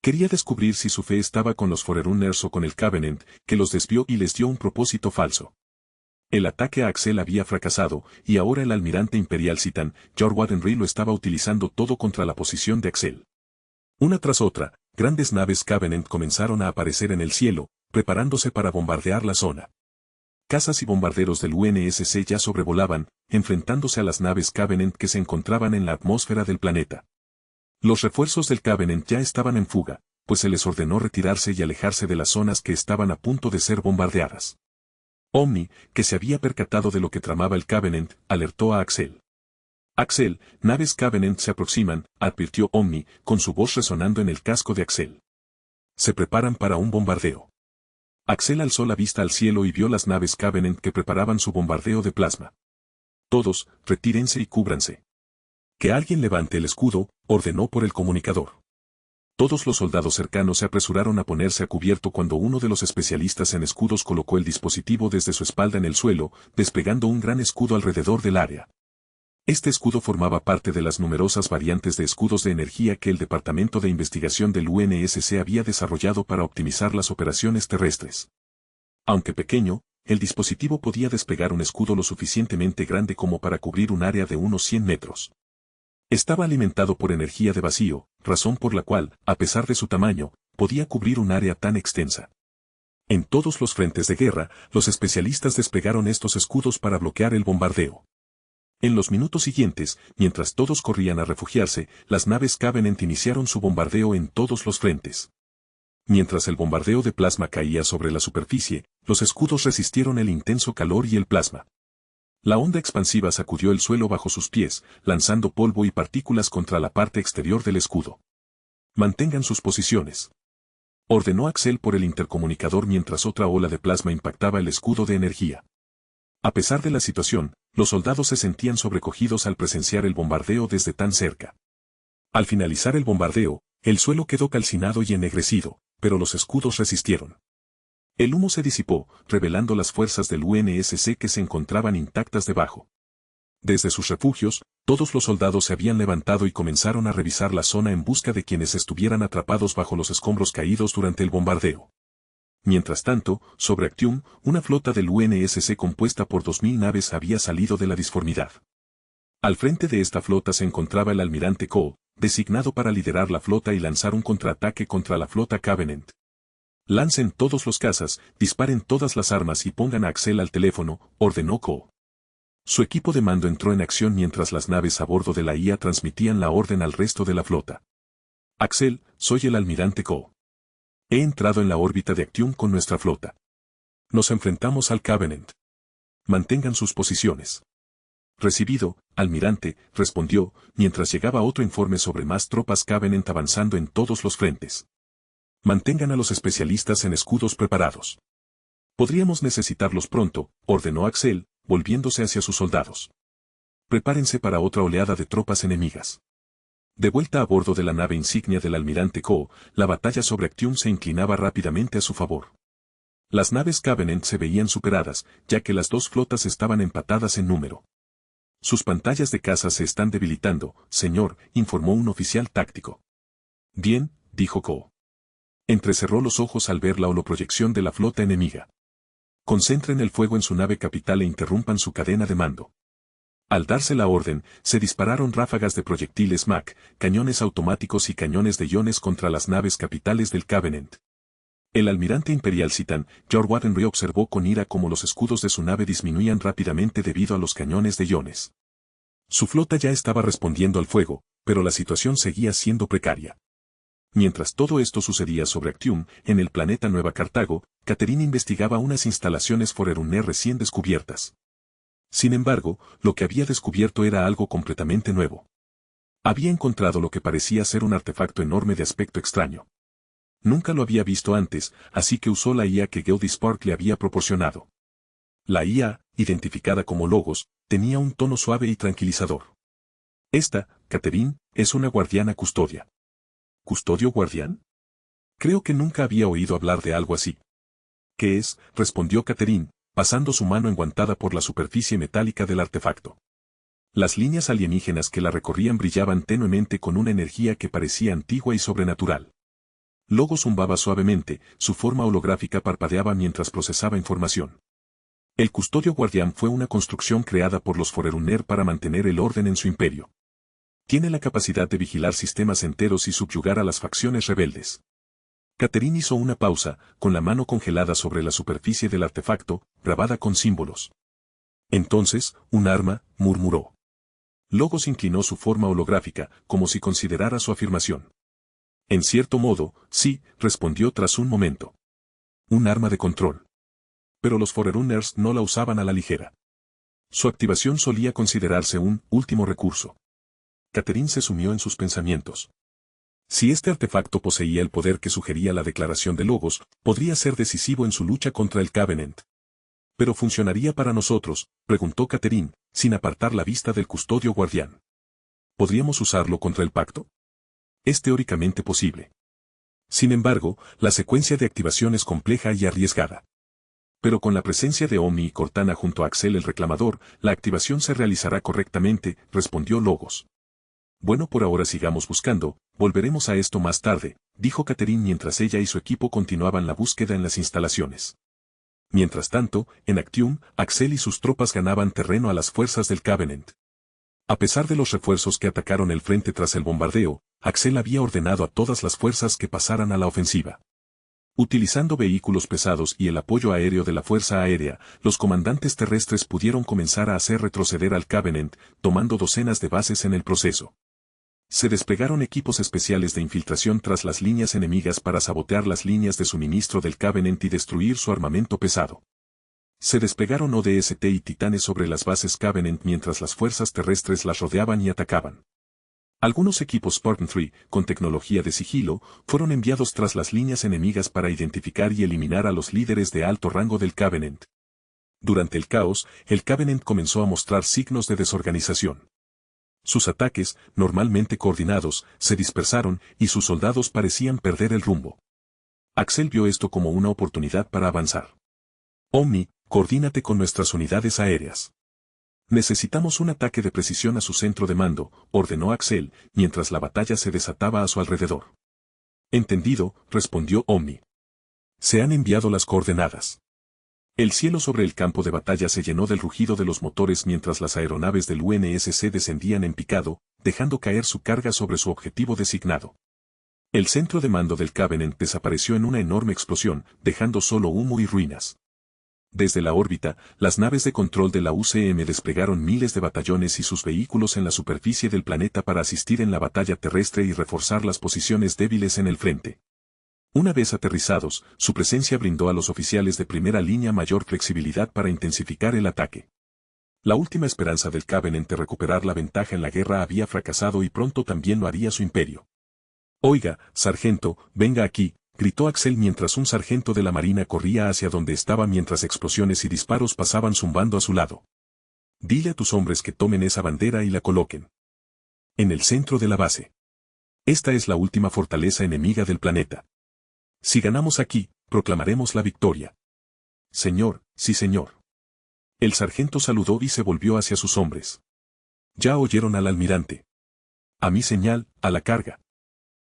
Quería descubrir si su fe estaba con los Forerunners o con el Covenant, que los desvió y les dio un propósito falso. El ataque a Axel había fracasado, y ahora el almirante imperial Citan Jorwadenry lo estaba utilizando todo contra la posición de Axel. Una tras otra, grandes naves Covenant comenzaron a aparecer en el cielo, preparándose para bombardear la zona. Cazas y bombarderos del UNSC ya sobrevolaban, enfrentándose a las naves Covenant que se encontraban en la atmósfera del planeta. Los refuerzos del Covenant ya estaban en fuga, pues se les ordenó retirarse y alejarse de las zonas que estaban a punto de ser bombardeadas. Omni, que se había percatado de lo que tramaba el Covenant, alertó a Axel. Axel, naves Covenant se aproximan, advirtió Omni, con su voz resonando en el casco de Axel. Se preparan para un bombardeo. Axel alzó la vista al cielo y vio las naves Covenant que preparaban su bombardeo de plasma. Todos, retírense y cúbranse. Que alguien levante el escudo, ordenó por el comunicador. Todos los soldados cercanos se apresuraron a ponerse a cubierto cuando uno de los especialistas en escudos colocó el dispositivo desde su espalda en el suelo, desplegando un gran escudo alrededor del área. Este escudo formaba parte de las numerosas variantes de escudos de energía que el Departamento de Investigación del UNSC había desarrollado para optimizar las operaciones terrestres. Aunque pequeño, el dispositivo podía desplegar un escudo lo suficientemente grande como para cubrir un área de unos 100 metros. Estaba alimentado por energía de vacío, razón por la cual, a pesar de su tamaño, podía cubrir un área tan extensa. En todos los frentes de guerra, los especialistas desplegaron estos escudos para bloquear el bombardeo. En los minutos siguientes, mientras todos corrían a refugiarse, las naves Covenant iniciaron su bombardeo en todos los frentes. Mientras el bombardeo de plasma caía sobre la superficie, los escudos resistieron el intenso calor y el plasma. La onda expansiva sacudió el suelo bajo sus pies, lanzando polvo y partículas contra la parte exterior del escudo. Mantengan sus posiciones. Ordenó Axel por el intercomunicador mientras otra ola de plasma impactaba el escudo de energía. A pesar de la situación, los soldados se sentían sobrecogidos al presenciar el bombardeo desde tan cerca. Al finalizar el bombardeo, el suelo quedó calcinado y ennegrecido, pero los escudos resistieron. El humo se disipó, revelando las fuerzas del UNSC que se encontraban intactas debajo. Desde sus refugios, todos los soldados se habían levantado y comenzaron a revisar la zona en busca de quienes estuvieran atrapados bajo los escombros caídos durante el bombardeo. Mientras tanto, sobre Actium, una flota del UNSC compuesta por 2000 naves había salido de la disformidad. Al frente de esta flota se encontraba el almirante Cole, designado para liderar la flota y lanzar un contraataque contra la flota Covenant. Lancen todos los cazas, disparen todas las armas y pongan a Axel al teléfono, ordenó Cole. Su equipo de mando entró en acción mientras las naves a bordo de la IA transmitían la orden al resto de la flota. Axel, soy el almirante Cole. He entrado en la órbita de Actium con nuestra flota. Nos enfrentamos al Covenant. Mantengan sus posiciones. Recibido, almirante, respondió, mientras llegaba otro informe sobre más tropas Covenant avanzando en todos los frentes. Mantengan a los especialistas en escudos preparados. Podríamos necesitarlos pronto, ordenó Axel, volviéndose hacia sus soldados. Prepárense para otra oleada de tropas enemigas. De vuelta a bordo de la nave insignia del almirante Ko, la batalla sobre Actium se inclinaba rápidamente a su favor. Las naves Covenant se veían superadas, ya que las dos flotas estaban empatadas en número. Sus pantallas de caza se están debilitando, señor, informó un oficial táctico. Bien, dijo Ko. Entrecerró los ojos al ver la holoproyección de la flota enemiga. Concentren el fuego en su nave capital e interrumpan su cadena de mando. Al darse la orden, se dispararon ráfagas de proyectiles MAC, cañones automáticos y cañones de iones contra las naves capitales del Covenant. El almirante imperial Citan, George Wattenry observó con ira cómo los escudos de su nave disminuían rápidamente debido a los cañones de iones. Su flota ya estaba respondiendo al fuego, pero la situación seguía siendo precaria. Mientras todo esto sucedía sobre Actium, en el planeta Nueva Cartago, Catherine investigaba unas instalaciones Forerunner recién descubiertas. Sin embargo, lo que había descubierto era algo completamente nuevo. Había encontrado lo que parecía ser un artefacto enorme de aspecto extraño. Nunca lo había visto antes, así que usó la IA que Geldie Spark le había proporcionado. La IA, identificada como Logos, tenía un tono suave y tranquilizador. Esta, Catherine, es una guardiana custodia. ¿Custodio guardián? Creo que nunca había oído hablar de algo así. ¿Qué es?, respondió Catherine, pasando su mano enguantada por la superficie metálica del artefacto. Las líneas alienígenas que la recorrían brillaban tenuemente con una energía que parecía antigua y sobrenatural. Logos zumbaba suavemente, su forma holográfica parpadeaba mientras procesaba información. El custodio guardián fue una construcción creada por los Forerunner para mantener el orden en su imperio. Tiene la capacidad de vigilar sistemas enteros y subyugar a las facciones rebeldes. Catherine hizo una pausa, con la mano congelada sobre la superficie del artefacto, grabada con símbolos. Entonces, un arma, murmuró. Logos inclinó su forma holográfica, como si considerara su afirmación. En cierto modo, sí, respondió tras un momento. Un arma de control. Pero los Forerunners no la usaban a la ligera. Su activación solía considerarse un último recurso. Catherine se sumió en sus pensamientos. Si este artefacto poseía el poder que sugería la declaración de Logos, podría ser decisivo en su lucha contra el Covenant. ¿Pero funcionaría para nosotros?, preguntó Catherine, sin apartar la vista del custodio guardián. ¿Podríamos usarlo contra el pacto? Es teóricamente posible. Sin embargo, la secuencia de activación es compleja y arriesgada. Pero con la presencia de Omni y Cortana junto a Axel el reclamador, la activación se realizará correctamente, respondió Logos. Bueno, por ahora sigamos buscando, volveremos a esto más tarde, dijo Catherine mientras ella y su equipo continuaban la búsqueda en las instalaciones. Mientras tanto, en Actium, Axel y sus tropas ganaban terreno a las fuerzas del Covenant. A pesar de los refuerzos que atacaron el frente tras el bombardeo, Axel había ordenado a todas las fuerzas que pasaran a la ofensiva. Utilizando vehículos pesados y el apoyo aéreo de la Fuerza Aérea, los comandantes terrestres pudieron comenzar a hacer retroceder al Covenant, tomando docenas de bases en el proceso. Se desplegaron equipos especiales de infiltración tras las líneas enemigas para sabotear las líneas de suministro del Covenant y destruir su armamento pesado. Se desplegaron ODST y titanes sobre las bases Covenant mientras las fuerzas terrestres las rodeaban y atacaban. Algunos equipos Spartan 3, con tecnología de sigilo, fueron enviados tras las líneas enemigas para identificar y eliminar a los líderes de alto rango del Covenant. Durante el caos, el Covenant comenzó a mostrar signos de desorganización. Sus ataques, normalmente coordinados, se dispersaron y sus soldados parecían perder el rumbo. Axel vio esto como una oportunidad para avanzar. Omni, coordínate con nuestras unidades aéreas. Necesitamos un ataque de precisión a su centro de mando, ordenó Axel, mientras la batalla se desataba a su alrededor. Entendido, respondió Omni. Se han enviado las coordenadas. El cielo sobre el campo de batalla se llenó del rugido de los motores mientras las aeronaves del UNSC descendían en picado, dejando caer su carga sobre su objetivo designado. El centro de mando del Covenant desapareció en una enorme explosión, dejando solo humo y ruinas. Desde la órbita, las naves de control de la UCM desplegaron miles de batallones y sus vehículos en la superficie del planeta para asistir en la batalla terrestre y reforzar las posiciones débiles en el frente. Una vez aterrizados, su presencia brindó a los oficiales de primera línea mayor flexibilidad para intensificar el ataque. La última esperanza del Covenant de recuperar la ventaja en la guerra había fracasado y pronto también lo haría su imperio. Oiga, sargento, venga aquí, gritó Axel mientras un sargento de la marina corría hacia donde estaba mientras explosiones y disparos pasaban zumbando a su lado. Dile a tus hombres que tomen esa bandera y la coloquen en el centro de la base. Esta es la última fortaleza enemiga del planeta. Si ganamos aquí, proclamaremos la victoria. Señor, sí señor. El sargento saludó y se volvió hacia sus hombres. Ya oyeron al almirante. A mi señal, a la carga.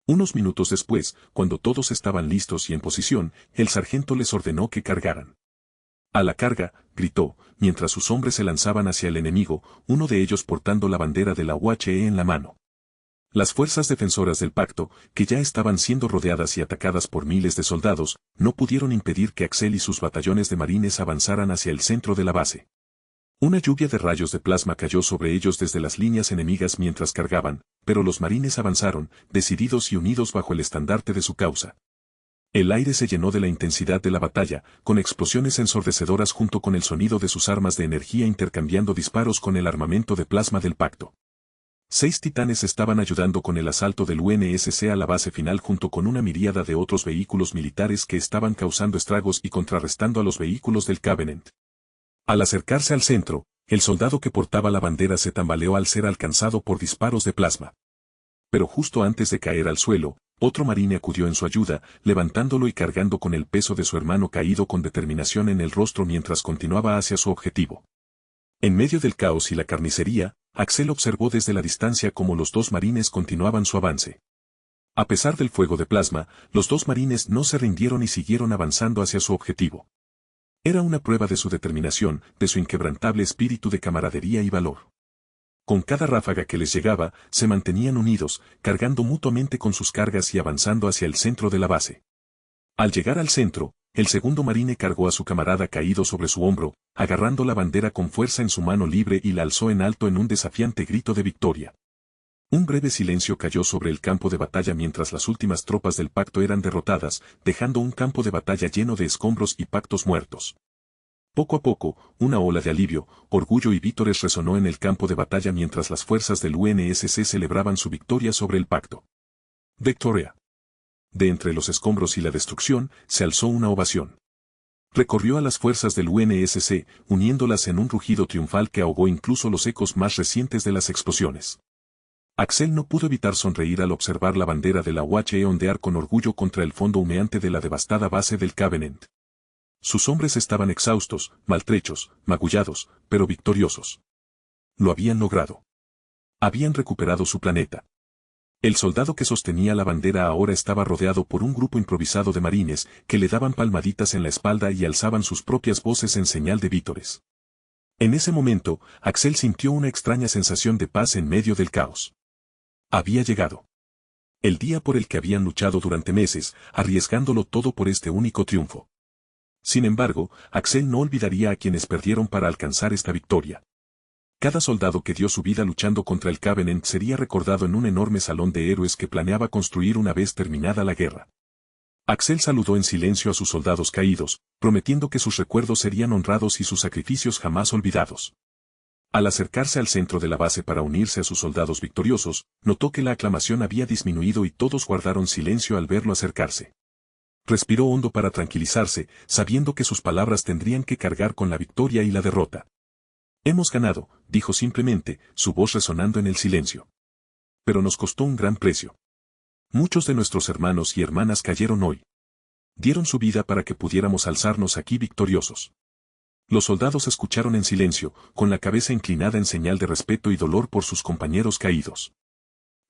Unos minutos después, cuando todos estaban listos y en posición, el sargento les ordenó que cargaran. A la carga, gritó, mientras sus hombres se lanzaban hacia el enemigo, uno de ellos portando la bandera de la UHE en la mano. Las fuerzas defensoras del pacto, que ya estaban siendo rodeadas y atacadas por miles de soldados, no pudieron impedir que Axel y sus batallones de marines avanzaran hacia el centro de la base. Una lluvia de rayos de plasma cayó sobre ellos desde las líneas enemigas mientras cargaban, pero los marines avanzaron, decididos y unidos bajo el estandarte de su causa. El aire se llenó de la intensidad de la batalla, con explosiones ensordecedoras junto con el sonido de sus armas de energía intercambiando disparos con el armamento de plasma del pacto. 6 titanes estaban ayudando con el asalto del UNSC a la base final junto con una miríada de otros vehículos militares que estaban causando estragos y contrarrestando a los vehículos del Covenant. Al acercarse al centro, el soldado que portaba la bandera se tambaleó al ser alcanzado por disparos de plasma. Pero justo antes de caer al suelo, otro marine acudió en su ayuda, levantándolo y cargando con el peso de su hermano caído con determinación en el rostro mientras continuaba hacia su objetivo. En medio del caos y la carnicería, Axel observó desde la distancia cómo los 2 marines continuaban su avance. A pesar del fuego de plasma, los 2 marines no se rindieron y siguieron avanzando hacia su objetivo. Era una prueba de su determinación, de su inquebrantable espíritu de camaradería y valor. Con cada ráfaga que les llegaba, se mantenían unidos, cargando mutuamente con sus cargas y avanzando hacia el centro de la base. Al llegar al centro, el segundo marine cargó a su camarada caído sobre su hombro, agarrando la bandera con fuerza en su mano libre y la alzó en alto en un desafiante grito de victoria. Un breve silencio cayó sobre el campo de batalla mientras las últimas tropas del pacto eran derrotadas, dejando un campo de batalla lleno de escombros y pactos muertos. Poco a poco, una ola de alivio, orgullo y vítores resonó en el campo de batalla mientras las fuerzas del UNSC celebraban su victoria sobre el pacto. ¡Victoria! De entre los escombros y la destrucción, se alzó una ovación. Recorrió a las fuerzas del UNSC, uniéndolas en un rugido triunfal que ahogó incluso los ecos más recientes de las explosiones. Axel no pudo evitar sonreír al observar la bandera de la UHE ondear con orgullo contra el fondo humeante de la devastada base del Covenant. Sus hombres estaban exhaustos, maltrechos, magullados, pero victoriosos. Lo habían logrado. Habían recuperado su planeta. El soldado que sostenía la bandera ahora estaba rodeado por un grupo improvisado de marines, que le daban palmaditas en la espalda y alzaban sus propias voces en señal de vítores. En ese momento, Axel sintió una extraña sensación de paz en medio del caos. Había llegado. El día por el que habían luchado durante meses, arriesgándolo todo por este único triunfo. Sin embargo, Axel no olvidaría a quienes perdieron para alcanzar esta victoria. Cada soldado que dio su vida luchando contra el Covenant sería recordado en un enorme salón de héroes que planeaba construir una vez terminada la guerra. Axel saludó en silencio a sus soldados caídos, prometiendo que sus recuerdos serían honrados y sus sacrificios jamás olvidados. Al acercarse al centro de la base para unirse a sus soldados victoriosos, notó que la aclamación había disminuido y todos guardaron silencio al verlo acercarse. Respiró hondo para tranquilizarse, sabiendo que sus palabras tendrían que cargar con la victoria y la derrota. Hemos ganado, dijo simplemente, su voz resonando en el silencio. Pero nos costó un gran precio. Muchos de nuestros hermanos y hermanas cayeron hoy. Dieron su vida para que pudiéramos alzarnos aquí victoriosos. Los soldados escucharon en silencio, con la cabeza inclinada en señal de respeto y dolor por sus compañeros caídos.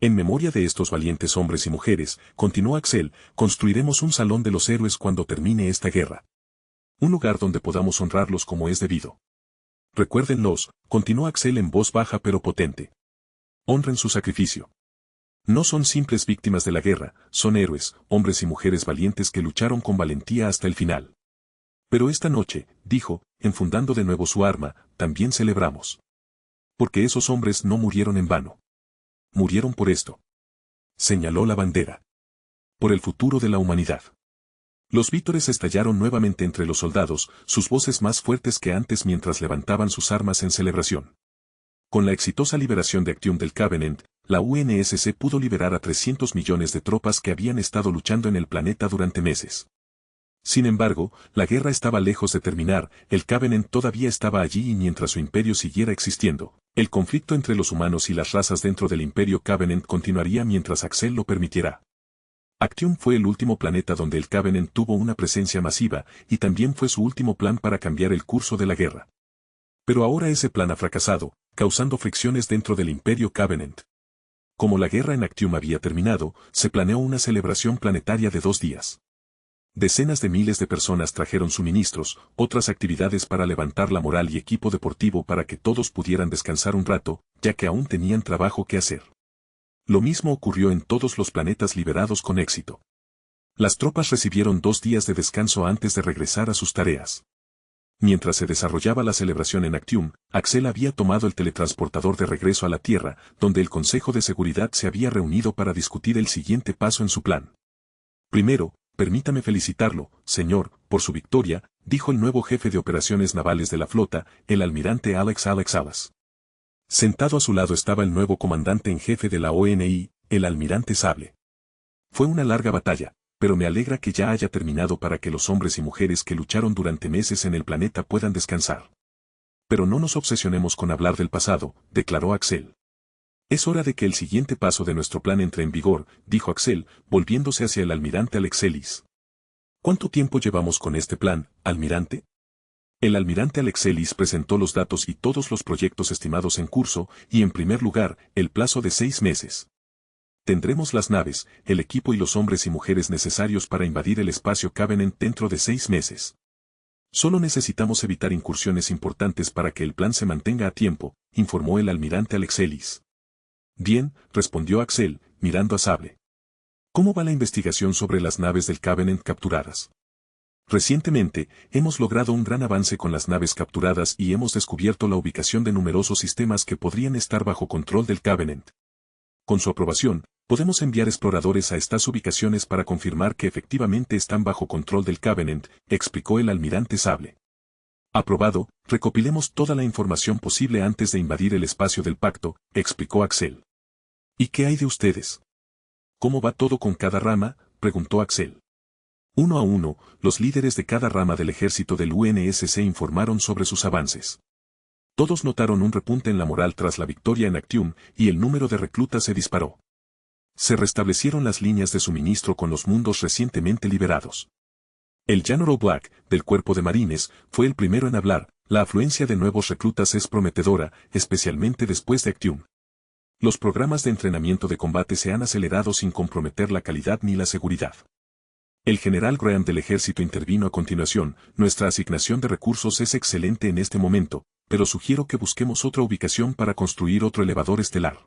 En memoria de estos valientes hombres y mujeres, continuó Axel, construiremos un salón de los héroes cuando termine esta guerra. Un lugar donde podamos honrarlos como es debido. Recuérdenlos, continuó Axel en voz baja pero potente. Honren su sacrificio. No son simples víctimas de la guerra, son héroes, hombres y mujeres valientes que lucharon con valentía hasta el final. Pero esta noche, dijo, enfundando de nuevo su arma, también celebramos. Porque esos hombres no murieron en vano. Murieron por esto. Señaló la bandera. Por el futuro de la humanidad. Los vítores estallaron nuevamente entre los soldados, sus voces más fuertes que antes mientras levantaban sus armas en celebración. Con la exitosa liberación de Actium del Covenant, la UNSC pudo liberar a 300 millones de tropas que habían estado luchando en el planeta durante meses. Sin embargo, la guerra estaba lejos de terminar, el Covenant todavía estaba allí y mientras su imperio siguiera existiendo, el conflicto entre los humanos y las razas dentro del imperio Covenant continuaría mientras Axel lo permitiera. Actium fue el último planeta donde el Covenant tuvo una presencia masiva, y también fue su último plan para cambiar el curso de la guerra. Pero ahora ese plan ha fracasado, causando fricciones dentro del imperio Covenant. Como la guerra en Actium había terminado, se planeó una celebración planetaria de 2 días. Decenas de miles de personas trajeron suministros, otras actividades para levantar la moral y equipo deportivo para que todos pudieran descansar un rato, ya que aún tenían trabajo que hacer. Lo mismo ocurrió en todos los planetas liberados con éxito. Las tropas recibieron 2 días de descanso antes de regresar a sus tareas. Mientras se desarrollaba la celebración en Actium, Axel había tomado el teletransportador de regreso a la Tierra, donde el Consejo de Seguridad se había reunido para discutir el siguiente paso en su plan. Primero, permítame felicitarlo, señor, por su victoria, dijo el nuevo jefe de operaciones navales de la flota, el almirante Alex Alas. Sentado a su lado estaba el nuevo comandante en jefe de la ONI, el almirante Sable. Fue una larga batalla, pero me alegra que ya haya terminado para que los hombres y mujeres que lucharon durante meses en el planeta puedan descansar. Pero no nos obsesionemos con hablar del pasado, declaró Axel. Es hora de que el siguiente paso de nuestro plan entre en vigor, dijo Axel, volviéndose hacia el almirante Alexelis. ¿Cuánto tiempo llevamos con este plan, almirante? El almirante Alexelis presentó los datos y todos los proyectos estimados en curso, y en primer lugar, el plazo de 6 meses. Tendremos las naves, el equipo y los hombres y mujeres necesarios para invadir el espacio Covenant dentro de 6 meses. Solo necesitamos evitar incursiones importantes para que el plan se mantenga a tiempo, informó el almirante Alexelis. Bien, respondió Axel, mirando a Sable. ¿Cómo va la investigación sobre las naves del Covenant capturadas? Recientemente, hemos logrado un gran avance con las naves capturadas y hemos descubierto la ubicación de numerosos sistemas que podrían estar bajo control del Covenant. Con su aprobación, podemos enviar exploradores a estas ubicaciones para confirmar que efectivamente están bajo control del Covenant, explicó el almirante Sable. Aprobado, recopilemos toda la información posible antes de invadir el espacio del pacto, explicó Axel. ¿Y qué hay de ustedes? ¿Cómo va todo con cada rama?, preguntó Axel. Uno a uno, los líderes de cada rama del ejército del UNSC informaron sobre sus avances. Todos notaron un repunte en la moral tras la victoria en Actium, y el número de reclutas se disparó. Se restablecieron las líneas de suministro con los mundos recientemente liberados. El General Black, del Cuerpo de Marines, fue el primero en hablar. La afluencia de nuevos reclutas es prometedora, especialmente después de Actium. Los programas de entrenamiento de combate se han acelerado sin comprometer la calidad ni la seguridad. El general Graham del ejército intervino a continuación. Nuestra asignación de recursos es excelente en este momento, pero sugiero que busquemos otra ubicación para construir otro elevador estelar.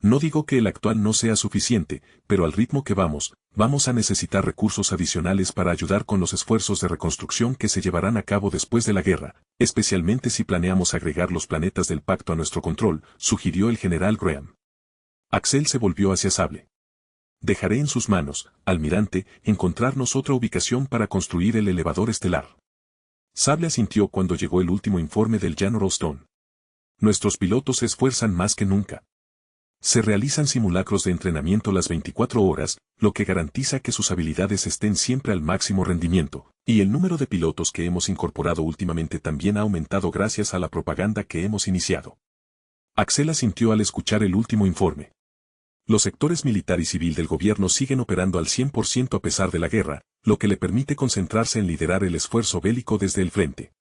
No digo que el actual no sea suficiente, pero al ritmo que vamos a necesitar recursos adicionales para ayudar con los esfuerzos de reconstrucción que se llevarán a cabo después de la guerra, especialmente si planeamos agregar los planetas del pacto a nuestro control, sugirió el general Graham. Axel se volvió hacia Sable. Dejaré en sus manos, almirante, encontrarnos otra ubicación para construir el elevador estelar. Sable asintió cuando llegó el último informe del General Stone. Nuestros pilotos se esfuerzan más que nunca. Se realizan simulacros de entrenamiento las 24 horas, lo que garantiza que sus habilidades estén siempre al máximo rendimiento, y el número de pilotos que hemos incorporado últimamente también ha aumentado gracias a la propaganda que hemos iniciado. Axel asintió al escuchar el último informe. Los sectores militar y civil del gobierno siguen operando al 100% a pesar de la guerra, lo que le permite concentrarse en liderar el esfuerzo bélico desde el frente.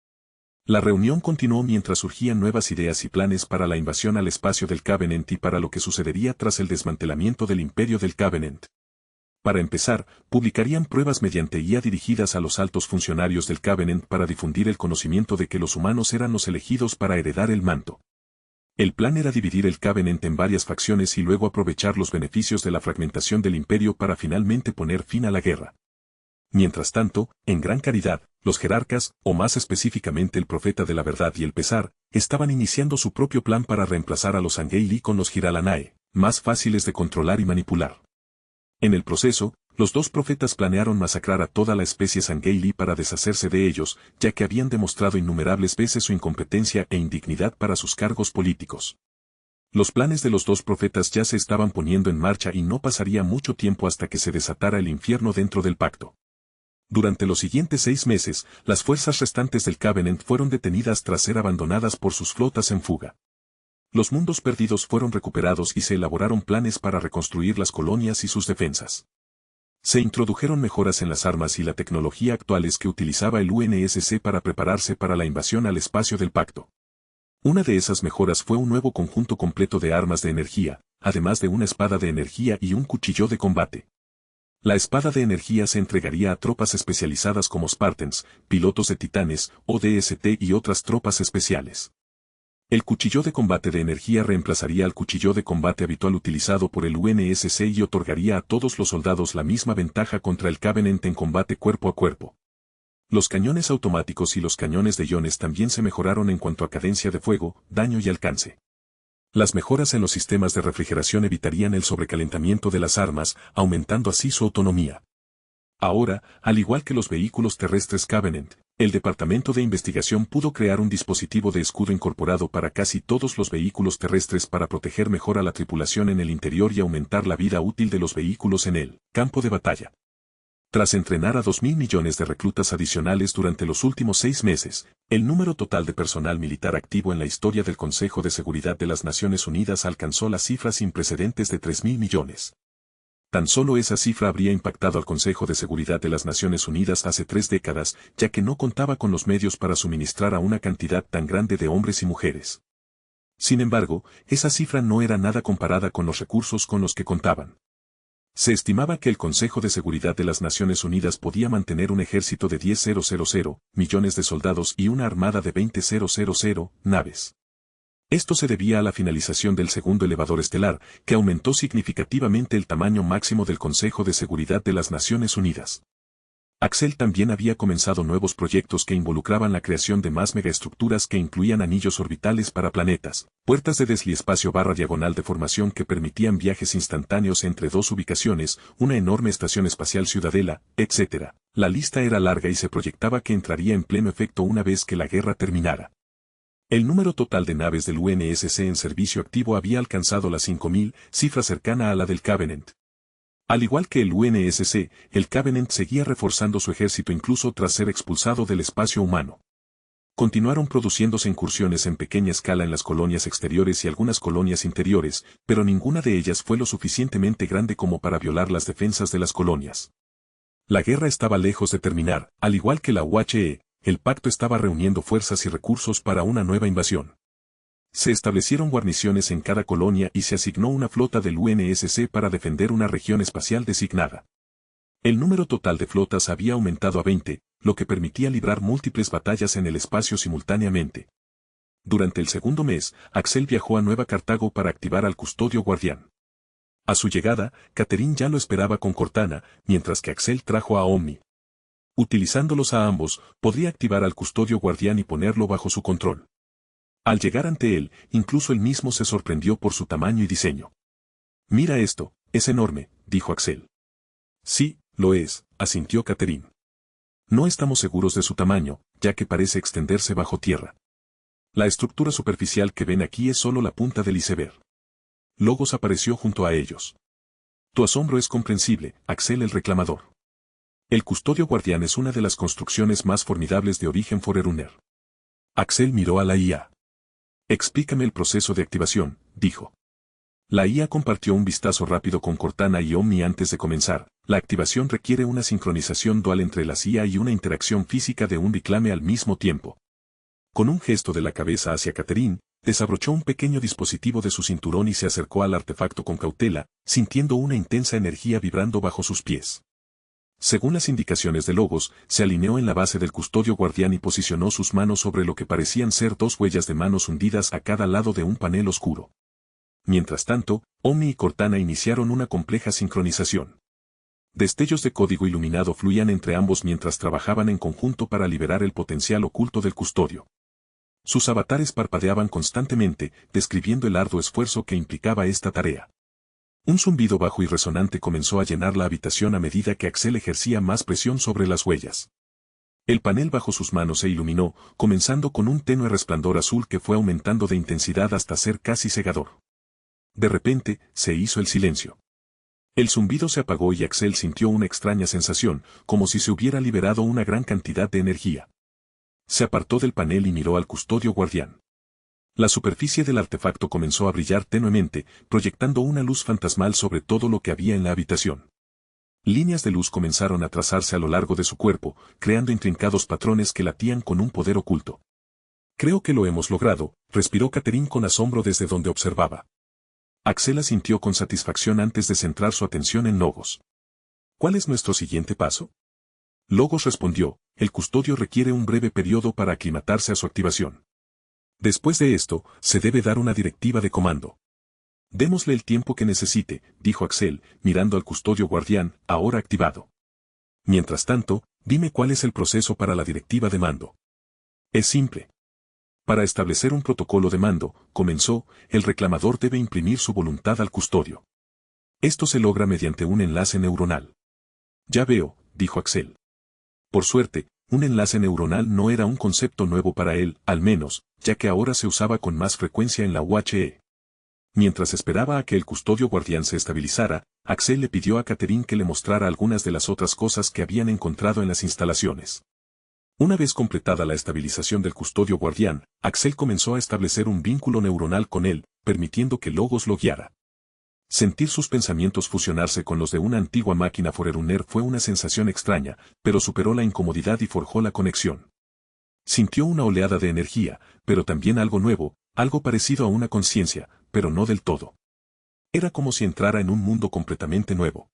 La reunión continuó mientras surgían nuevas ideas y planes para la invasión al espacio del Covenant y para lo que sucedería tras el desmantelamiento del imperio del Covenant. Para empezar, publicarían pruebas mediante IA dirigidas a los altos funcionarios del Covenant para difundir el conocimiento de que los humanos eran los elegidos para heredar el manto. El plan era dividir el Covenant en varias facciones y luego aprovechar los beneficios de la fragmentación del imperio para finalmente poner fin a la guerra. Mientras tanto, en gran caridad, los jerarcas, o más específicamente el profeta de la verdad y el pesar, estaban iniciando su propio plan para reemplazar a los Angeli con los Giralanae, más fáciles de controlar y manipular. En el proceso, los dos profetas planearon masacrar a toda la especie Angeli para deshacerse de ellos, ya que habían demostrado innumerables veces su incompetencia e indignidad para sus cargos políticos. Los planes de los dos profetas ya se estaban poniendo en marcha y no pasaría mucho tiempo hasta que se desatara el infierno dentro del pacto. Durante los siguientes 6 meses, las fuerzas restantes del Covenant fueron detenidas tras ser abandonadas por sus flotas en fuga. Los mundos perdidos fueron recuperados y se elaboraron planes para reconstruir las colonias y sus defensas. Se introdujeron mejoras en las armas y la tecnología actuales que utilizaba el UNSC para prepararse para la invasión al espacio del Pacto. Una de esas mejoras fue un nuevo conjunto completo de armas de energía, además de una espada de energía y un cuchillo de combate. La espada de energía se entregaría a tropas especializadas como Spartans, pilotos de titanes, ODST y otras tropas especiales. El cuchillo de combate de energía reemplazaría al cuchillo de combate habitual utilizado por el UNSC y otorgaría a todos los soldados la misma ventaja contra el Covenant en combate cuerpo a cuerpo. Los cañones automáticos y los cañones de iones también se mejoraron en cuanto a cadencia de fuego, daño y alcance. Las mejoras en los sistemas de refrigeración evitarían el sobrecalentamiento de las armas, aumentando así su autonomía. Ahora, al igual que los vehículos terrestres Covenant, el Departamento de Investigación pudo crear un dispositivo de escudo incorporado para casi todos los vehículos terrestres para proteger mejor a la tripulación en el interior y aumentar la vida útil de los vehículos en el campo de batalla. Tras entrenar a 2.000 millones de reclutas adicionales durante los últimos 6 meses, el número total de personal militar activo en la historia del Consejo de Seguridad de las Naciones Unidas alcanzó las cifras sin precedentes de 3.000 millones. Tan solo esa cifra habría impactado al Consejo de Seguridad de las Naciones Unidas hace 3 décadas, ya que no contaba con los medios para suministrar a una cantidad tan grande de hombres y mujeres. Sin embargo, esa cifra no era nada comparada con los recursos con los que contaban. Se estimaba que el Consejo de Seguridad de las Naciones Unidas podía mantener un ejército de 10.000 millones de soldados y una armada de 20.000 naves. Esto se debía a la finalización del segundo elevador estelar, que aumentó significativamente el tamaño máximo del Consejo de Seguridad de las Naciones Unidas. Axel también había comenzado nuevos proyectos que involucraban la creación de más megaestructuras que incluían anillos orbitales para planetas, puertas de desliespacio/diagonal de formación que permitían viajes instantáneos entre 2 ubicaciones, una enorme estación espacial ciudadela, etc. La lista era larga y se proyectaba que entraría en pleno efecto una vez que la guerra terminara. El número total de naves del UNSC en servicio activo había alcanzado las 5.000, cifra cercana a la del Covenant. Al igual que el UNSC, el Covenant seguía reforzando su ejército incluso tras ser expulsado del espacio humano. Continuaron produciéndose incursiones en pequeña escala en las colonias exteriores y algunas colonias interiores, pero ninguna de ellas fue lo suficientemente grande como para violar las defensas de las colonias. La guerra estaba lejos de terminar, al igual que la UHE, el pacto estaba reuniendo fuerzas y recursos para una nueva invasión. Se establecieron guarniciones en cada colonia y se asignó una flota del UNSC para defender una región espacial designada. El número total de flotas había aumentado a 20, lo que permitía librar múltiples batallas en el espacio simultáneamente. Durante el segundo mes, Axel viajó a Nueva Cartago para activar al Custodio Guardián. A su llegada, Catherine ya lo esperaba con Cortana, mientras que Axel trajo a Omni. Utilizándolos a ambos, podría activar al Custodio Guardián y ponerlo bajo su control. Al llegar ante él, incluso él mismo se sorprendió por su tamaño y diseño. «Mira esto, es enorme», dijo Axel. «Sí, lo es», asintió Catherine. «No estamos seguros de su tamaño, ya que parece extenderse bajo tierra. La estructura superficial que ven aquí es solo la punta del iceberg». Logos apareció junto a ellos. «Tu asombro es comprensible, Axel el reclamador. El Custodio Guardián es una de las construcciones más formidables de origen Forerunner». Axel miró a la IA. «Explícame el proceso de activación», dijo. La IA compartió un vistazo rápido con Cortana y Omni antes de comenzar. La activación requiere una sincronización dual entre las IA y una interacción física de un reclame al mismo tiempo. Con un gesto de la cabeza hacia Catherine, desabrochó un pequeño dispositivo de su cinturón y se acercó al artefacto con cautela, sintiendo una intensa energía vibrando bajo sus pies. Según las indicaciones de Logos, se alineó en la base del Custodio Guardián y posicionó sus manos sobre lo que parecían ser 2 huellas de manos hundidas a cada lado de un panel oscuro. Mientras tanto, Omni y Cortana iniciaron una compleja sincronización. Destellos de código iluminado fluían entre ambos mientras trabajaban en conjunto para liberar el potencial oculto del Custodio. Sus avatares parpadeaban constantemente, describiendo el arduo esfuerzo que implicaba esta tarea. Un zumbido bajo y resonante comenzó a llenar la habitación a medida que Axel ejercía más presión sobre las huellas. El panel bajo sus manos se iluminó, comenzando con un tenue resplandor azul que fue aumentando de intensidad hasta ser casi cegador. De repente, se hizo el silencio. El zumbido se apagó y Axel sintió una extraña sensación, como si se hubiera liberado una gran cantidad de energía. Se apartó del panel y miró al custodio guardián. La superficie del artefacto comenzó a brillar tenuemente, proyectando una luz fantasmal sobre todo lo que había en la habitación. Líneas de luz comenzaron a trazarse a lo largo de su cuerpo, creando intrincados patrones que latían con un poder oculto. Creo que lo hemos logrado, respiró Catherine con asombro desde donde observaba. Axel asintió con satisfacción antes de centrar su atención en Logos. ¿Cuál es nuestro siguiente paso? Logos respondió, el custodio requiere un breve periodo para aclimatarse a su activación. Después de esto, se debe dar una directiva de comando. Démosle el tiempo que necesite, dijo Axel, mirando al custodio guardián, ahora activado. Mientras tanto, dime cuál es el proceso para la directiva de mando. Es simple. Para establecer un protocolo de mando, comenzó, el reclamador debe imprimir su voluntad al custodio. Esto se logra mediante un enlace neuronal. Ya veo, dijo Axel. Por suerte, un enlace neuronal no era un concepto nuevo para él, al menos, ya que ahora se usaba con más frecuencia en la UHE. Mientras esperaba a que el custodio guardián se estabilizara, Axel le pidió a Catherine que le mostrara algunas de las otras cosas que habían encontrado en las instalaciones. Una vez completada la estabilización del custodio guardián, Axel comenzó a establecer un vínculo neuronal con él, permitiendo que Logos lo guiara. Sentir sus pensamientos fusionarse con los de una antigua máquina Forerunner fue una sensación extraña, pero superó la incomodidad y forjó la conexión. Sintió una oleada de energía, pero también algo nuevo, algo parecido a una conciencia, pero no del todo. Era como si entrara en un mundo completamente nuevo.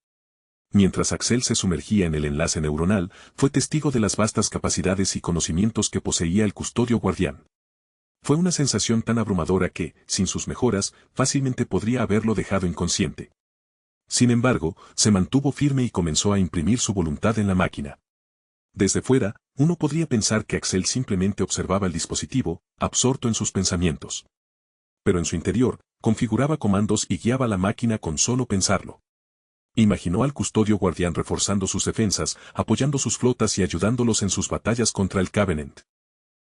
Mientras Axel se sumergía en el enlace neuronal, fue testigo de las vastas capacidades y conocimientos que poseía el custodio guardián. Fue una sensación tan abrumadora que, sin sus mejoras, fácilmente podría haberlo dejado inconsciente. Sin embargo, se mantuvo firme y comenzó a imprimir su voluntad en la máquina. Desde fuera, uno podría pensar que Axel simplemente observaba el dispositivo, absorto en sus pensamientos. Pero en su interior, configuraba comandos y guiaba la máquina con solo pensarlo. Imaginó al custodio guardián reforzando sus defensas, apoyando sus flotas y ayudándolos en sus batallas contra el Covenant.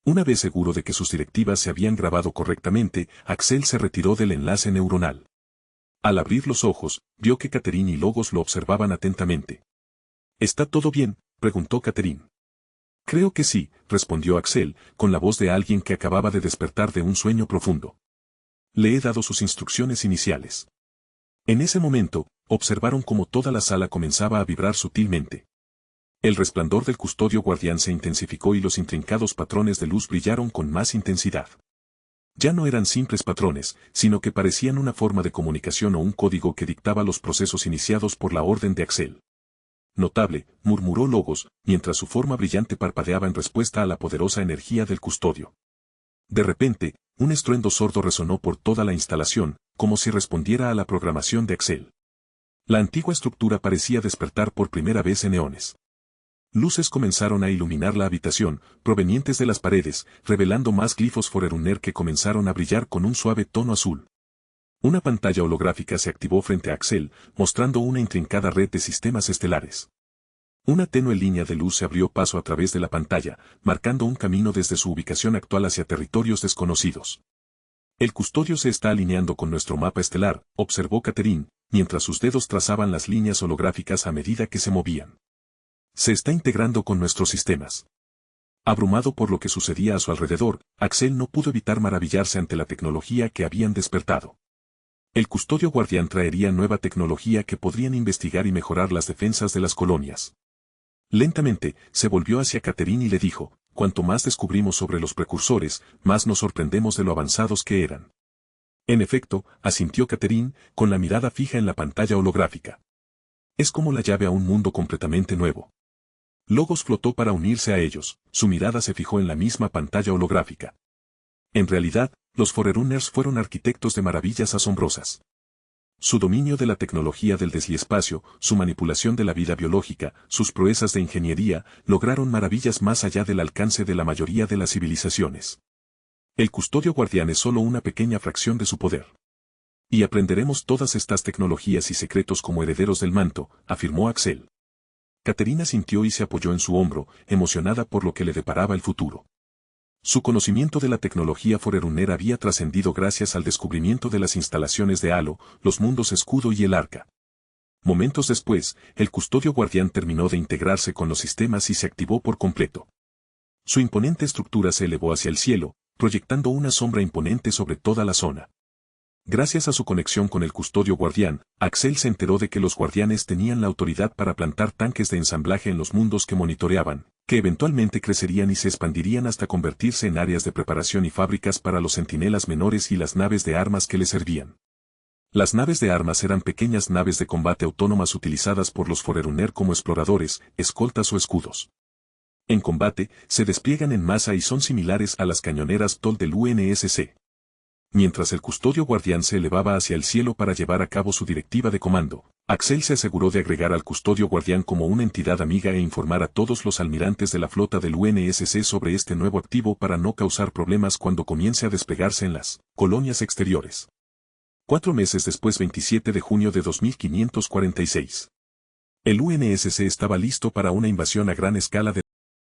Una vez seguro de que sus directivas se habían grabado correctamente, Axel se retiró del enlace neuronal. Al abrir los ojos, vio que Catherine y Logos lo observaban atentamente. ¿Está todo bien?, preguntó Catherine. Creo que sí, respondió Axel, con la voz de alguien que acababa de despertar de un sueño profundo. Le he dado sus instrucciones iniciales. En ese momento, observaron cómo toda la sala comenzaba a vibrar sutilmente. El resplandor del custodio guardián se intensificó y los intrincados patrones de luz brillaron con más intensidad. Ya no eran simples patrones, sino que parecían una forma de comunicación o un código que dictaba los procesos iniciados por la orden de Axel. Notable, murmuró Logos, mientras su forma brillante parpadeaba en respuesta a la poderosa energía del custodio. De repente, un estruendo sordo resonó por toda la instalación, como si respondiera a la programación de Axel. La antigua estructura parecía despertar por primera vez en eones. Luces comenzaron a iluminar la habitación, provenientes de las paredes, revelando más glifos Forerunner que comenzaron a brillar con un suave tono azul. Una pantalla holográfica se activó frente a Axel, mostrando una intrincada red de sistemas estelares. Una tenue línea de luz se abrió paso a través de la pantalla, marcando un camino desde su ubicación actual hacia territorios desconocidos. El custodio se está alineando con nuestro mapa estelar, observó Catherine, mientras sus dedos trazaban las líneas holográficas a medida que se movían. Se está integrando con nuestros sistemas. Abrumado por lo que sucedía a su alrededor, Axel no pudo evitar maravillarse ante la tecnología que habían despertado. El custodio guardián traería nueva tecnología que podrían investigar y mejorar las defensas de las colonias. Lentamente, se volvió hacia Catherine y le dijo, cuanto más descubrimos sobre los precursores, más nos sorprendemos de lo avanzados que eran. En efecto, asintió Catherine, con la mirada fija en la pantalla holográfica. Es como la llave a un mundo completamente nuevo. Logos flotó para unirse a ellos, su mirada se fijó en la misma pantalla holográfica. En realidad, los Forerunners fueron arquitectos de maravillas asombrosas. Su dominio de la tecnología del desliespacio, su manipulación de la vida biológica, sus proezas de ingeniería, lograron maravillas más allá del alcance de la mayoría de las civilizaciones. El custodio guardián es solo una pequeña fracción de su poder. Y aprenderemos todas estas tecnologías y secretos como herederos del manto, afirmó Axel. Caterina sintió y se apoyó en su hombro, emocionada por lo que le deparaba el futuro. Su conocimiento de la tecnología Forerunner había trascendido gracias al descubrimiento de las instalaciones de Halo, los mundos escudo y el arca. Momentos después, el custodio guardián terminó de integrarse con los sistemas y se activó por completo. Su imponente estructura se elevó hacia el cielo, proyectando una sombra imponente sobre toda la zona. Gracias a su conexión con el custodio guardián, Axel se enteró de que los guardianes tenían la autoridad para plantar tanques de ensamblaje en los mundos que monitoreaban, que eventualmente crecerían y se expandirían hasta convertirse en áreas de preparación y fábricas para los centinelas menores y las naves de armas que les servían. Las naves de armas eran pequeñas naves de combate autónomas utilizadas por los Forerunner como exploradores, escoltas o escudos. En combate, se despliegan en masa y son similares a las cañoneras TOL del UNSC. Mientras el custodio guardián se elevaba hacia el cielo para llevar a cabo su directiva de comando, Axel se aseguró de agregar al custodio guardián como una entidad amiga e informar a todos los almirantes de la flota del UNSC sobre este nuevo activo para no causar problemas cuando comience a desplegarse en las colonias exteriores. 4 meses después, 27 de junio de 2546. El UNSC estaba listo para una invasión a gran escala de